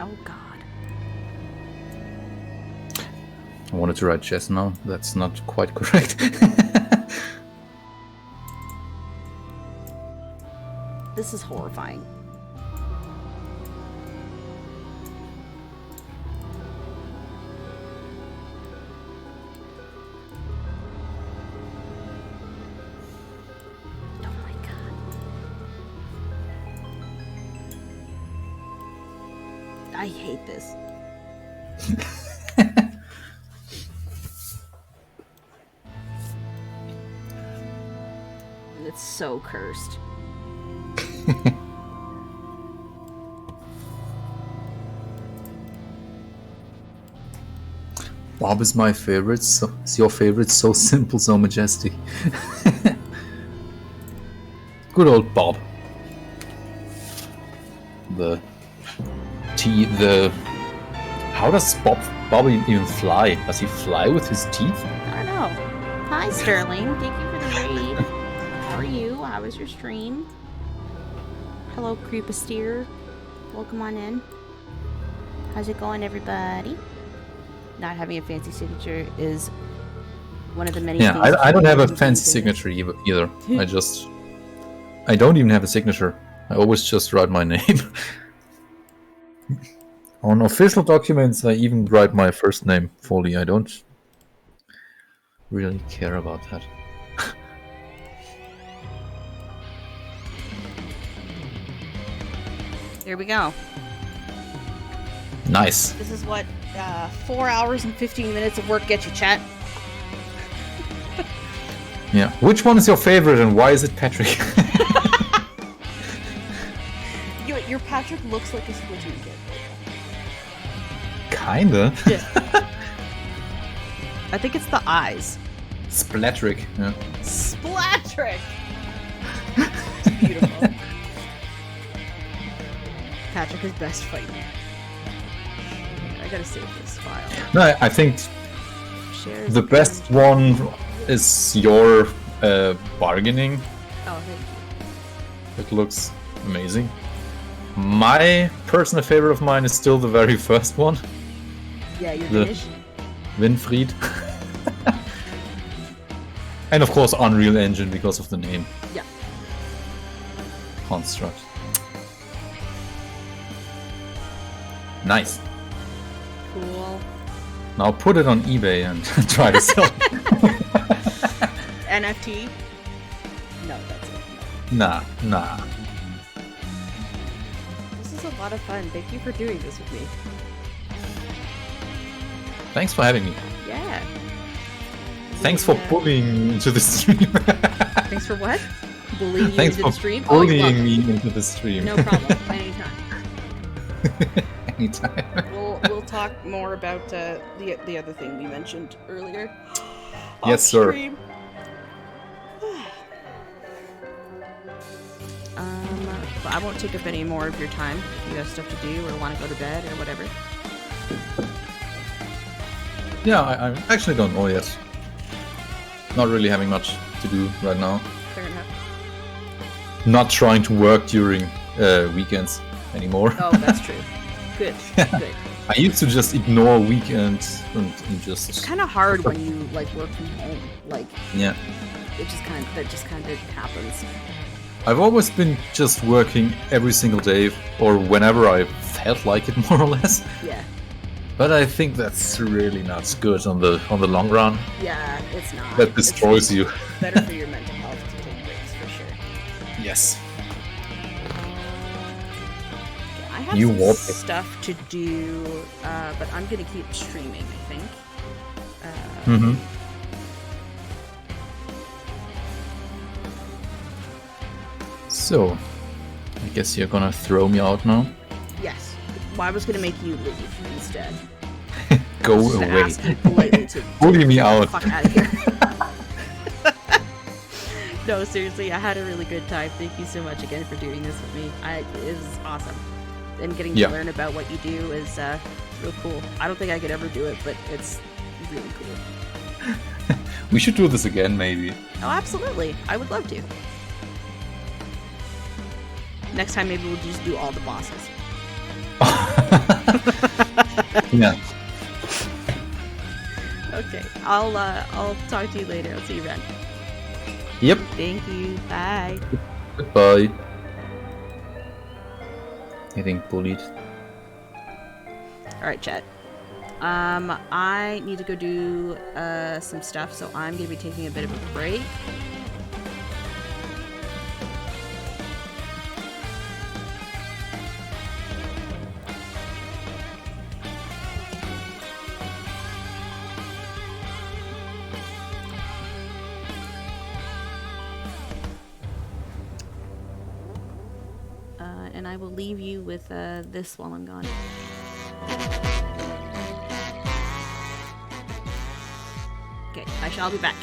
Speaker 1: Oh God.
Speaker 2: I wanted to write chess now. That's not quite correct.
Speaker 1: This is horrifying. Oh my God. I hate this. It's so cursed.
Speaker 2: Bob is my favorite. So, is your favorite? So simple, so majestic. Good old Bob. How does Bobby even fly? Does he fly with his teeth?
Speaker 1: I don't know. Hi, Sterling. Thank you for the raid. How are you? How was your stream? Hello, Creepasteer. Welcome on in. How's it going, everybody? Not having a fancy signature is one of the many things...
Speaker 2: Yeah, I don't have a fancy signature either. I don't even have a signature. I always just write my name. On official documents, I even write my first name fully. I don't really care about that.
Speaker 1: There we go.
Speaker 2: Nice.
Speaker 1: This is what 4 hours and 15 minutes of work get you, chat.
Speaker 2: Yeah. Which one is your favorite and why is it Patrick?
Speaker 1: Your Patrick looks like a Splatoon kid.
Speaker 2: Kinda.
Speaker 1: Yeah. I think it's the eyes.
Speaker 2: Splatrick. Yeah.
Speaker 1: Splatrick! Beautiful. Patrick is best fighting. I gotta save this file.
Speaker 2: No, I think
Speaker 1: Shares
Speaker 2: the best one is your bargaining.
Speaker 1: Oh, thank you.
Speaker 2: It looks amazing. My personal favorite of mine is still the very first one.
Speaker 1: Yeah, you're
Speaker 2: The
Speaker 1: finished.
Speaker 2: Winfried. And of course Unreal Engine because of the name.
Speaker 1: Yeah.
Speaker 2: Construct. Nice.
Speaker 1: Cool.
Speaker 2: Now put it on eBay and try to sell it.
Speaker 1: NFT? No, that's it.
Speaker 2: Nah.
Speaker 1: This is a lot of fun. Thank you for doing this with me.
Speaker 2: Thanks for having me.
Speaker 1: Yeah.
Speaker 2: Thanks for bullying me into the stream.
Speaker 1: Thanks for what? Bullying you
Speaker 2: Thanks
Speaker 1: into
Speaker 2: for
Speaker 1: the stream?
Speaker 2: bullying me into the stream.
Speaker 1: No problem. Anytime.
Speaker 2: Anytime.
Speaker 1: We'll talk more about the other thing we mentioned earlier.
Speaker 2: Yes, sir.
Speaker 1: Stream. But I won't take up any more of your time if you have stuff to do or want to go to bed or whatever.
Speaker 2: Yeah, I actually don't know yet. Not really having much to do right now.
Speaker 1: Fair enough.
Speaker 2: Not trying to work during weekends anymore.
Speaker 1: Oh, that's true. Good. Good.
Speaker 2: I used to just ignore weekends and just...
Speaker 1: It's kind of hard when you like work from home. Like,
Speaker 2: Yeah.
Speaker 1: that just kind of happens.
Speaker 2: I've always been just working every single day or whenever I felt like it, more or less.
Speaker 1: Yeah.
Speaker 2: But I think that's really not good on the long run.
Speaker 1: Yeah, it's not.
Speaker 2: That destroys you.
Speaker 1: Better for your mental health to take breaks, for sure.
Speaker 2: Yes.
Speaker 1: I have
Speaker 2: You
Speaker 1: some
Speaker 2: won't.
Speaker 1: stuff to do, but I'm gonna keep streaming, I think.
Speaker 2: Mm-hmm. So, I guess you're gonna throw me out now?
Speaker 1: Yes. Well, I was gonna make you leave instead.
Speaker 2: Go
Speaker 1: Just to
Speaker 2: away.
Speaker 1: ask you politely to
Speaker 2: Bully me
Speaker 1: get the
Speaker 2: out.
Speaker 1: fuck out of here. No, seriously, I had a really good time. Thank you so much again for doing this with me. It was awesome. And getting to learn about what you do is real cool. I don't think I could ever do it, but it's really cool.
Speaker 2: We should do this again, maybe.
Speaker 1: Oh, absolutely. I would love to. Next time, maybe we'll just do all the bosses.
Speaker 2: Yeah.
Speaker 1: Okay, I'll talk to you later. I'll see you around.
Speaker 2: Yep.
Speaker 1: Thank you. Bye.
Speaker 2: Goodbye. Getting bullied.
Speaker 1: All right, chat. I need to go do some stuff, so I'm gonna be taking a bit of a break. And I will leave you with this while I'm gone. Okay, I shall be back.